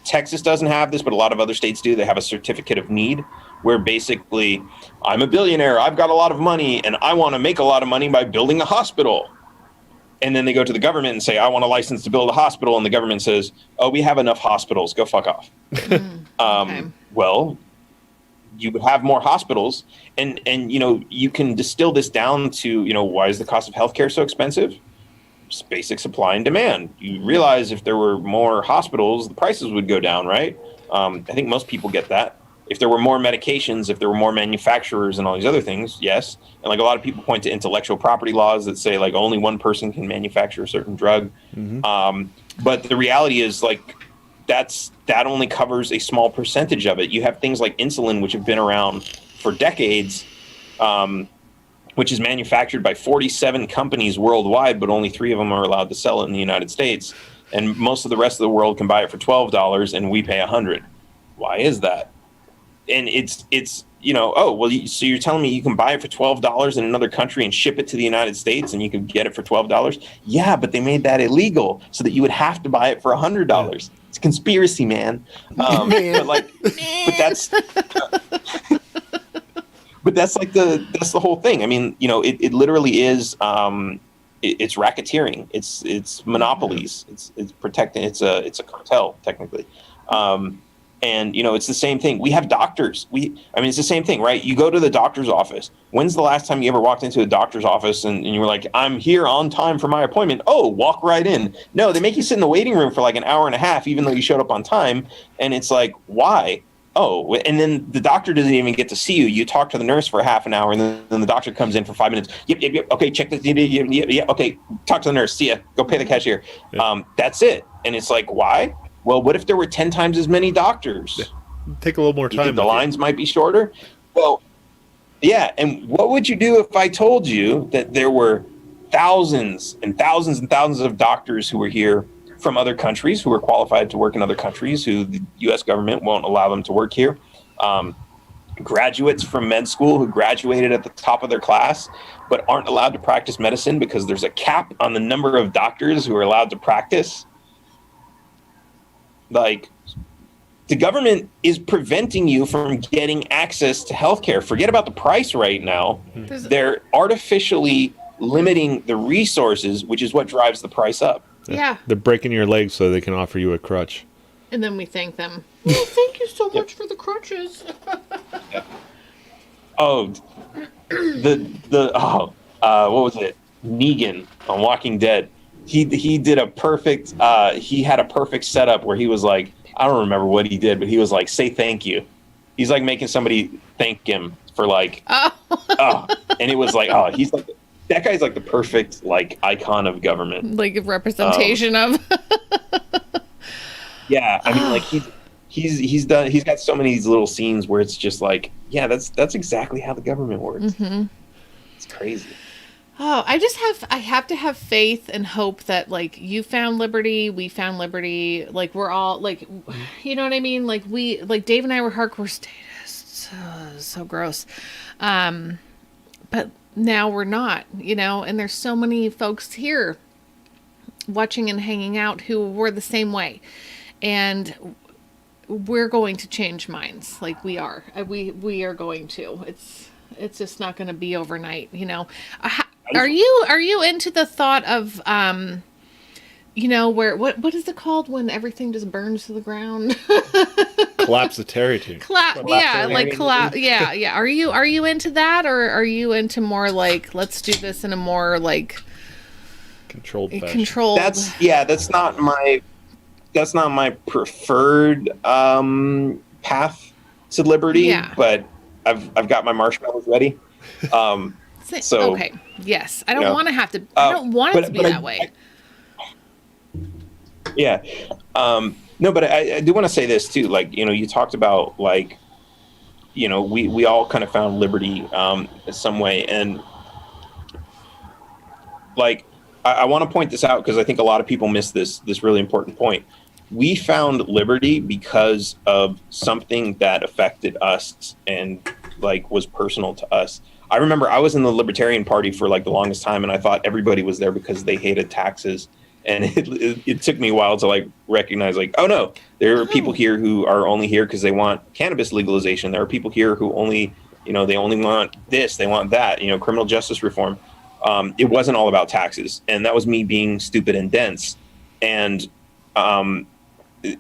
Texas doesn't have this, but a lot of other states do. They have a certificate of need where basically I'm a billionaire, I've got a lot of money, and I want to make a lot of money by building a hospital. And then they go to the government and say, I want a license to build a hospital. And the government says, oh, we have enough hospitals. Go fuck off. Okay. Well, you would have more hospitals. And you can distill this down to, why is the cost of healthcare so expensive? It's basic supply and demand. You realize if there were more hospitals, the prices would go down, right? I think most people get that. If there were more medications, if there were more manufacturers and all these other things, yes. And like a lot of people point to intellectual property laws that say like only one person can manufacture a certain drug. But the reality is like that only covers a small percentage of it. You have things like insulin, which have been around for decades, which is manufactured by 47 companies worldwide, but only 3 of them are allowed to sell it in the United States. And most of the rest of the world can buy it for $12 and we pay $100. Why is that? And it's so you're telling me you can buy it for $12 in another country and ship it to the United States and you can get it for $12? Yeah, but they made that illegal so that you would have to buy it for $100. It's a conspiracy, man. But that's like that's the whole thing. I mean, it literally is it's racketeering. It's monopolies. It's protecting. It's a cartel technically. And it's the same thing. We have doctors. It's the same thing, right? You go to the doctor's office. When's the last time you ever walked into a doctor's office and you were like, I'm here on time for my appointment? Oh, walk right in. No, they make you sit in the waiting room for like an hour and a half, even though you showed up on time. And it's like, why? Oh, and then the doctor doesn't even get to see you. You talk to the nurse for half an hour, and then the doctor comes in for 5 minutes. Yep. Okay, check this. Yep. Okay, talk to the nurse. See ya. Go pay the cashier. That's it. And it's like, why? Well, what if there were 10 times as many doctors? Take a little more time. You think the lines might be shorter? Well, yeah. And what would you do if I told you that there were thousands and thousands and thousands of doctors who were here from other countries, who are qualified to work in other countries, who the U.S. government won't allow them to work here? Graduates from med school who graduated at the top of their class, but aren't allowed to practice medicine because there's a cap on the number of doctors who are allowed to practice. Like, the government is preventing you from getting access to healthcare. Forget about the price right now. They're artificially limiting the resources, which is what drives the price up. Yeah. They're breaking your legs so they can offer you a crutch. And then we thank them. Well, thank you so much for the crutches. Oh, what was it? Negan on Walking Dead. He did a perfect. He had a perfect setup where he was like, I don't remember what he did, but he was like, say thank you. He's like making somebody thank him for like, and it was like, he's like, that guy's like the perfect like icon of government, like a representation of. Yeah, I mean, like he's got so many of these little scenes where it's just like, yeah, that's exactly how the government works. Mm-hmm. It's crazy. Oh, I have to have faith and hope that like you found liberty, we found liberty, like we're all like, you know what I mean? Like Dave and I were hardcore statists, so gross. But now we're not, you know, and there's so many folks here watching and hanging out who were the same way. And we're going to change minds. Like we are going to, it's just not going to be overnight, you know. Are you into the thought of, you know, where, what is it called when everything just burns to the ground? Collapsitarian. Yeah. Are you into that, or are you into more like, let's do this in a more like controlled fashion? That's not my preferred path to liberty. Yeah. But I've got my marshmallows ready. So okay, yes, I don't want to have to. I don't want it to be that way. Yeah, no, but I do want to say this too. Like, you know, you talked about like, you know, we all kind of found liberty in some way, and like I want to point this out because I think a lot of people miss this really important point. We found liberty because of something that affected us and like was personal to us. I remember I was in the Libertarian Party for like the longest time, and I thought everybody was there because they hated taxes. And it took me a while to like recognize like, oh no, there are people here who are only here because they want cannabis legalization. There are people here who only, you know, they only want this, they want that, you know, criminal justice reform. It wasn't all about taxes. And that was me being stupid and dense. And,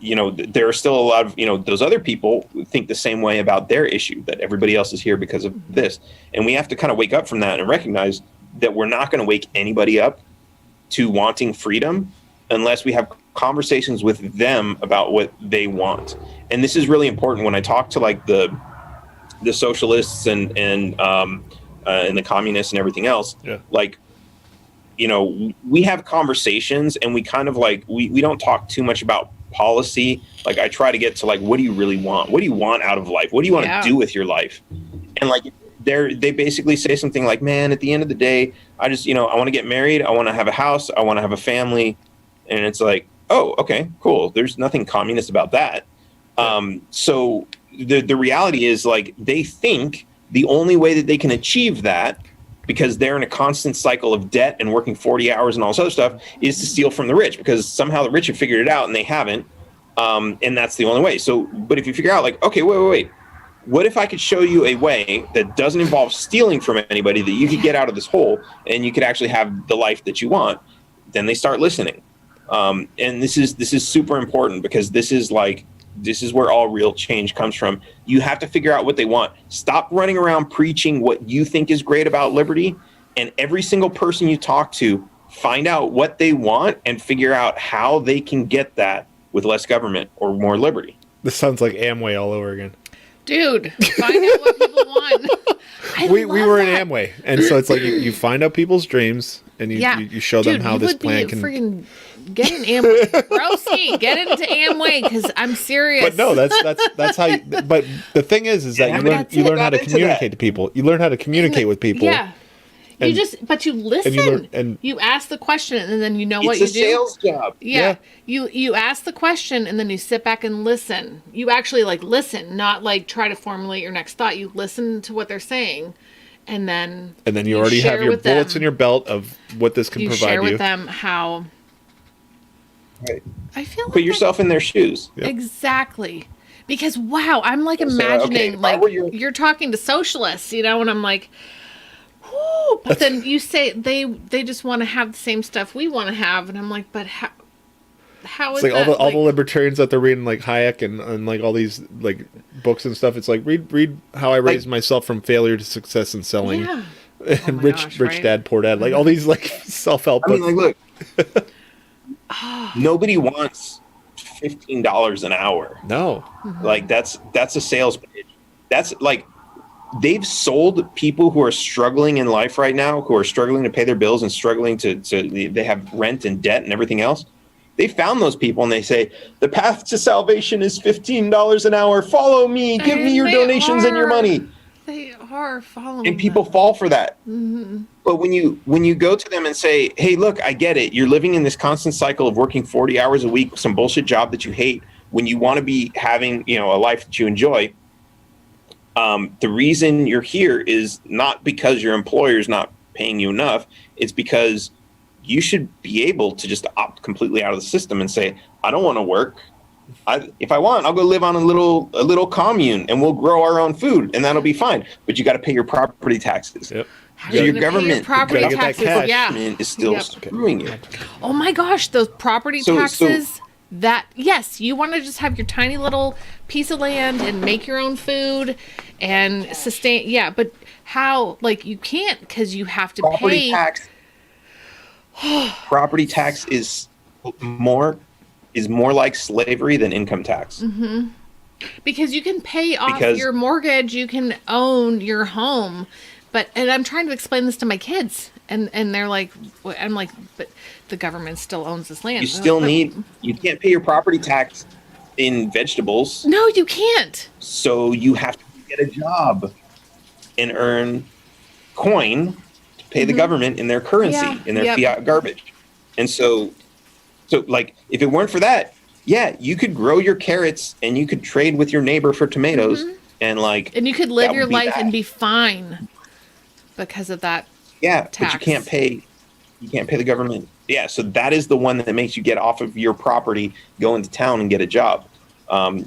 you know, there are still a lot of, you know, those other people who think the same way about their issue, that everybody else is here because of this. And we have to kind of wake up from that and recognize that we're not going to wake anybody up to wanting freedom unless we have conversations with them about what they want. And this is really important when I talk to like the socialists and the communists and everything else. Yeah. Like, you know, we have conversations and we kind of like, we don't talk too much about policy. Like I try to get to like, what do you really want? What do you want out of life? What do you want to do with your life? And like, they basically say something like, man, at the end of the day, I just, you know, I want to get married. I want to have a house. I want to have a family. And it's like, oh, okay, cool. There's nothing communist about that. So the reality is like, they think the only way that they can achieve that, because they're in a constant cycle of debt and working 40 hours and all this other stuff, is to steal from the rich, because somehow the rich have figured it out and they haven't. And that's the only way. So, but if you figure out like, okay, wait, what if I could show you a way that doesn't involve stealing from anybody, that you could get out of this hole and you could actually have the life that you want? Then they start listening. And this is super important, because this is where all real change comes from. You have to figure out what they want. Stop running around preaching what you think is great about liberty. And every single person you talk to, find out what they want and figure out how they can get that with less government or more liberty. This sounds like Amway all over again. Dude, find out what people want. We were in Amway, and so it's like you find out people's dreams and you show them how this plan can. Freaking get an Amway, broski. Get into Amway, because I'm serious. But no, that's how. But the thing is that you learn how to communicate to people. You learn how to communicate with people. Yeah. You listen. And you ask the question, and then you know what you do. It's a sales job. Yeah. You ask the question, and then you sit back and listen. You actually like listen, not like try to formulate your next thought. You listen to what they're saying, and then you already have your bullets in your belt of what this can provide you. You share with them how. Right. I feel like put yourself in their shoes. Yep. Exactly. Because wow, I'm like imagining like you're talking to socialists, you know, and I'm like, Oh, but then you say they just want to have the same stuff we want to have, and I'm like, but how is It's like that? all the libertarians that they're reading like Hayek and like all these like books and stuff. It's like read How I Raised Myself from Failure to Success in Selling. Yeah. And Oh my gosh, Rich right? Dad Poor Dad, like all these like self-help I mean, books. like, look, nobody wants $15 an hour. No, Like that's a sales pitch. That's like they've sold people who are struggling in life right now, who are struggling to pay their bills and struggling to they have rent and debt and everything else. They found those people and they say the path to salvation is $15 an hour. Follow me. Give me your donations and your money. They are following. And people fall for that. But when you go to them and say, hey, look, I get it. You're living in this constant cycle of working 40 hours a week with some bullshit job that you hate when you want to be having, a life that you enjoy. The reason you're here is not because your employer is not paying you enough. It's because you should be able to just opt completely out of the system and say, I don't want to work. If I want, I'll go live on a little commune and we'll grow our own food and that'll be fine. But you got to pay your property taxes. Yep. So your government, property gotta get that taxes, cash. yeah. is still screwing you. Oh my gosh, those property taxes. That yes, you want to just have your tiny little piece of land and make your own food and sustain. Yeah, but how? Like you can't because you have to Property pay. tax. Property tax is more like slavery than income tax. Because you can pay off Because- your mortgage, you can own your home, and I'm trying to explain this to my kids, and they're like, I'm like, but the government still owns this land. You still you can't pay your property tax in vegetables. No, you can't. So you have to get a job and earn coin to pay the government in their currency, in their fiat garbage. And so like if it weren't for that, yeah, you could grow your carrots and you could trade with your neighbor for tomatoes and you could live that your would be life that. and be fine because of that. Yeah, tax. but you can't pay the government. Yeah, so that is the one that makes you get off of your property, go into town and get a job.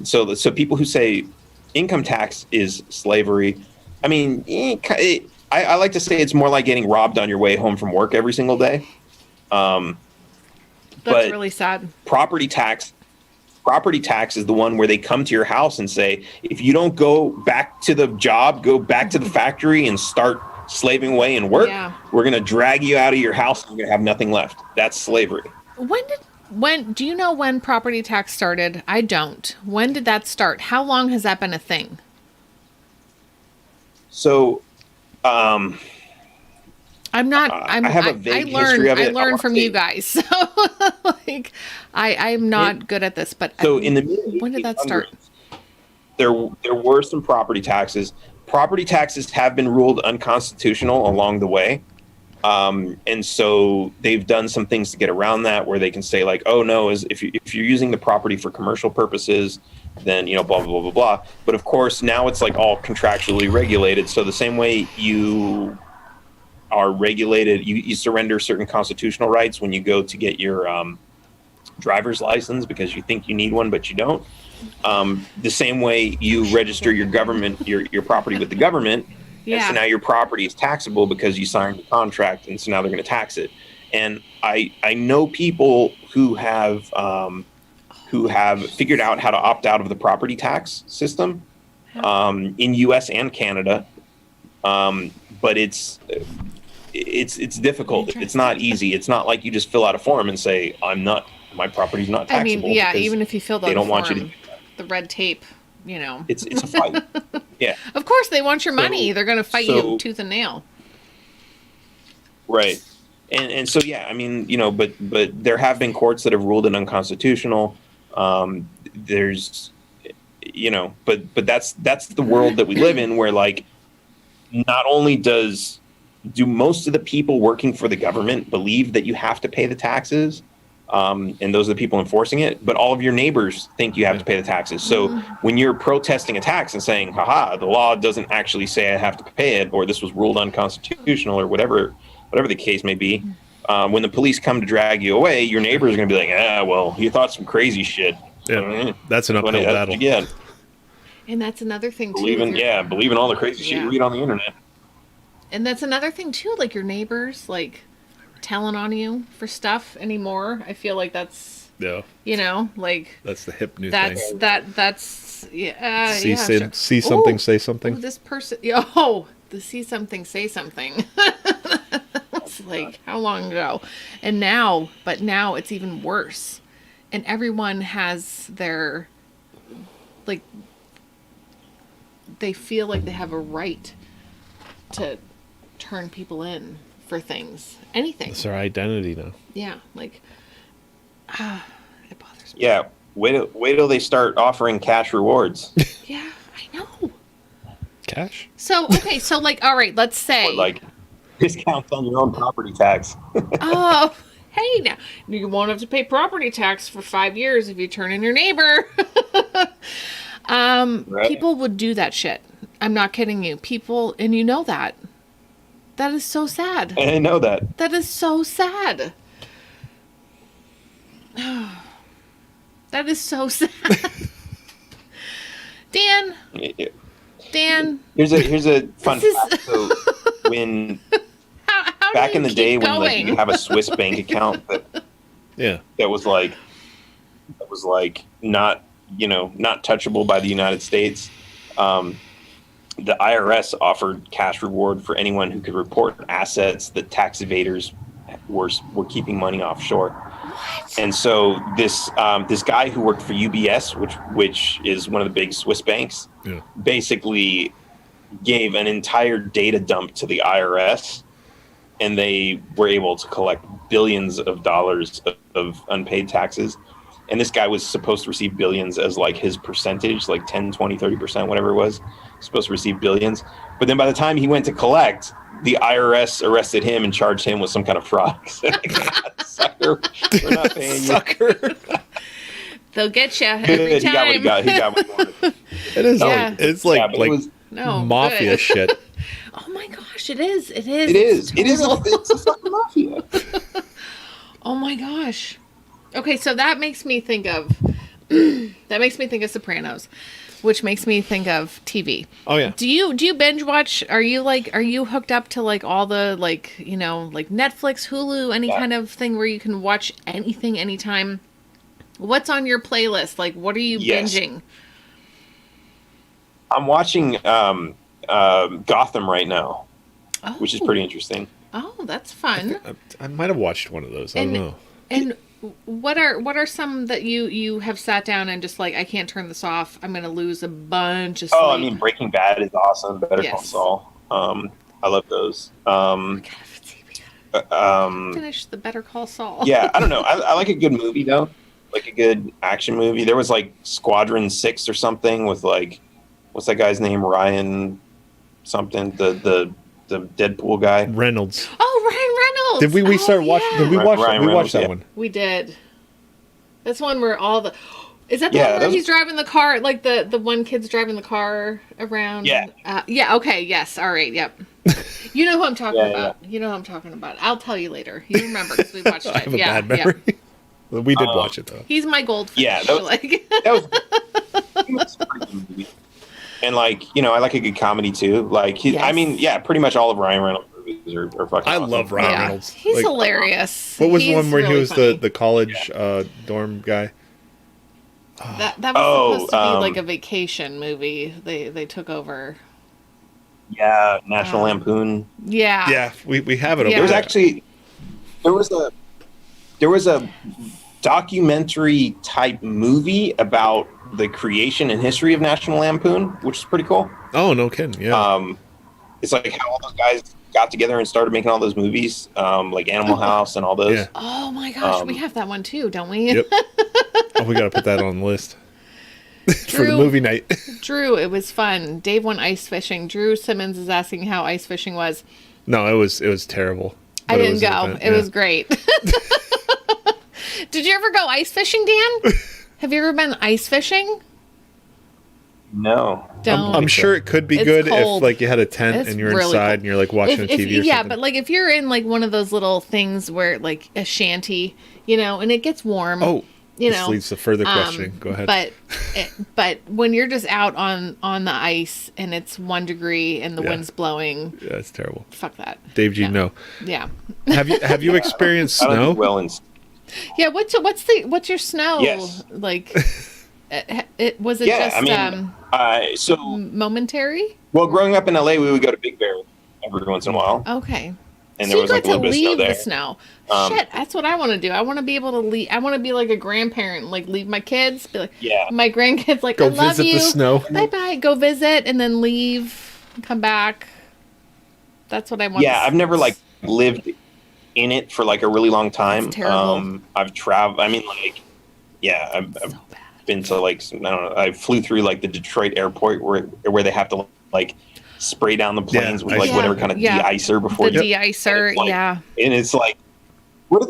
So people who say income tax is slavery, I mean, I like to say it's more like getting robbed on your way home from work every single day. That's but really sad. Property tax is the one where they come to your house and say, if you don't go back to the job, go back to the factory and start slaving away and work, we're going to drag you out of your house and you're going to have nothing left. That's slavery. When do you know when property tax started? I don't. When did that start? How long has that been a thing? So, I'm not. I have a vague history of it. I learn from you guys. So, like, I'm not good at this. But so in the when did that start? There were some property taxes. Property taxes have been ruled unconstitutional along the way, and so they've done some things to get around that, where they can say like, oh no, if you're using the property for commercial purposes, then blah blah blah blah blah. But of course now it's like all contractually regulated. So the same way you are regulated, you surrender certain constitutional rights when you go to get your driver's license because you think you need one but you don't. The same way you register your property with the government, and so now your property is taxable because you signed a contract, and so now they're going to tax it. And I know people who have figured out how to opt out of the property tax system in U.S. and Canada, but it's difficult. It's not easy. It's not like you just fill out a form and say, my property's not taxable. I mean, even if you fill they out don't a want form, you to. the red tape, It's a fight. Yeah. Of course, they want your money. They're going to fight you tooth and nail. Right. And so yeah, I mean, but there have been courts that have ruled it unconstitutional. There's, but that's the world that we live in, where like, not only do most of the people working for the government believe that you have to pay the taxes, and those are the people enforcing it, but all of your neighbors think you have to pay the taxes. So when you're protesting a tax and saying, haha, the law doesn't actually say I have to pay it, or this was ruled unconstitutional, or whatever the case may be, when the police come to drag you away, your neighbors are going to be like, well, you thought some crazy shit. Yeah, that's an uphill battle. Again. And that's another thing too. Believe in all the crazy shit you read on the internet. And that's another thing too, like your neighbors like telling on you for stuff anymore. I feel like that's like that's the hip new that's thing. That's see something, say something. This person, the see something, say something. It's like how long ago? And now it's even worse. And everyone has their like they feel like they have a right to turn people in for things, anything. It's their identity now. Yeah, like it bothers me. Yeah, wait till they start offering cash rewards. Yeah, I know. Cash? So okay, so like, all right, let's say Or like discounts on your own property tax. Oh, hey, now you won't have to pay property tax for 5 years if you turn in your neighbor. Right. People would do that shit. I'm not kidding you. People, and you know that. That is so sad. I know that. That is so sad. That is so sad. Dan. Here's a fun fact. So when how back do in the you day keep when like going? you have a Swiss bank account that was like not touchable by the United States, the IRS offered cash reward for anyone who could report assets that tax evaders were keeping money offshore. What? And so this guy who worked for UBS, which is one of the big Swiss banks, basically gave an entire data dump to the IRS, and they were able to collect billions of dollars of unpaid taxes. And this guy was supposed to receive billions as like his percentage, like 10, 20, 30%, whatever it was, supposed to receive billions. But then by the time he went to collect, the IRS arrested him and charged him with some kind of fraud. Sucker, we're not paying you. They'll get you every time. He got what he wanted. It is. Yeah. It's like mafia good. shit. Oh my gosh, it is. It is. It is. It's It's a fucking mafia. Oh my gosh. Okay, so that makes me think of Sopranos, which makes me think of TV. Oh yeah. Do you binge watch? Are you hooked up to like all the like Netflix, Hulu, any kind of thing where you can watch anything anytime? What's on your playlist? Like what are you binging? I'm watching Gotham right now, which is pretty interesting. Oh, that's fun. I might have watched one of those. I don't know. And what are some that you have sat down and just like, I can't turn this off, I'm gonna lose a bunch of sleep? Oh, I mean, Breaking Bad is awesome. Better Call Saul. I love those. Finish the Better Call Saul. Yeah, I don't know. I like a good movie though, like a good action movie. There was like Squadron 6 or something with like, what's that guy's name? Ryan something. The Deadpool guy. Reynolds. Oh, Ryan Reynolds. Did we start watching? Did we watch? Ryan We Reynolds, watched that one. We did. That's one where all the. Is that the one where he's driving the car? Like the one kid's driving the car around. Yeah. Yeah. Okay. Yes. All right. Yep. You know who I'm talking about. Yeah. You know who I'm talking about. I'll tell you later. You remember because we watched it. I have a bad memory. Well, we did watch it though. He's my goldfish. Yeah, that was a pretty good movie. And like, I like a good comedy too. Like, I mean, pretty much all of Ryan Reynolds movies are fucking awesome. love Ryan Reynolds. He's hilarious. What was He's the one where really he was funny. the college dorm guy? That was supposed to be like a vacation movie. They took over. Yeah, National Lampoon. Yeah. Yeah, we have it over Yeah. There was actually there was a documentary type movie about the creation and history of National Lampoon, which is pretty cool. Oh, no kidding. Yeah. It's like how all those guys got together and started making all those movies, like Animal House and all those. Yeah. Oh my gosh, we have that one too, don't we? Yep. Oh, we got to put that on the list for the movie night. Drew, it was fun. Dave went ice fishing. Drew Simmons is asking how ice fishing was. No, it was terrible. I didn't go. It was great. Did you ever go ice fishing, Dan? Have you ever been ice fishing? No. Don't. I'm sure it could be It's good cold. if like you had a tent It's and you're really inside cold. and you're like watching a TV or yeah, something. but like if you're in like one of those little things where like a shanty, and it gets warm. Oh, you This know, leads to further questioning. Go ahead. But when you're just out on the ice and it's 1 degree and the Yeah. wind's blowing, Yeah, it's terrible. fuck that. Dave G, no. Yeah. Have you experienced I don't snow? do well in. Yeah. What's your snow Yes. like? Was it Yeah, just I mean, so momentary? well, growing up in LA, we would go to Big Bear every once in a while, Okay. and So there you was like a got to little bit of snow leave there. the snow. Um, Shit, that's what I want to do. I want to be able to leave. I want to be like a grandparent, like leave my kids, be like, Yeah. my grandkids, like, Go I love visit you. the snow. Bye bye. Go visit and then leave, come back. That's what I want. Yeah, I've never like lived in it for like a really long time. It's terrible. I've traveled. I mean, like, yeah, I've been to like I don't know. I flew through like the Detroit airport where they have to like spray down the planes with like Yeah. whatever kind of Yeah. de-icer before The you. de-icer, And it's like- yeah. And it's like, what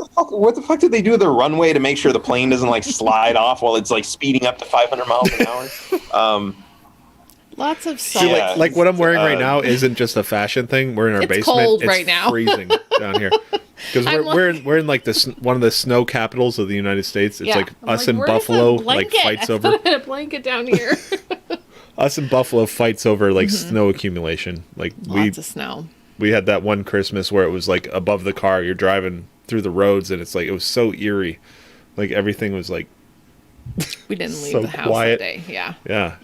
the fuck did they do with the runway to make sure the plane doesn't like slide off while it's like speeding up to 500 miles an hour? Lots of See, salt. Yeah. like what I'm wearing right now isn't just a fashion thing. We're in our It's basement. cold It's right now. freezing down here because I'm we're in like this one of the snow capitals of the United States. It's Yeah. like I'm us like, in where's the Buffalo like blanket? fights I over. thought I had a blanket down here. Us in Buffalo fights over like snow accumulation. Like Lots of snow. we had that one Christmas where it was like above the car. You're driving through the roads and it's like it was so eerie. Like everything was like We didn't leave so the house quiet. that day. Yeah. Yeah.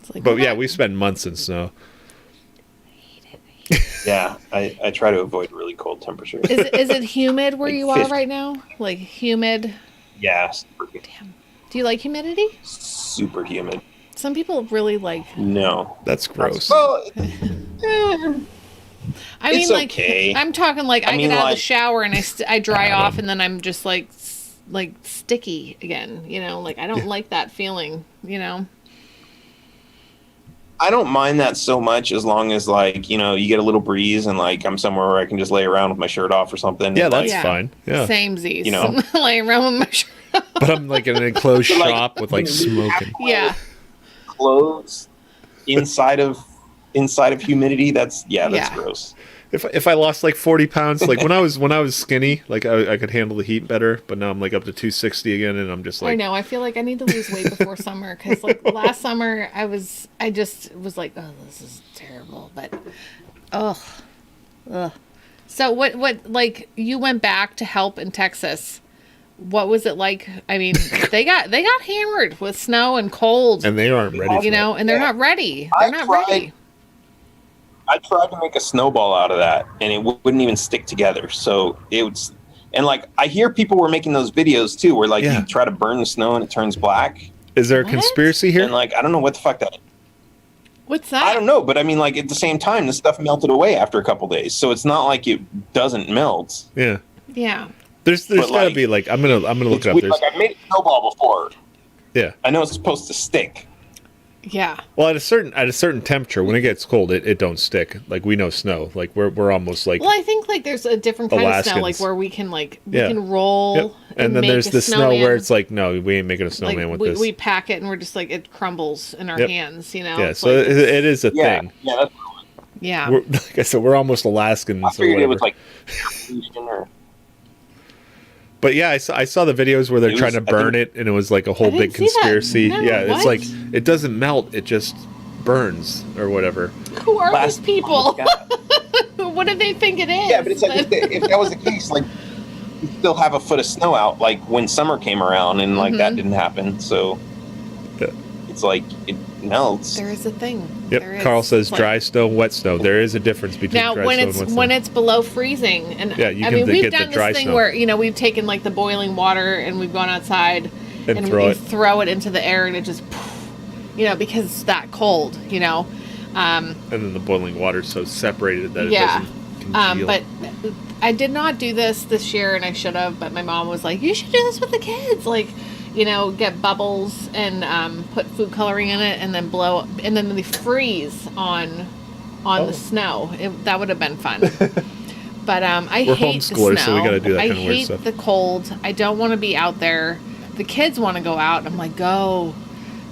It's like, But what? yeah, we spent months in snow. Yeah, I try to avoid really cold temperatures. Is it humid where Like you are 50. right now? Like humid? Yeah, super, Do you like humidity? super humid. Some people really like. No, That's gross. well, I mean, It's like okay. I'm talking like I mean, get out of the like- shower and I dry off and then I'm just like sticky again. You know, like I don't like that feeling. You know. I don't mind that so much as long as like, you know, you get a little breeze and like I'm somewhere where I can just lay around with my shirt off or something. Yeah, And, that's like, fine. Yeah. Same Z's. You know. laying around with my shirt. But I'm like in an enclosed Like, shop with like smoking. Yeah. clothes inside of humidity. That's Yeah. gross. If I lost like 40 pounds, like when I was skinny, like I could handle the heat better. But now I'm like up to 260 again, and I'm just like, I know. I feel like I need to lose weight before summer because, like, last summer I just was like, oh, this is terrible. But, ugh. So what? Like, you went back to help in Texas. What was it like? I mean, they got hammered with snow and cold, and they aren't ready. For you know, and they're not ready. They're not ready. I tried to make a snowball out of that, and it wouldn't even stick together. So it was, and like I hear people were making those videos too, where like you try to burn the snow and it turns black. Is there a conspiracy here? And like I don't know what the fuck that. What's that? I don't know, but I mean, like at the same time, the stuff melted away after a couple days, so it's not like it doesn't melt. Yeah. Yeah. There's But, gotta like, be like I'm gonna look It's it up. weird. There's Like I've made a snowball before. yeah. I know it's supposed to stick. Yeah. Well, at a certain temperature, when it gets cold, it don't stick. Like we know snow. Like we're almost like Well, I think like there's a different kind of snow, like Alaskans. where we can we Yeah. can roll. Yep. And then make there's a the snow snowman. where it's like, no, we ain't making a Like snowman with we, this. we pack it and we're just like it crumbles in our Yep. hands, you know. Yeah, It's so like, it is a Yeah, thing. yeah. That's, yeah. We're, like I said, we're almost Alaskans I or figured whatever. it was like Houston or. But yeah, I saw the videos where they're It trying was- to burn it, and it was like a whole I big didn't see that. conspiracy. No, yeah, it's what? like it doesn't melt; it just burns or whatever. Who are Last- these people? Oh my God. What do they think it is? Yeah, but it's like if that was the case, like you still have a foot of snow out, like when summer came around, and like that didn't happen. So Yeah. it's like it melts. there is a thing. Yep. There is. Carl says Like- dry snow, wet snow. There is a difference between Now, dry when snow it's and wet when snow. it's below freezing, and Yeah, you I can mean, we've get the done dry this thing snow. where we've taken like the boiling water and we've gone outside And throw we it. throw it into the air and it just, because it's that cold, And then the boiling water's so separated that it Yeah. doesn't congeal. But I did not do this year, and I should have. But my mom was like, "You should do this with the kids, like, get bubbles and put food coloring in it, and then blow, and then they freeze on the snow. That would have been fun." But I We're hate the homeschoolers, snow. so we gotta do that I kind of weird hate stuff. the cold. I don't want to be out there. The kids want to go out. And I'm like, go.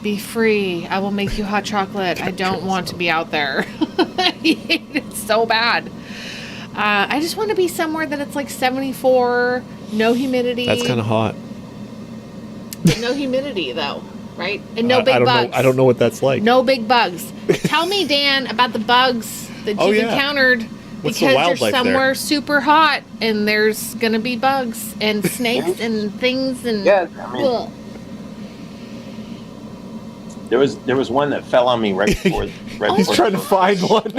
Be free. I will make you hot chocolate. I don't want to be out there. I hate it so bad. I just want to be somewhere that it's like 74, no humidity. That's kind of hot. No humidity though, right? And no big bugs. I don't know what that's like. No big bugs. Tell me, Dan, about the bugs that you've encountered. What's the because wildlife you're somewhere there? super hot and there's gonna be bugs and snakes and things and I mean, there was one that fell on me right before. He's trying to find one.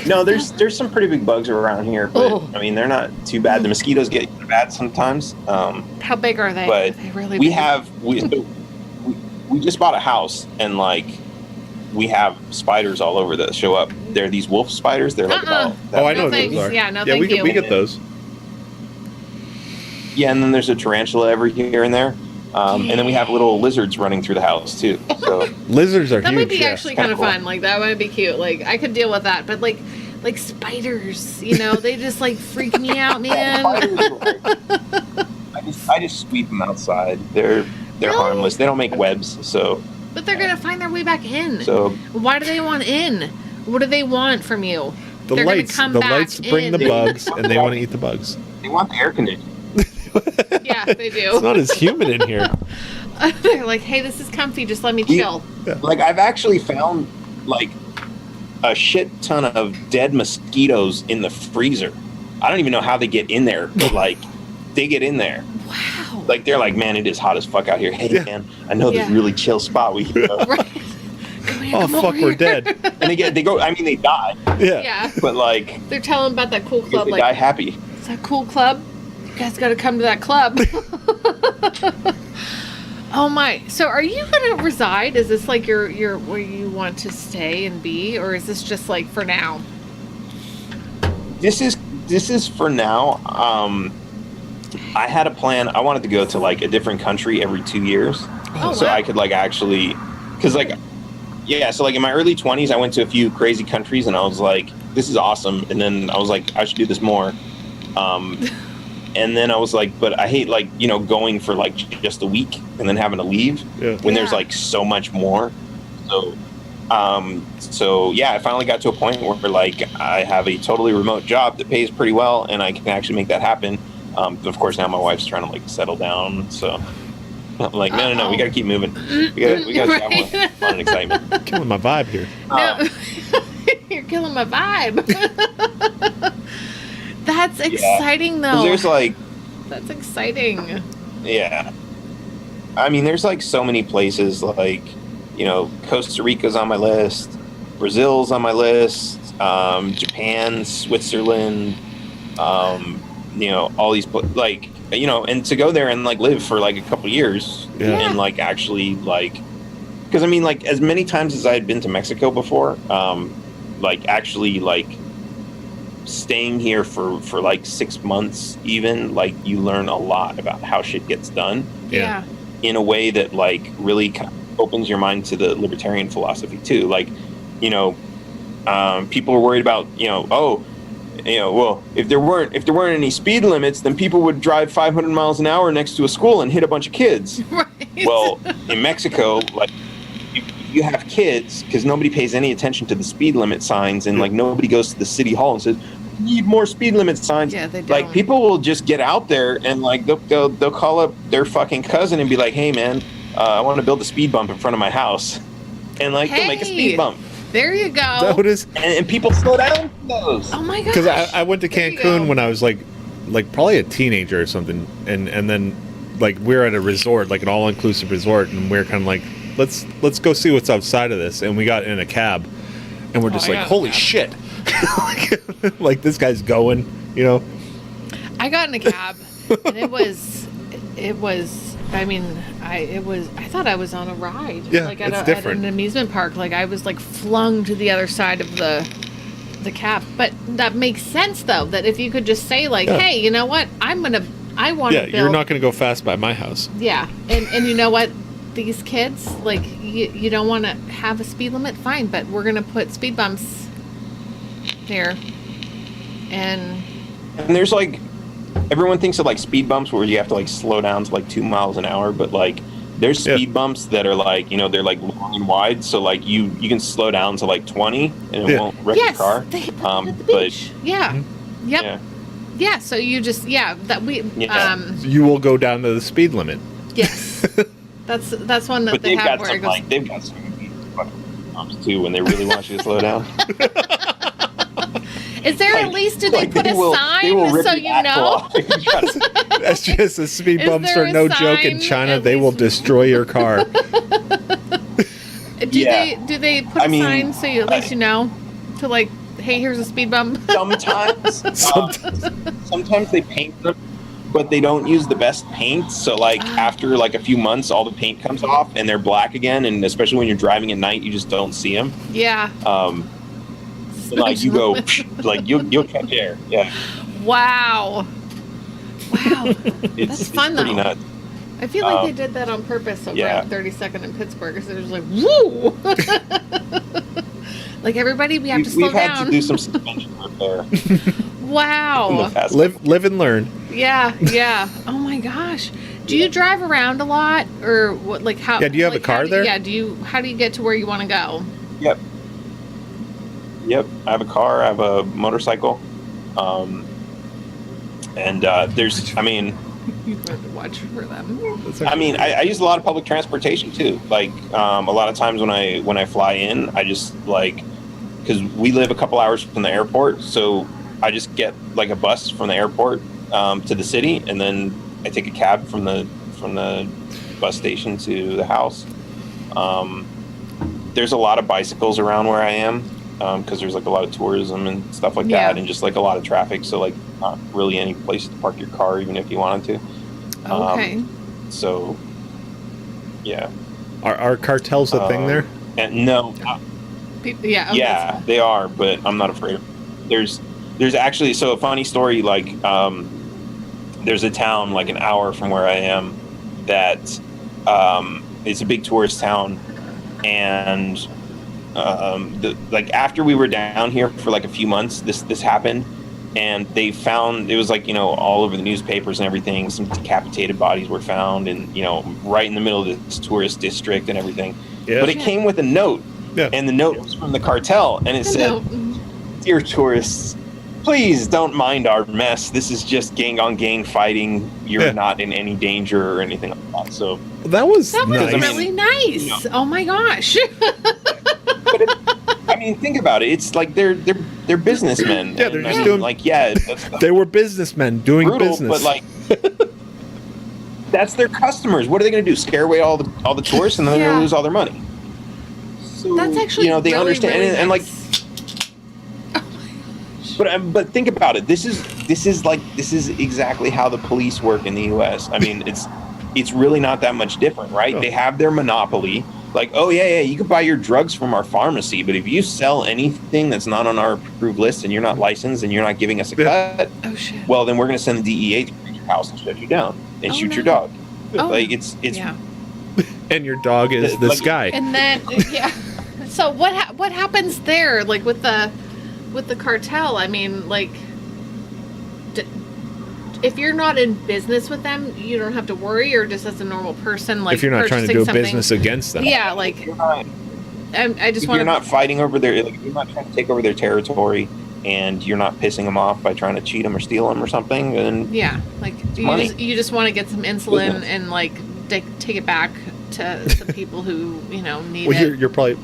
No, there's some pretty big bugs around here, but I mean they're not too bad. The mosquitoes get bad sometimes. How big are they? But Are they really we big? have we just bought a house and like we have spiders all over that show up. They're these wolf spiders. They're like about. Oh, I know No what thanks. those are. Yeah, no yeah, thank you. we get those. Yeah, and then there's a tarantula every here and there. And then we have little lizards running through the house too. So lizards are That huge. might be yeah. actually kind of fun. Like that might be cute. Like I could deal with that. But like spiders, you know, they just like freak me out, man. I just sweep them outside. They're harmless. They don't make webs, so. But they're gonna find their way back in. So why do they want in? What do they want from you? The They're lights. gonna come The back lights bring in. the bugs, and they want to eat the bugs. they want the air conditioning. Yeah, they do. It's not as humid in here. They're like, hey, this is comfy. Just let me chill. Like I've actually found like a shit ton of dead mosquitoes in the freezer. I don't even know how they get in there, but like they get in there. Wow. Like they're like, man, it is hot as fuck out here. Hey man, I know this really chill spot we can go. Right. Oh fuck, we're dead. And they go. I mean, they die. Yeah. But like They're telling about that cool club. they Like, die happy. it's that cool club. You guys got to come to that club. Oh my! So, are you gonna reside? Is this like your where you want to stay and be, or is this just like for now? This is for now. I had a plan. I wanted to go to like a different country every 2 years, so I could like actually, because like, yeah. So like in my early 20s, I went to a few crazy countries, and I was like, this is awesome. And then I was like, I should do this more. And then I was like, but I hate like, you know, going for like just a week and then having to leave when there's like so much more. So yeah, I finally got to a point where like I have a totally remote job that pays pretty well and I can actually make that happen. Of course now my wife's trying to like settle down. So I'm like, no, we got to keep moving. We got to have more fun and excitement. Killing my vibe here. No, you're killing my vibe. That's exciting, though. There's like, that's exciting. Yeah. I mean, there's like so many places, like, you know, Costa Rica's on my list, Brazil's on my list, Japan, Switzerland, you know, all these, like, you know, and to go there and like live for like a couple years and like actually like, because I mean, like, as many times as I had been to Mexico before, like actually like staying here for like 6 months even, like you learn a lot about how shit gets done in a way that like really kind of opens your mind to the libertarian philosophy too. Like, you know, people are worried about, you know, well, if there weren't any speed limits, then people would drive 500 miles an hour next to a school and hit a bunch of kids. Right. Well, in Mexico, like, you have kids, because nobody pays any attention to the speed limit signs, and like nobody goes to the city hall and says, we need more speed limit signs. Yeah, they don't. Like, people will just get out there and like they'll call up their fucking cousin and be like, hey man, I want to build a speed bump in front of my house, and like they'll make a speed bump. There you go. Is that what it is? And people slow down for those. Oh my gosh. Because I went to Cancun when I was like probably a teenager or something, and then like we're at a resort, like an all-inclusive resort, and we're kind of like, let's go see what's outside of this, and we got in a cab, and we're just like, holy shit, like this guy's going, you know. I got in a cab, and it was. I mean, I thought I was on a ride. Yeah, like it's at different. an amusement park. Like I was like flung to the other side of the cab. But that makes sense though. That if you could just say like, hey, you know what? I want to build. You're not going to go fast by my house. Yeah, and you know what? These kids, like, you don't want to have a speed limit, fine, but we're going to put speed bumps here. And there's like, everyone thinks of like speed bumps where you have to like slow down to like 2 miles an hour, but like there's speed bumps that are like, you know, they're like long and wide, so like you can slow down to like 20 and it won't wreck your car. They put it at the beach. Yeah. Mm-hmm. Yep. Yeah. Yeah, so you just You will go down to the speed limit. yes. That's one that But they they've have got where it some goes, they've got some fucking bumps too when they really want you to slow down. is there at least, do they put they a will sign rip so your you axle know? off if you try to- That's just the speed Is bumps there are a no joke in sign China. at They will least? destroy your car. Do they put a sign so you, at least you know to like, hey, here's a speed bump? Sometimes, sometimes they paint them, but they don't use the best paint. So like after like a few months, all the paint comes off and they're black again. And especially when you're driving at night, you just don't see them. Yeah. Like you go, like you'll catch air. Yeah. Wow. Wow. It's fun, pretty though. nuts. I feel like they did that on purpose. So yeah. Route 32nd in Pittsburgh, because it was like, woo! Like, everybody, we have to slow We've down. had to do some suspension repair. Wow. Live and learn. Yeah, yeah. Oh my gosh. Do you drive around a lot, or what? Like how? Yeah. Do you have like, a car there? Yeah. How do you get to where you want to go? Yep. I have a car. I have a motorcycle. And there's, I mean, You have to watch for them. I mean, I use a lot of public transportation too. Like a lot of times when I fly in, I just like, because we live a couple hours from the airport, so I just get like a bus from the airport to the city, and then I take a cab from the bus station to the house. There's a lot of bicycles around where I am because there's like a lot of tourism and stuff like that, and just like a lot of traffic. So like not really any place to park your car, even if you wanted to. Okay. So yeah. Are cartels a thing there? And no. Yeah. Okay. Yeah, they are, but I'm not afraid. There's actually, so a funny story, like there's a town like an hour from where I am that it's a big tourist town, and like after we were down here for like a few months, this happened, and they found, it was like, you know, all over the newspapers and everything, some decapitated bodies were found, and you know, right in the middle of this tourist district and everything. Yeah. But it came with a note. Yeah. And the note was from the cartel, and it said, "Dear tourists, please don't mind our mess. This is just gang on gang fighting. You're not in any danger or anything like that." So that was nice. Really nice. You know, oh my gosh. I mean, think about it. It's like they're businessmen. Yeah, they're just doing like they were businessmen doing brutal, business. but like that's their customers. What are they going to do? Scare away all the tourists, and then they're going to lose all their money. So, that's actually, you know, they really, understand, really and like. nice. But think about it. This is exactly how the police work in the U.S. I mean, it's really not that much different, right? Oh. They have their monopoly. Like, oh yeah, you can buy your drugs from our pharmacy, but if you sell anything that's not on our approved list and you're not licensed and you're not giving us a cut, well, then we're going to send the DEA to your house and shut you down and shoot your dog. Like it's yeah. And your dog is this guy. And then so what happens there, like with the cartel? I mean, like, if you're not in business with them, you don't have to worry, or just as a normal person, like, if you're not trying to do business against them. Yeah, like, I just want. You're not fighting over their, like, you're not trying to take over their territory, and you're not pissing them off by trying to cheat them or steal them or something. And yeah, like you just want to get some insulin and like take it back to some people who need it. You're probably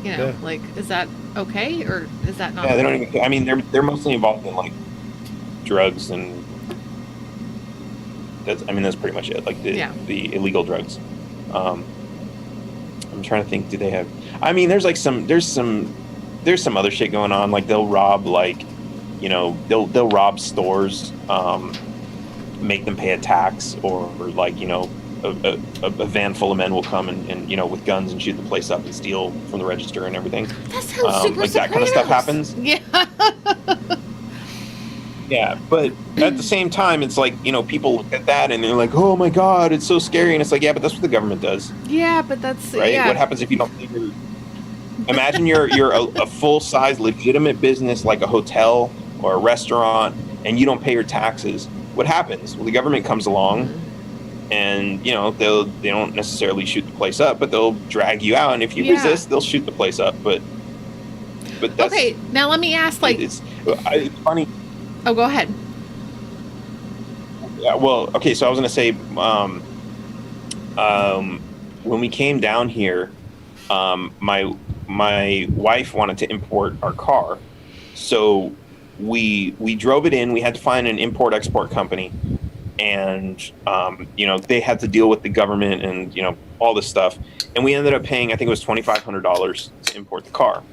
like, is that okay, or is that not? Yeah, they don't even. I mean, they're mostly involved in like drugs, and that's pretty much it. Like the illegal drugs. I'm trying to think. Do they have? I mean, there's some other shit going on. Like they'll rob they'll rob stores, make them pay a tax, or like a van full of men will come and with guns and shoot the place up and steal from the register and everything. That sounds super like that kind of stuff happens. Yeah. Yeah, but at the same time, it's like, people look at that and they're like, oh my God, it's so scary. And it's like, yeah, but that's what the government does. Yeah, but that's right. Yeah. What happens if you don't pay your... Imagine you're a full-size legitimate business like a hotel or a restaurant, and you don't pay your taxes. What happens? Well, the government comes along, and they don't necessarily shoot the place up, but they'll drag you out, and if you resist, they'll shoot the place up. But that's, okay. Now let me ask, like, it's funny. Oh, go ahead. Yeah, well, okay, so I was going to say, when we came down here, my wife wanted to import our car, so we drove it in. We had to find an import-export company, and they had to deal with the government and all this stuff, and we ended up paying, I think it was $2,500 to import the car.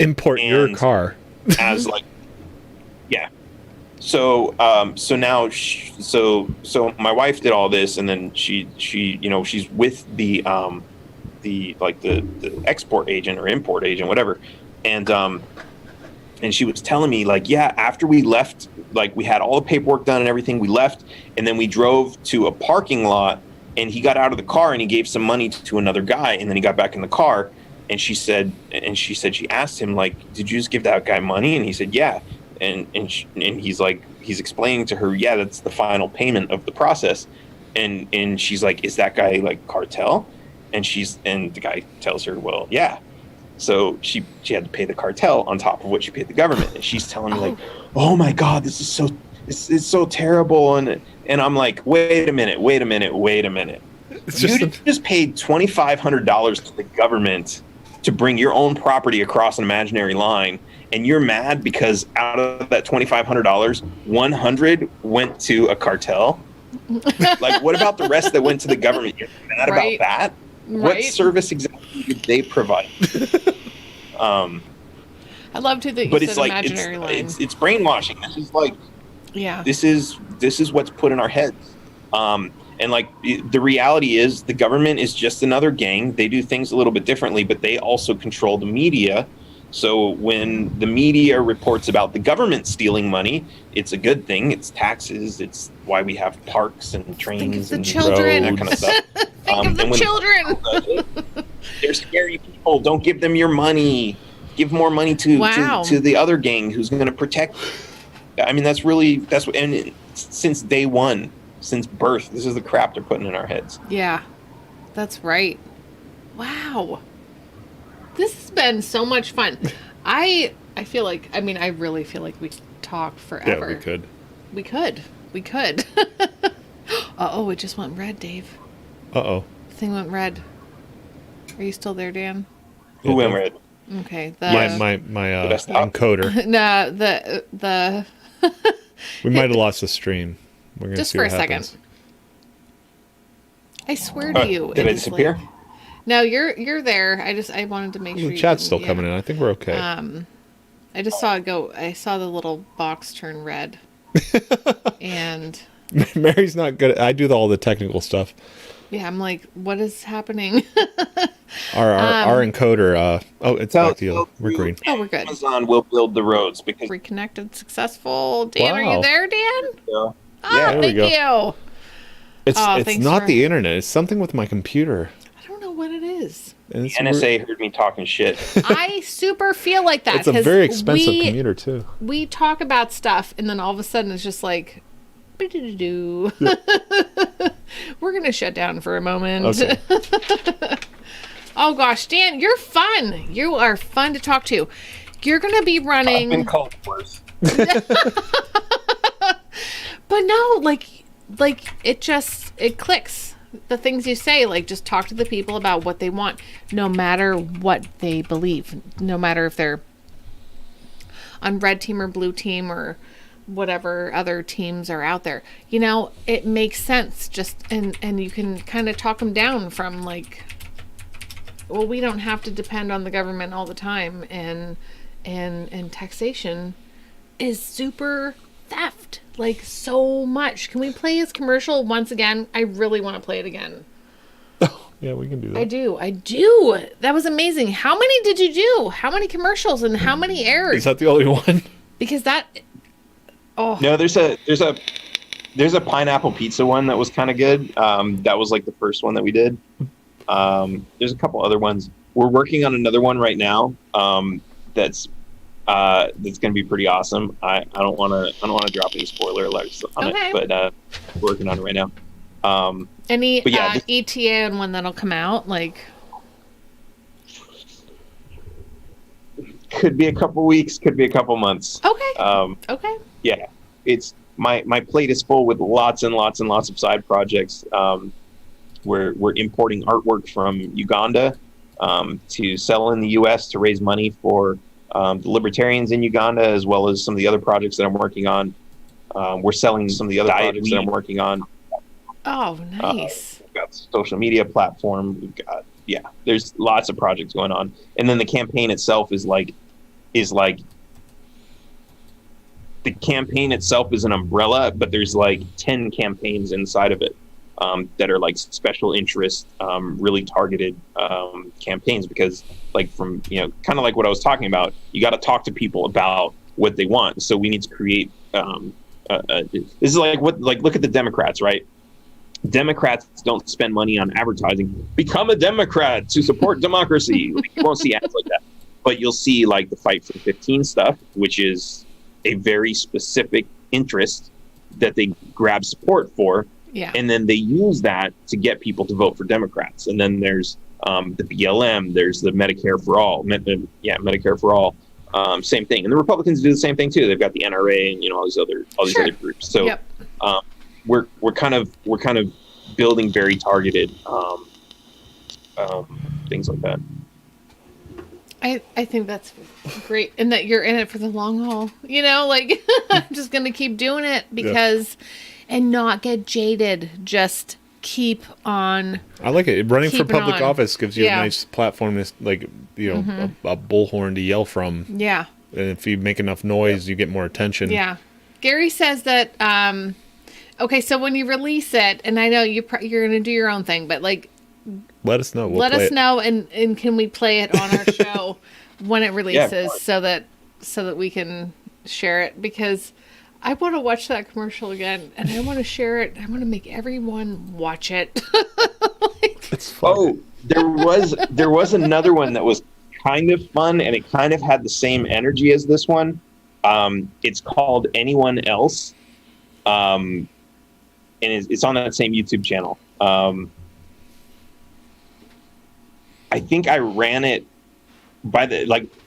Import your car as like, yeah. So now my wife did all this, and then she she's with the export agent or import agent, whatever, and she was telling me, like, yeah, after we left, like, we had all the paperwork done and everything, we left, and then we drove to a parking lot, and he got out of the car and he gave some money to another guy, and then he got back in the car, and she asked him, like, did you just give that guy money? And he said, yeah. And he's like, he's explaining to her, yeah, that's the final payment of the process. And she's like, is that guy like cartel? And the guy tells her, well, yeah. So she had to pay the cartel on top of what she paid the government. And she's telling me, like, oh my God, this is so terrible. And I'm like, wait a minute. You just paid $2,500 to the government to bring your own property across an imaginary line, and you're mad because out of that $2,500, $100 went to a cartel. Like, what about the rest that went to the government? You're mad about that? Right. What service exactly did they provide? I love to that you said like, imaginary line. It's brainwashing. This is like, yeah. This is what's put in our heads. And like, the reality is the government is just another gang. They do things a little bit differently, but they also control the media. So when the media reports about the government stealing money, it's a good thing. It's taxes. It's why we have parks and trains and children. That kind of stuff. Think of the children. They're scary people. Don't give them your money. Give more money to the other gang who's going to protect you. I mean, and since day one, since birth, this is the crap they're putting in our heads. Yeah, that's right. Wow. This has been so much fun. I feel like, I really feel like we could talk forever. Yeah, we could. We could. Uh-oh, it just went red, Dave. Uh-oh. The thing went red. Are you still there, Dan? Who went red? Okay. My encoder. No, the we might have lost the stream. We're gonna just see for a what happens. second. I swear to you. Did I disappear? No, you're there. I wanted to make sure. The chat's still coming in. I think we're okay. I just saw it go. I saw the little box turn red. And Mary's not good. I do all the technical stuff. Yeah, I'm like, what is happening? Our encoder. It's back to you. We're green. Oh, we're good. Amazon will build the roads because reconnected, successful. Dan, Wow. are you there, Dan? Yeah. Oh, thank you. It's not the internet. It's something with my computer. I don't know what it is. The NSA heard me talking shit. I super feel like that. It's a very expensive computer too. We talk about stuff, and then all of a sudden it's just like, we're gonna shut down for a moment. Okay. Oh gosh, Dan, you're fun. You are fun to talk to. You're gonna be running. I've been called worse. But no, like it clicks. The things you say, like, just talk to the people about what they want, no matter what they believe, no matter if they're on red team or blue team or whatever other teams are out there. You know, it makes sense. Just and you can kind of talk them down from, like, well, we don't have to depend on the government all the time, and taxation is super theft, like, so much. Can we play his commercial once again? I really want to play it again. Oh, yeah, we can do that. I do. That was amazing. How many did you do? How many commercials and how many aired? Is that the only one? Because that. Oh no, there's a pineapple pizza one that was kind of good. That was like the first one that we did. There's a couple other ones. We're working on another one right now. That's going to be pretty awesome. I don't want to drop any spoiler alerts on it, but we're working on it right now. Any ETA on when that'll come out? Like, could be a couple weeks, could be a couple months. Okay. Okay. Yeah, it's my plate is full with lots and lots and lots of side projects. We're importing artwork from Uganda to sell in the U.S. to raise money for the libertarians in Uganda, as well as some of the other projects that I'm working on. We're selling some of the other projects that I'm working on. Oh, nice. We've got a social media platform. We've got, there's lots of projects going on. And then the campaign itself is like the campaign itself is an umbrella, but there's like 10 campaigns inside of it that are like special interest, really targeted campaigns, because like from, kind of like what I was talking about, you got to talk to people about what they want. So we need to create, this is like look at the Democrats, right? Democrats don't spend money on advertising. Become a Democrat to support democracy. Like, you won't see ads like that, but you'll see like the Fight for 15 stuff, which is a very specific interest that they grab support for. Yeah. And then they use that to get people to vote for Democrats. And then there's the BLM, there's the Medicare for All. Medicare for All. Same thing. And the Republicans do the same thing too. They've got the NRA and all these other groups. So we're kind of building very targeted things like that. I think that's great, and that you're in it for the long haul. Like I'm just gonna keep doing it because, and not get jaded. Just keep on. I like it. Running for public on. Office gives you a nice platform, to, like a bullhorn to yell from. Yeah. And if you make enough noise, you get more attention. Yeah. Gary says that. Okay, so when you release it, and I know you're gonna do your own thing, but like. Let us know. Let us know, and can we play it on our show when it releases, so that we can share it, because I want to watch that commercial again, and I want to share it. I want to make everyone watch it. It's fun. Oh, there was another one that was kind of fun, and it kind of had the same energy as this one. It's called Anyone Else, and it's on that same YouTube channel. I think I ran it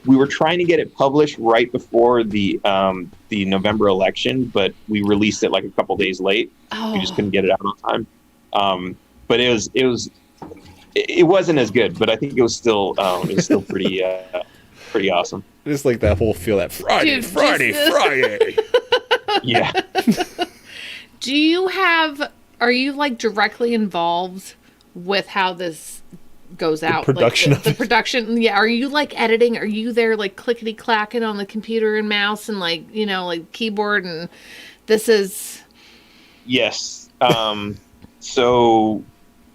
we were trying to get it published right before the November election, but we released it like a couple days late. Oh. We just couldn't get it out on time. But it wasn't as good, but I think it was still pretty awesome. Just like that whole feel, that Friday. Yeah. Are you like directly involved with how this goes out, production the production? Are you like editing? Are you there like clickety clacking on the computer and mouse and like keyboard, and this is yes. So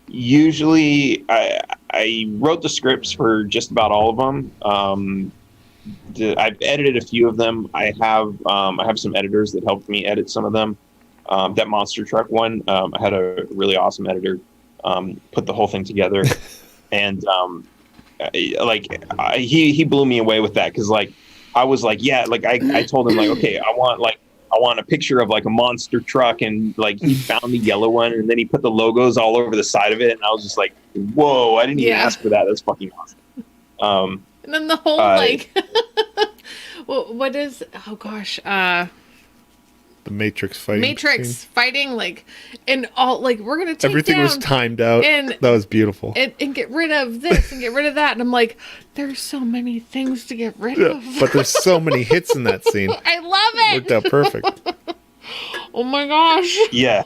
usually I wrote the scripts for just about all of them. I've edited a few of them. I have some editors that helped me edit some of them. That monster truck one, I had a really awesome editor put the whole thing together. And he blew me away with that, because I was like, I told him okay, I want a picture of like a monster truck, and like he found the yellow one, and then he put the logos all over the side of it, and I was just like, whoa, I didn't even ask for that. That's fucking awesome. And then the whole what is, oh gosh, the Matrix fighting. Fighting, and all, we're gonna take everything down was timed out. And that was beautiful. And get rid of this and get rid of that. And I'm like, there's so many things to get rid of. But there's so many hits in that scene. I love it. Worked out perfect. Oh my gosh. Yeah.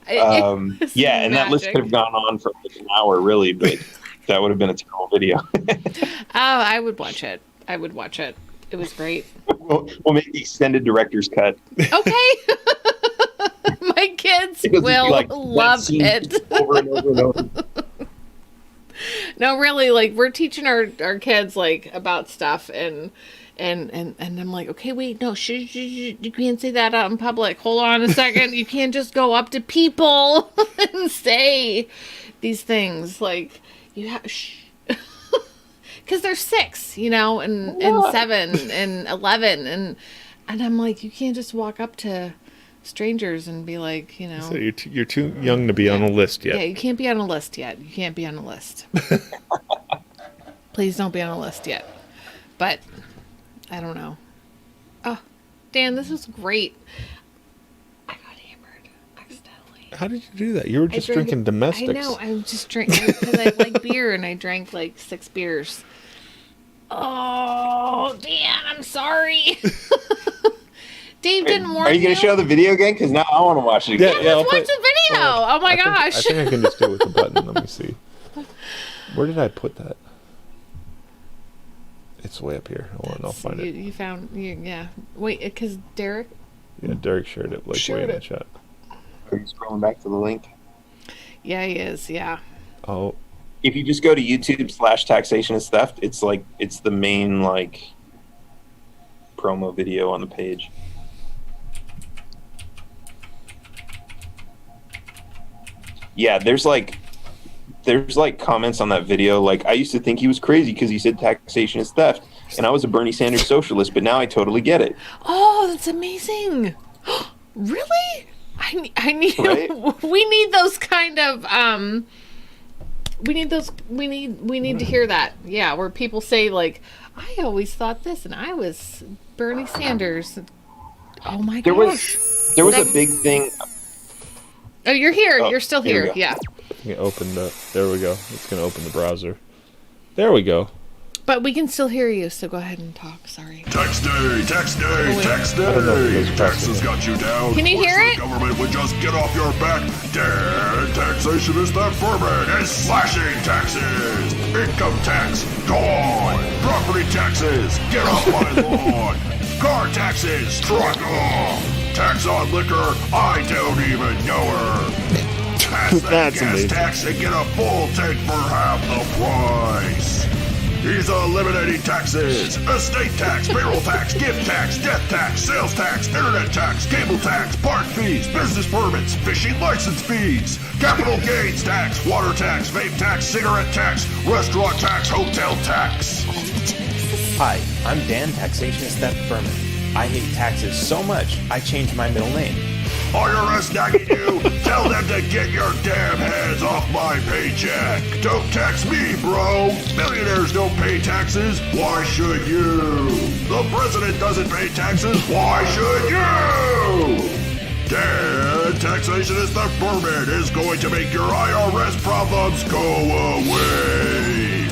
And magic. That list could have gone on for like an hour, really, but that would have been a terrible video. I would watch it. It was great. We'll make the extended director's cut. Okay. My kids will love it. Over and over and over. No, really, we're teaching our kids about stuff, and I'm like, okay, wait, no, you can't say that out in public. Hold on a second. You can't just go up to people and say these things. You have because they're 6, and 7 and 11, and I'm like, you can't just walk up to strangers and be like, So you're too young to be on a list yet. Yeah, you can't be on a list yet. You can't be on a list. Please don't be on a list yet. But I don't know. Oh, Dan, this was great. I got hammered accidentally. How did you do that? You were just drinking domestics. I know. I was just drinking because I like beer, and I drank like 6 beers. Oh, Dan, I'm sorry. Dave didn't warn you. Are you going to show the video again? Because now I want to watch it again. Yeah, let's watch the video. Oh my gosh. I think I can just do it with the button. Let me see. Where did I put that? It's way up here. Hold on, I'll find it. You found, yeah. Wait, because Derek? Yeah, Derek shared it way in the chat. Are you scrolling back to the link? Yeah, he is, yeah. Oh. If you just go to YouTube/taxation is theft, it's like, it's the main, like, promo video on the page. Yeah, there's like comments on that video. Like, I used to think he was crazy because he said taxation is theft, and I was a Bernie Sanders socialist, but now I totally get it. Oh, that's amazing. Really? I need, right? We need those kind of, we need to hear that. Yeah, where people say like, I always thought this, and I was Bernie Sanders. Oh my gosh. There was a big thing. Oh, you're here. Oh, you're still here. Yeah. It opened up. There we go. It's going to open the browser. There we go. But we can still hear you, so go ahead and talk. Sorry. Tax day, tax day, tax day. Taxes got you down. Can you hear it? The government would just get off your back. Dead taxation is that Behrman is slashing taxes. Income tax, gone. Property taxes, get off my lawn. Car taxes, struck off. Tax on liquor, I don't even know her. Pass that gas amazing. tax and get a full tank for half the price. He's eliminating taxes. Estate tax, payroll tax, gift tax, death tax, sales tax, internet tax, cable tax, park fees, business permits, fishing license fees, capital gains tax, water tax, vape tax, cigarette tax, restaurant tax, hotel tax. Hi, I'm Dan, Taxation is Theft Behrman. I hate taxes so much, I changed my middle name. IRS nagging you, tell them to get your damn hands off my paycheck. Don't tax me, bro. Millionaires don't pay taxes. Why should you? The president doesn't pay taxes. Why should you? Dead taxation is the Behrman is going to make your IRS problems go away.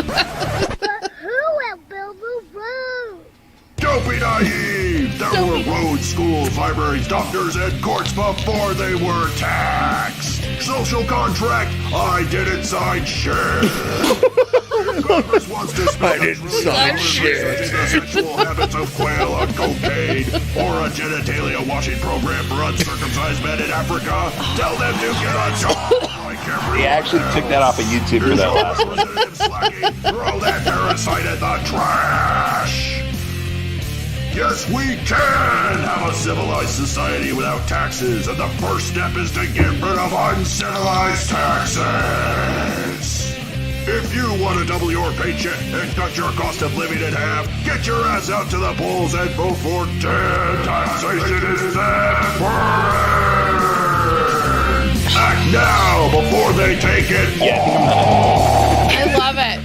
But who will build the road? Don't be naive! There were roads, schools, libraries, doctors, and courts before they were taxed! Social contract, I didn't sign shit! Congress wants to spend the sexual habits of quail on cocaine or a genitalia washing program for uncircumcised men in Africa. Tell them to get a job! He actually took that off of YouTube for that last one. Throw that parasite in the trash! Yes, we can have a civilized society without taxes, and the first step is to get rid of uncivilized taxes. If you want to double your paycheck and cut your cost of living in half, get your ass out to the polls and vote for dead taxation is that Behrman. Act now before they take it all. I love it.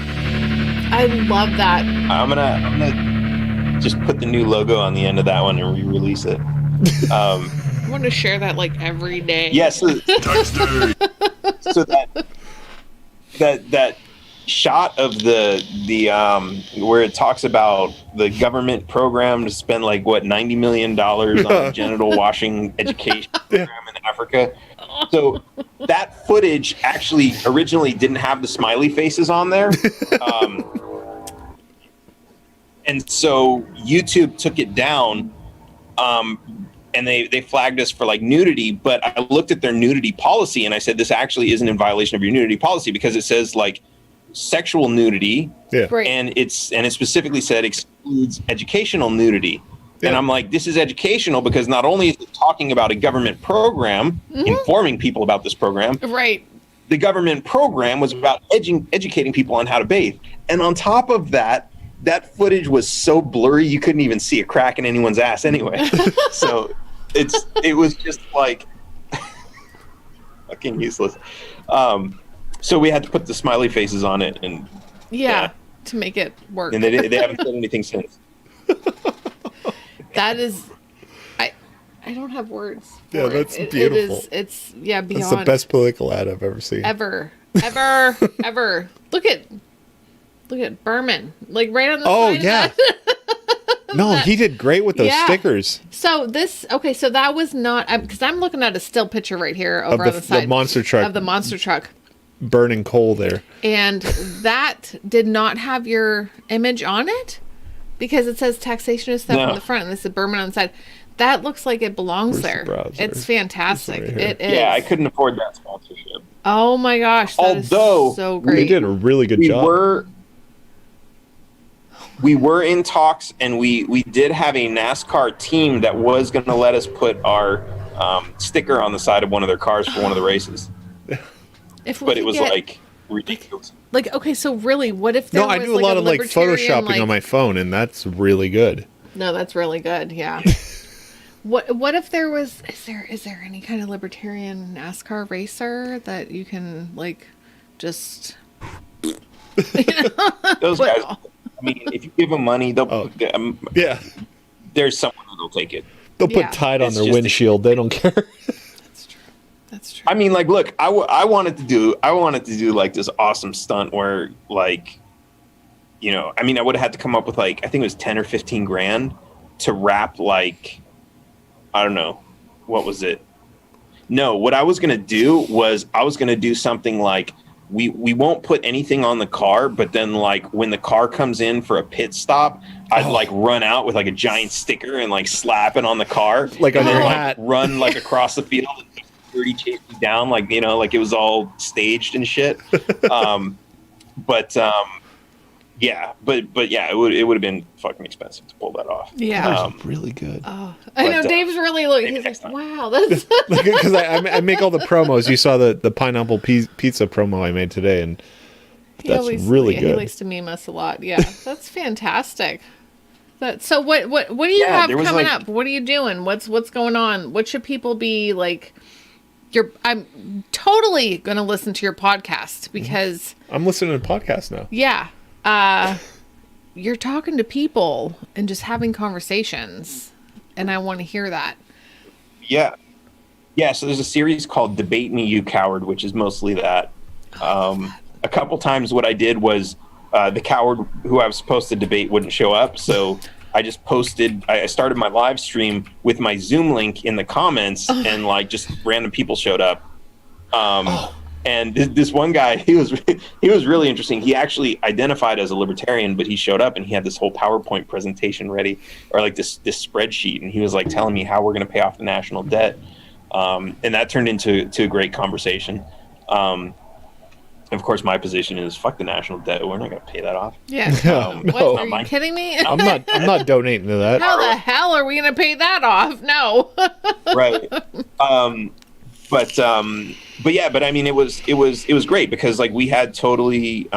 I love that. I'm gonna just put the new logo on the end of that one and re-release it. I want to share that like every day. Yes. So that shot of the where it talks about the government program to spend like what $90 million on a genital washing education program in Africa. So that footage actually originally didn't have the smiley faces on there. And so YouTube took it down, and they flagged us for like nudity. But I looked at their nudity policy and I said, this actually isn't in violation of your nudity policy because it says like sexual nudity, Right. and it specifically said excludes educational nudity. Yeah. And I'm like, this is educational because not only is it talking about a government program, informing people about this program, right? The government program was about educating people on how to bathe, and on top of that. That footage was so blurry you couldn't even see a crack in anyone's ass anyway. So it was just like fucking useless. So we had to put the smiley faces on it, and yeah, to make it work. And they haven't said anything since. That is, I don't have words. Yeah, for that's it. beautiful. It's beyond. That's the best political ad I've ever seen. Ever. Look at Behrman, like right on the Oh, side yeah. of that. No, he did great with those stickers. So so that was not, because I'm looking at a still picture right here over on the side. The monster truck. Of the monster truck. Burning coal there. And that did not have your image on it? Because it says taxation is stuff on the front and this is Behrman on the side. That looks like it belongs there. It's fantastic. It is. Yeah, I couldn't afford that sponsorship. Oh my gosh. That is so great. They did a really good job. We were in talks, and we did have a NASCAR team that was going to let us put our sticker on the side of one of their cars for one of the races. But it was like ridiculous. Like, okay, so really, what if there was I do a lot of like photoshopping on my phone, and that's really good. No, that's really good. Yeah. What if there was? Is there any kind of libertarian NASCAR racer that you can like just? Those guys. I mean, if you give them money, they'll. Yeah. There's someone who'll take it. They'll put Tide on their windshield. They don't care. That's true. I mean, like, look, I wanted to do like this awesome stunt where, like, you know, I mean, I would have had to come up with like, I think it was 10 or 15 grand to wrap like, I don't know, what was it? No, what I was gonna do was I was gonna do something like we won't put anything on the car, but then like when the car comes in for a pit stop, I'd like run out with like a giant sticker and like slap it on the car, like on and your then, hat, run like across the field. And security chased me down, like, you know, like it was all staged and shit. Yeah, but yeah, it would have been fucking expensive to pull that off. Yeah, really good. Oh, I know Dave's really looking. He's like, wow, that's because I make all the promos. You saw the pineapple pizza promo I made today, and that's really good. He likes to meme us a lot. Yeah, that's fantastic. So what do you have coming up? What are you doing? What's going on? What should people be like? I'm totally going to listen to your podcast because I'm listening to podcasts now. Yeah. You're talking to people and just having conversations, and I want to hear that. Yeah. So there's a series called Debate Me, You Coward, which is mostly that. A couple times what I did was the coward who I was supposed to debate wouldn't show up, so I just I started my live stream with my Zoom link in the comments, and like just random people showed up. And this one guy, he was really interesting. He actually identified as a libertarian, but he showed up and he had this whole PowerPoint presentation ready, or like this spreadsheet, and he was like telling me how we're going to pay off the national debt, and that turned into a great conversation. Of course, my position is fuck the national debt. We're not going to pay that off. Yeah. No. Are you kidding me? I'm not donating to that. How the hell are we going to pay that off? No. Right. But I mean, it was great because like we had totally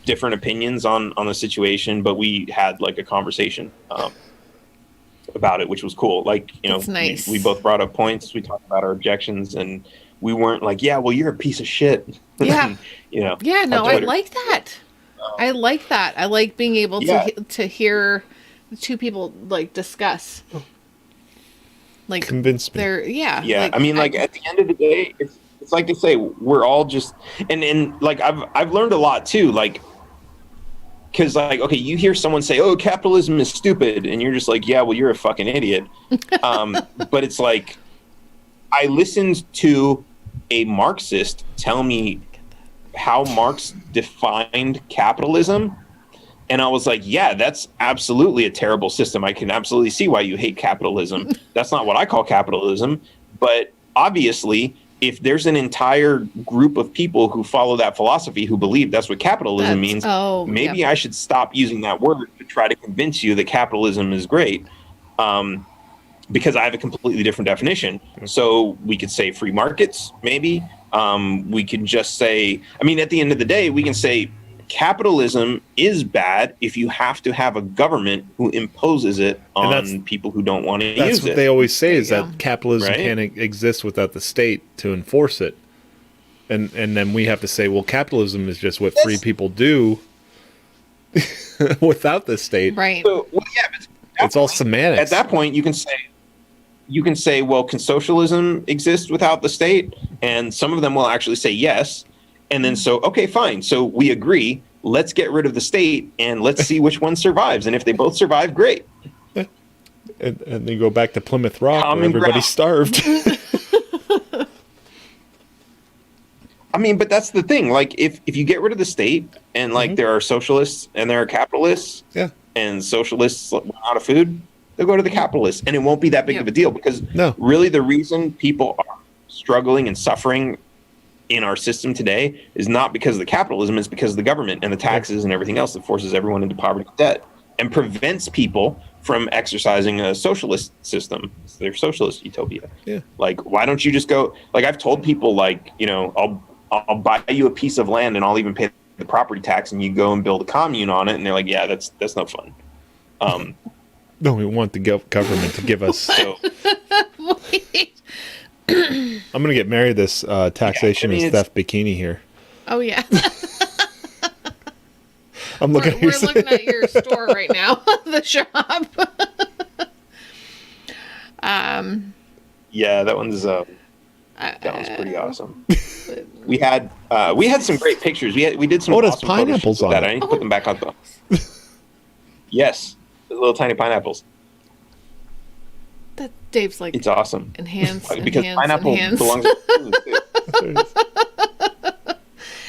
different opinions on the situation, but we had like a conversation about it, which was cool. Like, you know, nice. we both brought up points. We talked about our objections, and we weren't like, yeah, well, you're a piece of shit. Yeah. You know. Yeah. No, I like that. I like that. I like being able to hear two people like discuss. Like convince me. Yeah. Like, I mean, like at the end of the day, it's like they say, we're all just and like I've learned a lot too, like because like, okay, you hear someone say, oh, capitalism is stupid, and you're just like, yeah, well, you're a fucking idiot. But it's like I listened to a Marxist tell me how Marx defined capitalism, and I was like, yeah, that's absolutely a terrible system. I can absolutely see why you hate capitalism. That's not what I call capitalism. But obviously, if there's an entire group of people who follow that philosophy, who believe that's what capitalism means, maybe I should stop using that word to try to convince you that capitalism is great. Because I have a completely different definition. So we could say free markets, maybe. We can just say, I mean, at the end of the day, we can say capitalism is bad if you have to have a government who imposes it on people who don't want to use it. That's what they always say, is that capitalism can't exist without the state to enforce it. And then we have to say, well, capitalism is just what free people do without the state. Right. So, it's all semantics. At that point, you can say, well, can socialism exist without the state? And some of them will actually say yes. And then okay, fine. So we agree. Let's get rid of the state and let's see which one survives. And if they both survive, great. And then go back to Plymouth Rock where Common everybody ground. starved. I mean, but that's the thing. Like, if you get rid of the state and like there are socialists and there are capitalists, and socialists run out of food, they'll go to the capitalists, and it won't be that big of a deal because really the reason people are struggling and suffering in our system today is not because of the capitalism, it's because of the government and the taxes and everything else that forces everyone into poverty and debt and prevents people from exercising a socialist system. It's their socialist utopia. Yeah. Like, why don't you just go? Like, I've told people, like, you know, I'll buy you a piece of land and I'll even pay the property tax, and you go and build a commune on it, and they're like, yeah, that's no fun. No, we want the government to give us. So, I'm gonna get married this taxation and theft bikini here. Oh yeah. I'm looking. We're looking at your store right now, the shop. yeah, that one's pretty awesome. We had some great pictures. We did some. Oh, there's awesome photo pineapples shoots with on that. it. I need to put them back on. Yes, the little tiny pineapples. That Dave's like. It's awesome. Enhance because pineapple belongs to food too.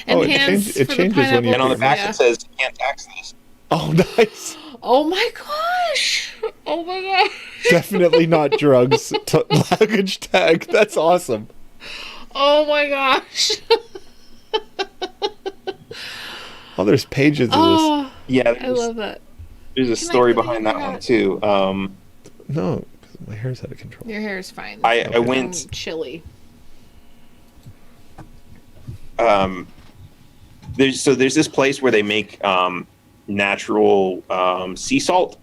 It changes when you. And on the back it says, "You can't tax this." Oh, nice. Oh my gosh! Oh my gosh! Definitely not drugs. Luggage tag. That's awesome. Oh my gosh! Oh, there's pages of this. Yeah, I love that. There's a story behind that one too. No, my hair's out of control. Your hair's fine. I went I'm chilly. There's this place where they make natural sea salt.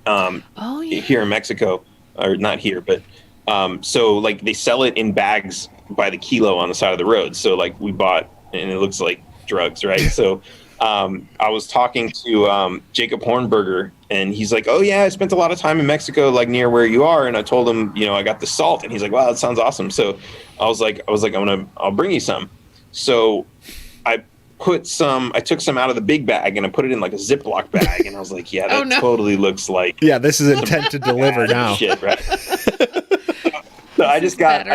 Oh yeah. Here in Mexico, or not here, but so like they sell it in bags by the kilo on the side of the road. So like we bought, and it looks like drugs, right? So I was talking to Jacob Hornberger, and he's like, "Oh yeah, I spent a lot of time in Mexico, like near where you are." And I told him, you know, I got the salt, and he's like, "Wow, that sounds awesome." So I was like, I'll bring you some. So I took some out of the big bag and I put it in like a Ziploc bag, and I was like, "Yeah, that totally looks like." Yeah, this is intent to deliver now. Shit, right? So I just got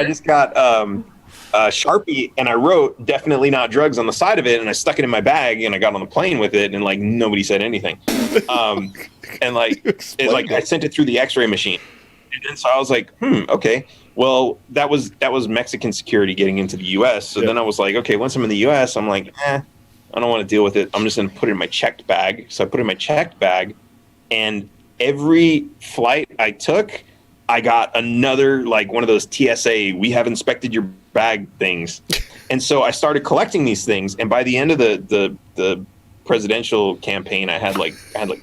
Sharpie, and I wrote "definitely not drugs" on the side of it, and I stuck it in my bag, and I got on the plane with it, and like nobody said anything. And like I sent it through the X-ray machine, and so I was like, okay. Well, that was Mexican security getting into the U.S. So then I was like, okay, once I'm in the U.S., I'm like, I don't want to deal with it. I'm just going to put it in my checked bag. So I put it in my checked bag, and every flight I took, I got another, like one of those TSA, we have inspected your bag things. And so I started collecting these things. And by the end of the presidential campaign, I had like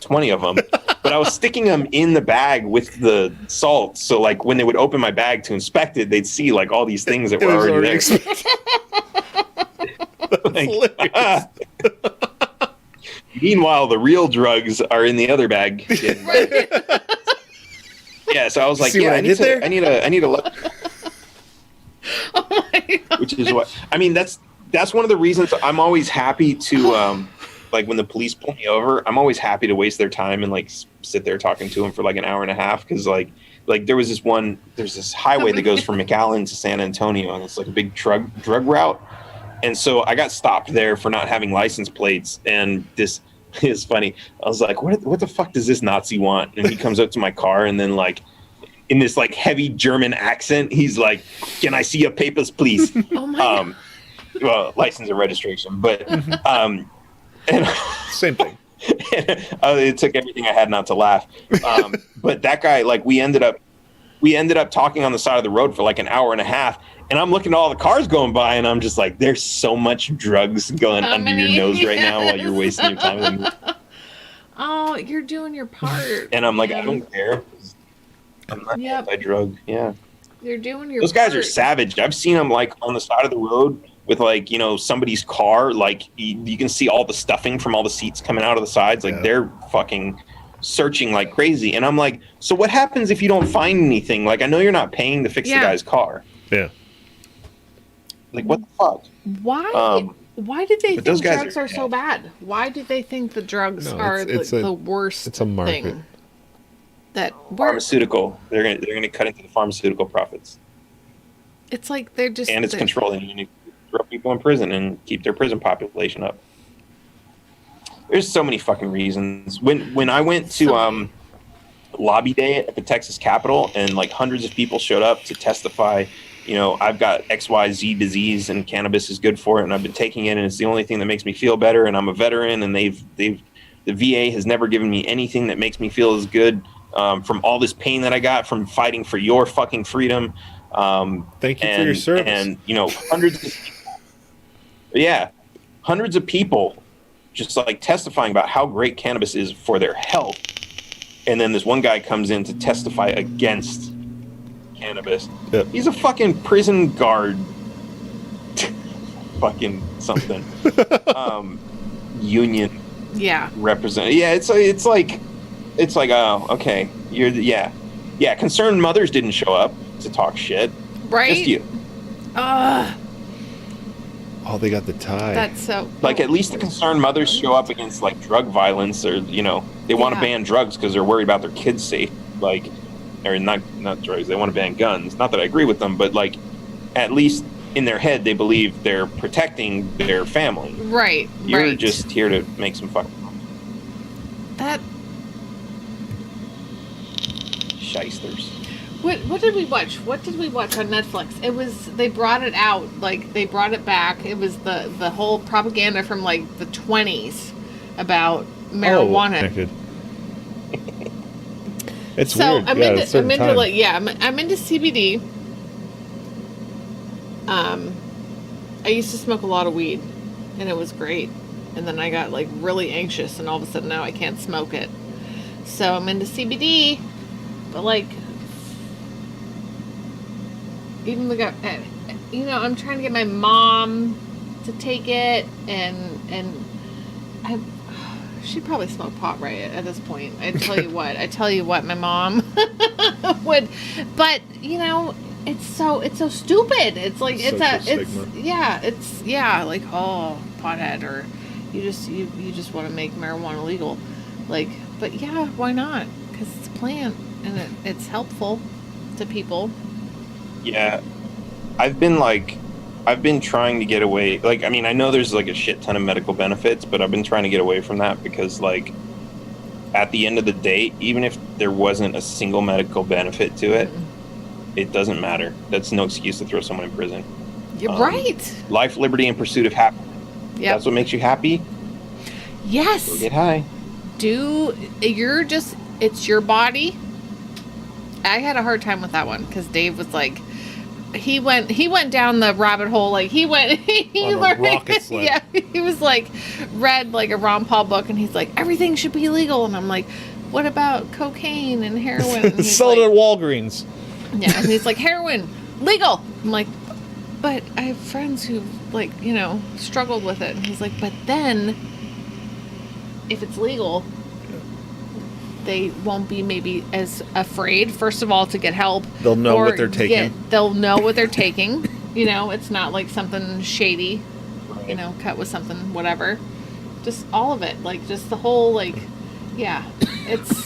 20 of them, but I was sticking them in the bag with the salt. So like when they would open my bag to inspect it, they'd see like all these things that were already there. Meanwhile, the real drugs are in the other bag. Yeah, so I was like, See yeah, what I need to look. Oh my God. Which is what I mean. That's one of the reasons I'm always happy to like when the police pull me over, I'm always happy to waste their time and like sit there talking to them for like an hour and a half, because like there's this highway that goes from McAllen to San Antonio, and it's like a big drug route. And so I got stopped there for not having license plates, and this is funny. I was like, what the fuck does this Nazi want? And he comes up to my car, and then like in this like heavy German accent, he's like, "Can I see your papers, please?" Oh my God. Well, license and registration, but and Same thing. it took everything I had not to laugh. But that guy, like, we ended up talking on the side of the road for like an hour and a half, and I'm looking at all the cars going by, and I'm just like, there's so much drugs going under your nose right now while you're wasting your time. Oh, you're doing your part. And I'm like, I don't care. I'm not anti-drug. Yeah. You're doing your Those guys part. are savage. I've seen them like on the side of the road with like, you know, somebody's car. Like you can see all the stuffing from all the seats coming out of the sides. Like they're fucking searching like crazy. And I'm like, so what happens if you don't find anything? Like, I know you're not paying to fix the guy's car. Yeah. Like, what the fuck? Why did they think those guys drugs are so bad? Why did they think the drugs are the worst It's a market. thing? That Pharmaceutical. They're gonna cut into the pharmaceutical profits. It's like they're just And it's controlling. You need to throw people in prison and keep their prison population up. There's so many fucking reasons. When I went to lobby day at the Texas Capitol and like hundreds of people showed up to testify, you know, I've got XYZ disease and cannabis is good for it and I've been taking it and it's the only thing that makes me feel better and I'm a veteran and the VA has never given me anything that makes me feel as good from all this pain that I got from fighting for your fucking freedom. Thank you for your service. And, you know, hundreds of people just like testifying about how great cannabis is for their health. And then this one guy comes in to testify against cannabis. Yep. He's a fucking prison guard. Fucking something. Union. Yeah. Represent. Yeah, it's like, oh, okay. Yeah. Concerned mothers didn't show up to talk shit. Right? Just you. Oh, they got the tie. That's so... Like, at least the concerned mothers show up against, like, drug violence or, you know, they want to ban drugs because they're worried about their kids' safety. Like, or not drugs, they want to ban guns. Not that I agree with them, but, like, at least in their head, they believe they're protecting their family. Right, You're just here to make some fucking money. That... Shysters. What did we watch? What did we watch on Netflix? It was, they brought it out, like, they brought it back. It was the whole propaganda from, like, the 20s about marijuana. It's so weird. I'm into I'm into CBD. I used to smoke a lot of weed, and it was great. And then I got, like, really anxious, and all of a sudden now I can't smoke it. So I'm into CBD, but, like... Even we got, you know, I'm trying to get my mom to take it, and she'd probably smoke pot right at this point. I tell you what, my mom would, but you know, it's so stupid. It's like like, oh, pothead, or you just want to make marijuana legal, like, but yeah, why not? Because it's a plant and it's helpful to people. Yeah, I've been trying to get away. Like, I mean, I know there's like a shit ton of medical benefits, but I've been trying to get away from that because, like, at the end of the day, even if there wasn't a single medical benefit to it, it doesn't matter. That's no excuse to throw someone in prison. You're right. Life, liberty, and pursuit of happiness. Yep. That's what makes you happy. Yes. Go get high. It's your body. I had a hard time with that one because Dave was like, he went down the rabbit hole. Like he learned, rocket sled. Yeah, he was like, read like a Ron Paul book, and he's like, everything should be legal, and I'm like, what about cocaine and heroin? And sell it at Walgreens. Yeah, and he's like, heroin legal. I'm like, but I have friends who, like, you know, struggled with it, and he's like, but then if it's legal, they won't be maybe as afraid, first of all, to get help. They'll know what they're taking. They'll know what they're taking. You know, it's not like something shady, you know, cut with something, whatever. Just all of it. Like, just the whole, like, yeah.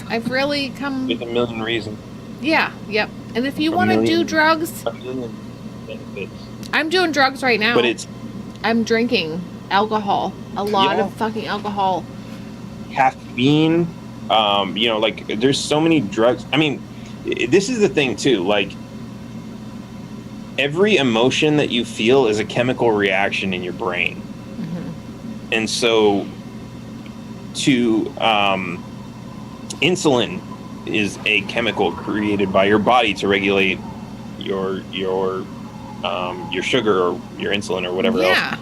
I've really come... With a million reasons. Yeah, yep. And if you want to do drugs... A million benefits. I'm doing drugs right now. But I'm drinking alcohol. A lot of fucking alcohol. Caffeine... you know, like, there's so many drugs. I mean, this is the thing too, like, every emotion that you feel is a chemical reaction in your brain. Mm-hmm. And so insulin is a chemical created by your body to regulate your sugar or your insulin or whatever else.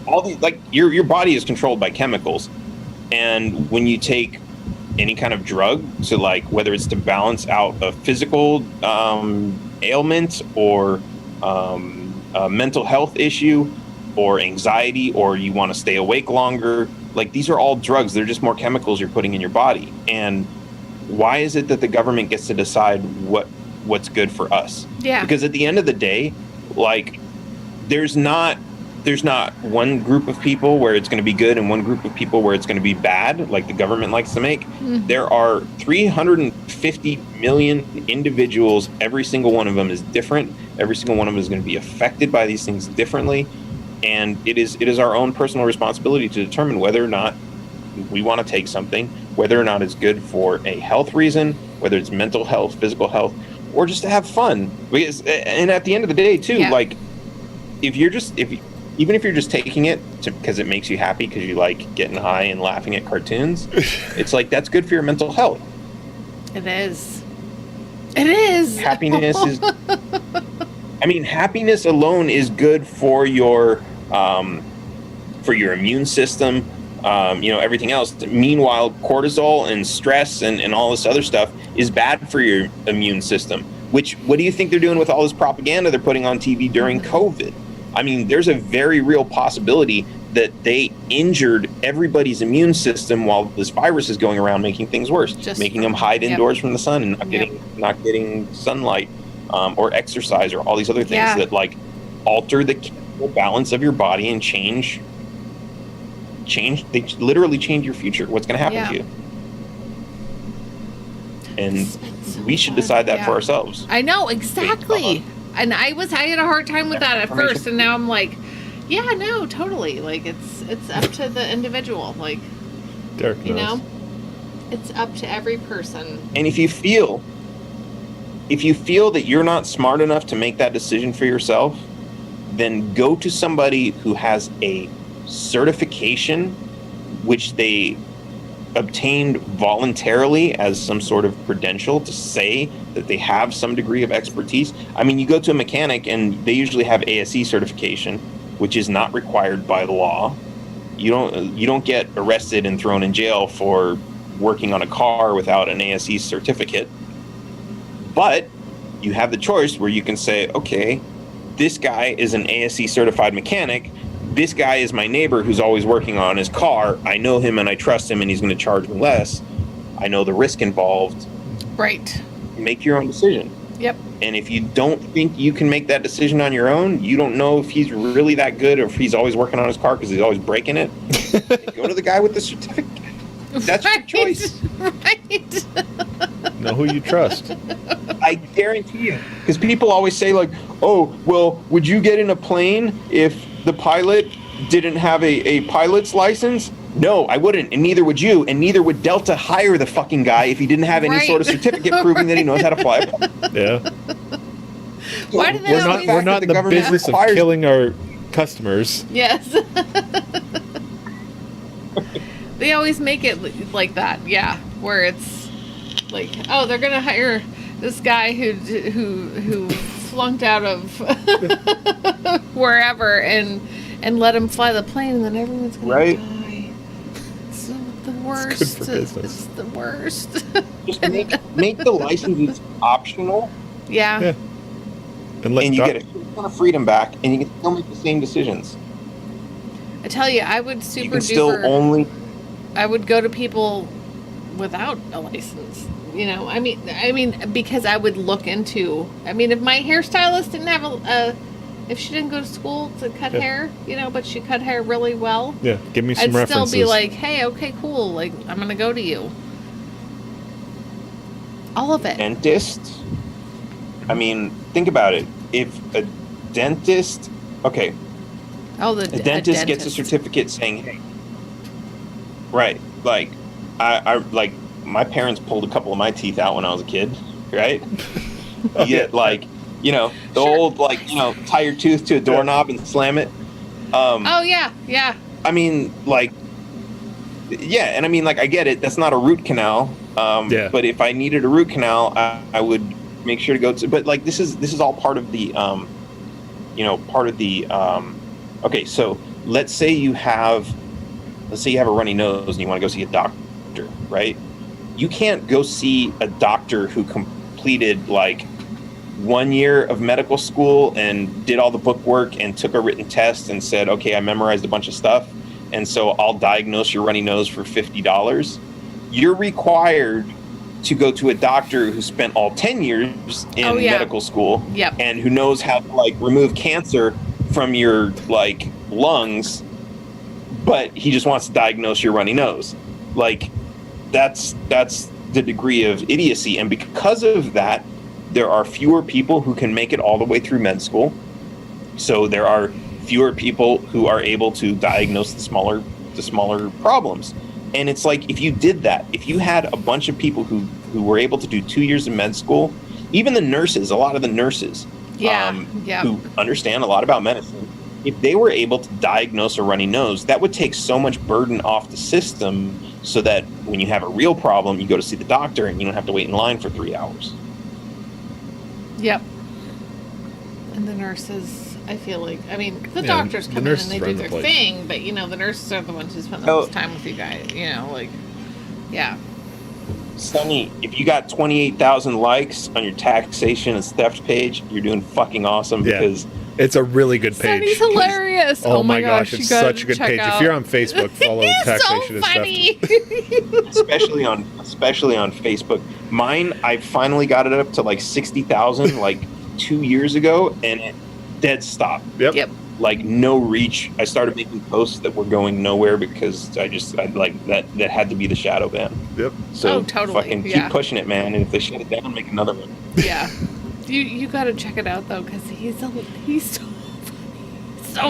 All the, like, your body is controlled by chemicals. And when you take any kind of drug to, like, whether it's to balance out a physical ailment or a mental health issue, or anxiety, or you want to stay awake longer. Like, these are all drugs. They're just more chemicals you're putting in your body. And why is it that the government gets to decide what's good for us? Yeah. Because at the end of the day, like, there's not one group of people where it's going to be good and one group of people where it's going to be bad, like the government likes to make. Mm-hmm. There are 350 million individuals. Every single one of them is different. Every single one of them is going to be affected by these things differently. And it is our own personal responsibility to determine whether or not we want to take something, whether or not it's good for a health reason, whether it's mental health, physical health, or just to have fun. Because, and at the end of the day too, like, even if you're just taking it because it makes you happy, because you like getting high and laughing at cartoons, it's like, that's good for your mental health. It is. It is. Happiness is. I mean, happiness alone is good for your immune system. Everything else. Meanwhile, cortisol and stress and all this other stuff is bad for your immune system. What do you think they're doing with all this propaganda they're putting on TV during COVID? I mean, there's a very real possibility that they injured everybody's immune system while this virus is going around, making things worse, making them hide indoors from the sun and not getting sunlight, or exercise, or all these other things that like alter the chemical balance of your body and change. They literally change your future. What's going to happen to you? And we should decide that for ourselves. I know, exactly. And I had a hard time with that at first, and now I'm like, yeah, no, totally. Like, it's up to the individual. Like, Derek knows. It's up to every person. And if you feel that you're not smart enough to make that decision for yourself, then go to somebody who has a certification, which they obtained voluntarily as some sort of credential to say that they have some degree of expertise. I mean, you go to a mechanic and they usually have ASE certification, which is not required by law. You don't get arrested and thrown in jail for working on a car without an ASE certificate. But you have the choice where you can say, okay, this guy is an ASE certified mechanic. This guy is my neighbor who's always working on his car. I know him and I trust him and he's going to charge me less. I know the risk involved. Right. Make your own decision. Yep. And if you don't think you can make that decision on your own, you don't know if he's really that good or if he's always working on his car because he's always breaking it, go to the guy with the certificate. That's your choice. Right. Know who you trust. I guarantee you. Because people always say, like, oh, well, would you get in a plane if the pilot didn't have a pilot's license? No, I wouldn't, and neither would you, and neither would Delta hire the fucking guy if he didn't have any sort of certificate proving that he knows how to fly a plane. Yeah. Why do they We're not in the business of killing our customers. Yes. They always make it like that, yeah, where it's like, oh, they're gonna hire this guy who flunked out of wherever and let him fly the plane, and then everyone's gonna die. It's the worst. It's good for business. It's the worst. Just make the licenses optional. Yeah. And you get a ton of freedom back, and you can still make the same decisions. I tell you, I would super You can still I would go to people without a license. You know, I mean, because I would look into. I mean, if my hairstylist didn't have if she didn't go to school to cut hair, you know, but she cut hair really well. Yeah, give me some I'd references. still be like, hey, okay, cool. Like, I'm gonna go to you. All of it. Dentist. I mean, think about it. If a dentist, okay. Oh, a dentist gets a certificate saying, hey. Right, like, I like my parents pulled a couple of my teeth out when I was a kid, right? You get like, you know, the old like, you know, tie your tooth to a doorknob and slam it. Oh yeah. I mean, like, yeah, and I mean, like, I get it. That's not a root canal. But if I needed a root canal, I would make sure to go to. But like, this is all part of the, Okay, so let's say you have a runny nose and you want to go see a doctor, right? You can't go see a doctor who completed like 1 year of medical school and did all the book work and took a written test and said, okay, I memorized a bunch of stuff, and so I'll diagnose your runny nose for $50, you're required to go to a doctor who spent all 10 years in medical school and who knows how to like remove cancer from your like lungs, but he just wants to diagnose your runny nose. Like that's the degree of idiocy. And because of that, there are fewer people who can make it all the way through med school. So there are fewer people who are able to diagnose the smaller problems. And it's like, if you did that, if you had a bunch of people who were able to do 2 years of med school, even the nurses, a lot of the nurses who understand a lot about medicine, if they were able to diagnose a runny nose, that would take so much burden off the system so that when you have a real problem, you go to see the doctor and you don't have to wait in line for 3 hours. Yep. And the nurses, I feel like, I mean, the doctors come in and they do their thing, but, you know, the nurses are the ones who spend the most time with you guys, you know, like, yeah. Sonny, if you got 28,000 likes on your taxation and theft page, you're doing fucking awesome because it's a really good page. Sonny's hilarious. Oh my gosh, it's such a good page. Out. If you're on Facebook, follow Taxation and Theft. especially on Facebook. Mine, I finally got it up to like 60,000 like 2 years ago, and it dead stopped. Yep. Like no reach. I started making posts that were going nowhere because I like that had to be the shadow ban. Yep. So totally. fucking keep pushing it, man. And if they shut it down, make another one. Yeah. You got to check it out though, because he's so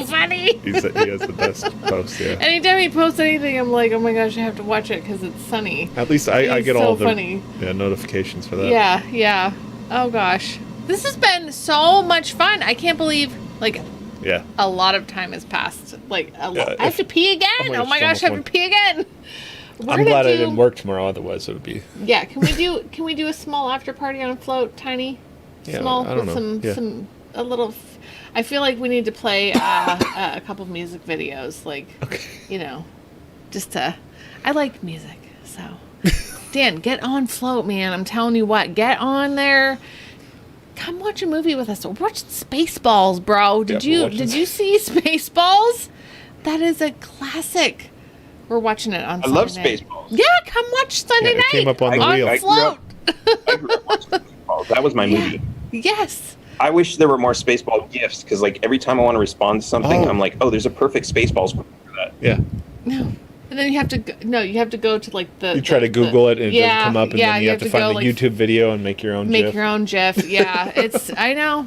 funny. He has the best post. Yeah. Anytime he posts anything, I'm like, oh my gosh, I have to watch it because it's Sunny. At least I get all the funny. Notifications for that. Yeah. Oh gosh, this has been so much fun. I can't believe a lot of time has passed. Like I have to pee again. Oh my gosh, I have to pee again. I'm glad I didn't work tomorrow. Otherwise, it would be. Yeah. Can we do a small after party on a float, Tiny? Yeah, small I don't with know. a little. I feel like we need to play a couple music videos, like you know, just to. I like music, so Dan, get on Float, man. I'm telling you what, get on there. Come watch a movie with us. Watch Spaceballs, bro. Did you see Spaceballs? That is a classic. We're watching it on Sunday love night. Spaceballs. Yeah, come watch Sunday night. It came up on the wheel. Float. I grew up watching Spaceballs. That was my movie. Yes. I wish there were more Spaceball gifts because, like, every time I want to respond to something, I'm like, oh, there's a perfect Spaceballs for that. Yeah. No. And then you have to go to like the. You try to Google it and it doesn't come up, and then you have to find the like, YouTube video and make your own. Make GIF. your own GIF. Yeah, it's. I know.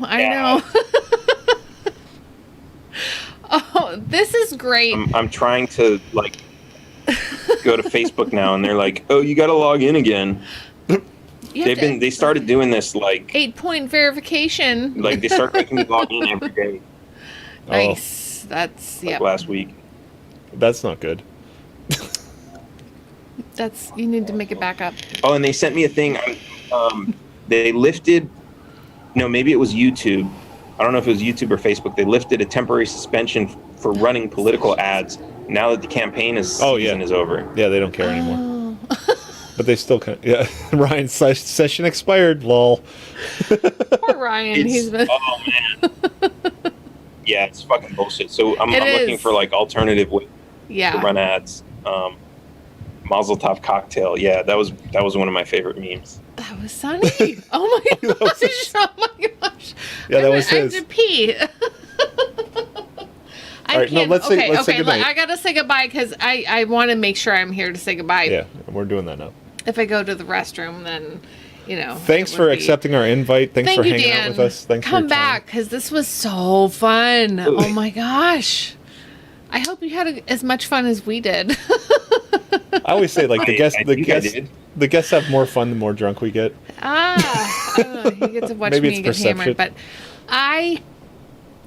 Oh, this is great. I'm trying to like go to Facebook now, and they're like, oh, you got to log in again. They started doing this like 8-point verification. Like they start making me log in every day. Nice. That's like last week. That's not good. You need to make it back up. Oh, and they sent me a thing. They lifted. No, maybe it was YouTube. I don't know if it was YouTube or Facebook. They lifted a temporary suspension for running political ads now that the campaign season is over. Yeah, they don't care anymore. But they still can. Yeah, Ryan's session expired. Lol. Poor Ryan. He's been. Oh man. Yeah, it's fucking bullshit. So I'm looking for like alternative ways to run ads. Mazel Tov cocktail. Yeah, that was one of my favorite memes. That was Sunny. Oh my gosh. Oh my gosh. Yeah, that was his. I have to pee. All right, let's say goodnight. I gotta say goodbye because I want to make sure I'm here to say goodbye. Yeah, we're doing that now. If I go to the restroom, then you know. Thanks for accepting our invite. Thanks for hanging out with us. Thanks for come back because this was so fun. Oh my gosh. I hope you had as much fun as we did. I always say like the guests have more fun the more drunk we get. I don't know. You get to watch me get hammered, but I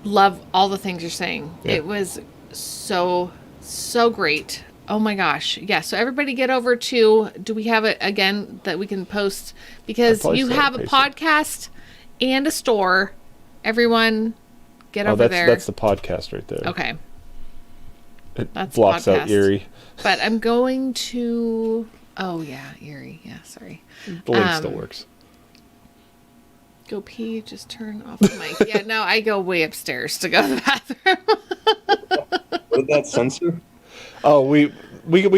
love all the things you're saying. Yeah. It was so great. Oh my gosh. Yeah. So everybody get over to, do we have it again that we can post? Because you have a podcast and a store. Everyone get over there. That's the podcast right there. Okay. It blocks out Erie. But I'm going to, oh yeah, Erie. Yeah, sorry. The link still works. Go pee, just turn off the mic. Yeah, no, I go way upstairs to go to the bathroom. What did that censor? Oh, we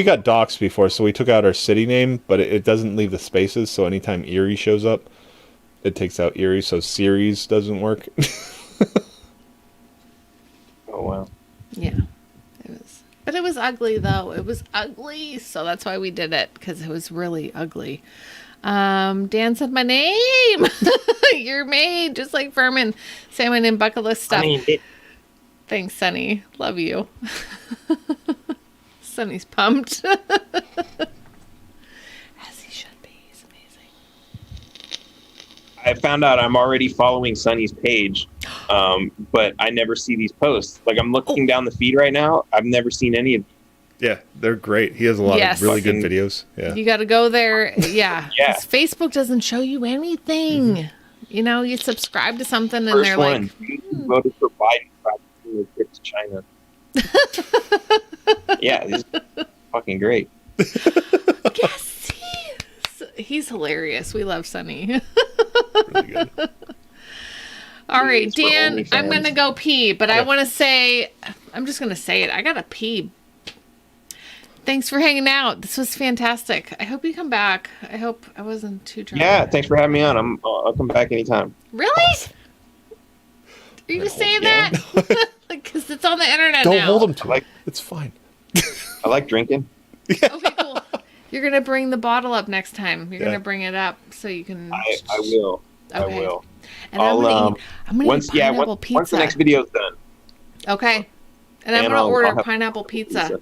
got doxed before, so we took out our city name, but it doesn't leave the spaces, so anytime Erie shows up, it takes out Erie, so series doesn't work. Oh, wow. Yeah, it was. But it was ugly, though. It was ugly, so that's why we did it, because it was really ugly. Dan said my name. You're made, just like Behrman. Say my name, bucket list stuff. Thanks, Sonny. Love you. Sonny's pumped. As he should be. He's amazing. I found out I'm already following Sonny's page, but I never see these posts. Like, I'm looking down the feed right now. I've never seen any of. Yeah, they're great. He has a lot of really good videos. Yeah, You got to go there. Yeah. Yeah. 'Cause Facebook doesn't show you anything. Mm-hmm. You know, you subscribe to something and First they're one, like, you voted for Biden practicing his trip to China. Yeah, this is fucking great. yes, he's hilarious. We love Sonny. really good. All right, It's for Dan, OnlyFans. I'm going to go pee, but I want to say, I'm just going to say it. I got to pee. Thanks for hanging out. This was fantastic. I hope you come back. I hope I wasn't too drunk. Yeah, thanks for having me on. I'll come back anytime. Really? Are you just saying that? Because it's on the internet Don't now. hold him to it. It's fine. I like drinking. Okay, cool. You're going to bring the bottle up next time. You're Yeah. going to bring it up so you can... I will. I Okay. will. And I'm going to once, eat pineapple pizza. once the next video's done. Okay. And I'm And going to I'll order have pineapple pizza.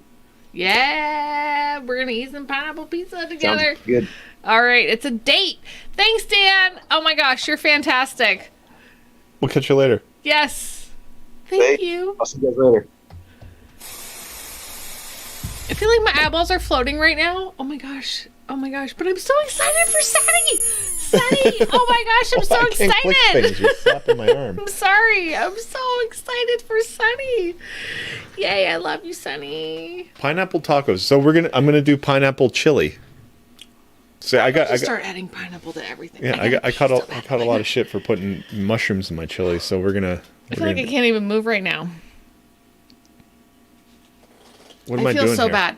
Yeah, we're going to eat some pineapple pizza together. Sounds good. All right, it's a date. Thanks, Dan. Oh my gosh, you're fantastic. We'll catch you later. Yes. Thank Hey, you. I'll see you guys later. I feel like my eyeballs are floating right now. Oh my gosh. Oh my gosh. But I'm so excited for Sunny. Sunny. Oh my gosh, I'm so I can't click excited. things. You're slapping my arm. I'm sorry. I'm so excited for Sunny. Yay, I love you, Sunny. Pineapple tacos. So I'm gonna do pineapple chili. So I got Start adding pineapple to everything. yeah, I caught a lot of shit for putting mushrooms in my chili. So we're gonna. I feel like I can't even move right now. What am I doing feel so here? bad.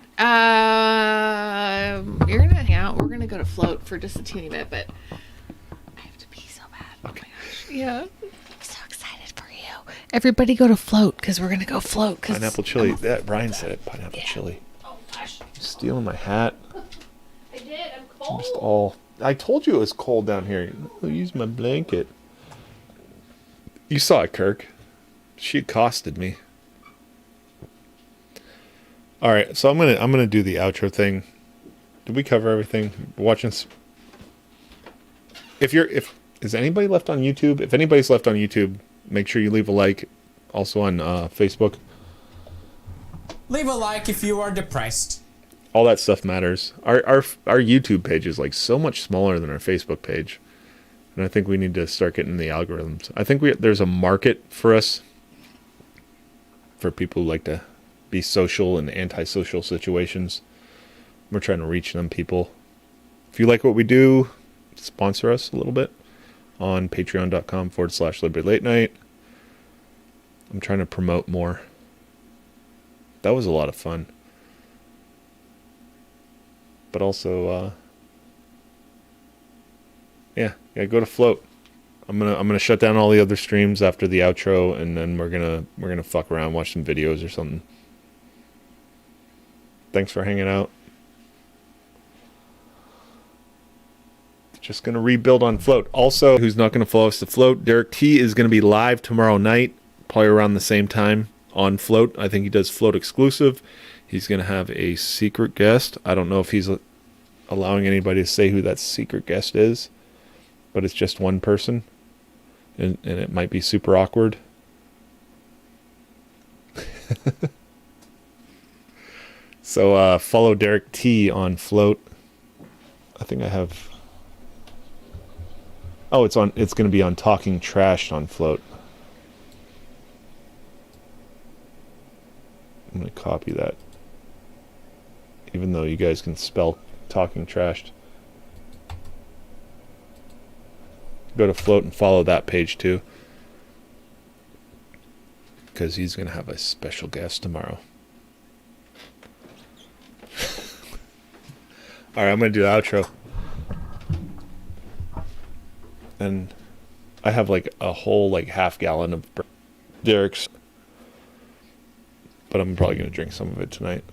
You're gonna hang out. We're gonna go to float for just a teeny bit, but I have to pee so bad. Okay. Oh my gosh. Yeah. I'm so excited for you. Everybody go to float because we're gonna go float. Pineapple chili. That Brian said it. Pineapple chili. Oh gosh. You're stealing my hat. I did. I'm I'm cold. just all. I told you it was cold down here. I'll use my blanket. You saw it, Kirk. She accosted me. All right, so I'm gonna do the outro thing. Did we cover everything? Watching. If is anybody left on YouTube? If anybody's left on YouTube, make sure you leave a like. Also on Facebook. Leave a like if you are depressed. All that stuff matters. Our YouTube page is like so much smaller than our Facebook page, and I think we need to start getting the algorithms. I think there's a market for us, for people who like to be social in antisocial situations. We're trying to reach them people. If you like what we do, sponsor us a little bit on patreon.com/Liberty Late Night. I'm trying to promote more. That was a lot of fun. But also, yeah, go to Float. I'm gonna shut down all the other streams after the outro, and then we're gonna fuck around, watch some videos or something. Thanks for hanging out. Just gonna rebuild on Float. Also, who's not gonna follow us to Float? Derek T is gonna be live tomorrow night, probably around the same time on Float. I think he does Float exclusive. He's gonna have a secret guest. I don't know if he's allowing anybody to say who that secret guest is, but it's just one person, and it might be super awkward. So follow Derek T on Float. I think I have. Oh, it's going to be on Talking Trash on Float. I'm going to copy that. Even though you guys can spell Talking Trashed. Go to Float and follow that page too, because he's going to have a special guest tomorrow. All right, I'm going to do the outro. And I have like a whole like half gallon of Derek's, but I'm probably going to drink some of it tonight.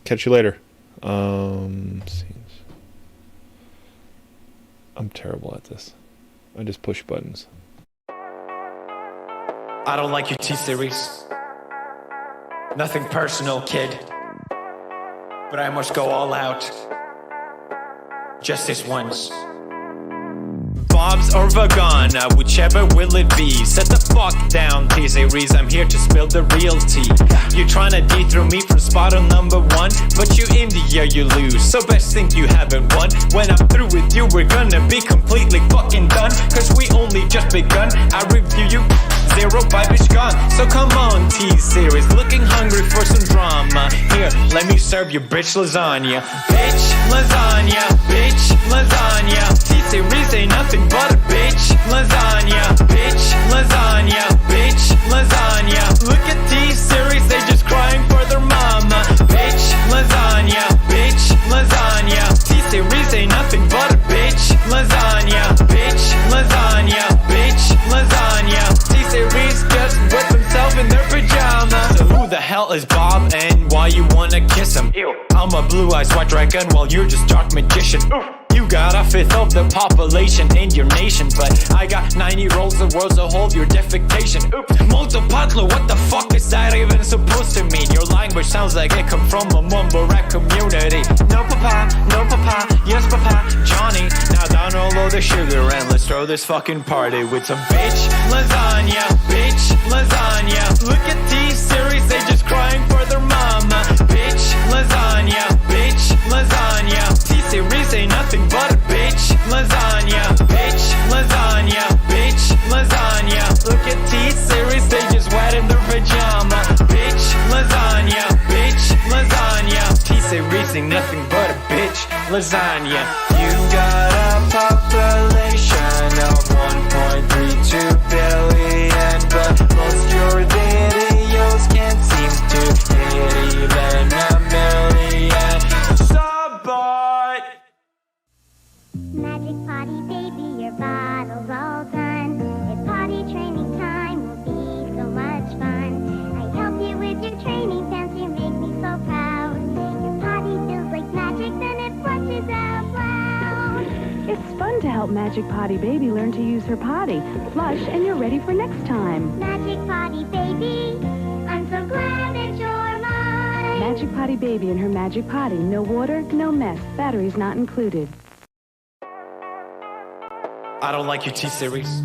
Catch you later. I'm terrible at this. I just push buttons. I don't like your T-Series. Nothing personal, kid. But I must go all out. Just this once. Bob's or Vagana, whichever will it be. Set the fuck down, T-Series, I'm here to spill the real tea. You're trying to dethrone me from spot on number one, but you in the year you lose, so best think you haven't won. When I'm through with you, we're gonna be completely fucking done, cause we only just begun. I review you, 0 5-ish gone. So come on, T-Series, looking hungry for some drama. Here, let me serve you bitch lasagna. Bitch lasagna, bitch lasagna. T-Series ain't nothing but a bitch lasagna. Bitch lasagna, bitch lasagna. Look at T-Series, they just crying for their mama. Bitch lasagna, bitch lasagna. T-Series ain't nothing but a bitch lasagna. Bitch lasagna, bitch lasagna. T-Series just whip himself in their pajamas. So who the hell is Bob and why you wanna kiss him? Ew. I'm a blue-eyed white dragon while you're just dark magician. Ooh. You got a fifth of the population in your nation, but I got 90 rolls of worlds to hold your defecation. Oops, multipatlo, what the fuck is that even supposed to mean? Your language sounds like it come from a mumble rap community. No papa, yes papa, Johnny. Now download the sugar and let's throw this fucking party with some bitch lasagna, bitch lasagna. Look at T-Series, they just crying for their mama. Bitch lasagna, bitch lasagna. T-Series ain't nothing but a bitch lasagna. Bitch lasagna, bitch lasagna. Look at T-Series, they just wet in their pajama. Bitch lasagna, bitch lasagna. T-Series ain't nothing but a bitch lasagna. You got a population of 1.32 billion, but most your videos can't seem to hit even a million. Sabot! Magic potty baby, your bottle's all done. If potty training time will be so much fun. I help you with your training pants, you make me so proud. Your potty feels like magic, then it flushes out loud. It's fun to help Magic Potty Baby learn to use her potty. Flush and you're ready for next time. Magic potty baby, I'm so glad that you're mine. Magic Potty Baby and her Magic Potty. No water, no mess. Batteries not included. I don't like your T-Series.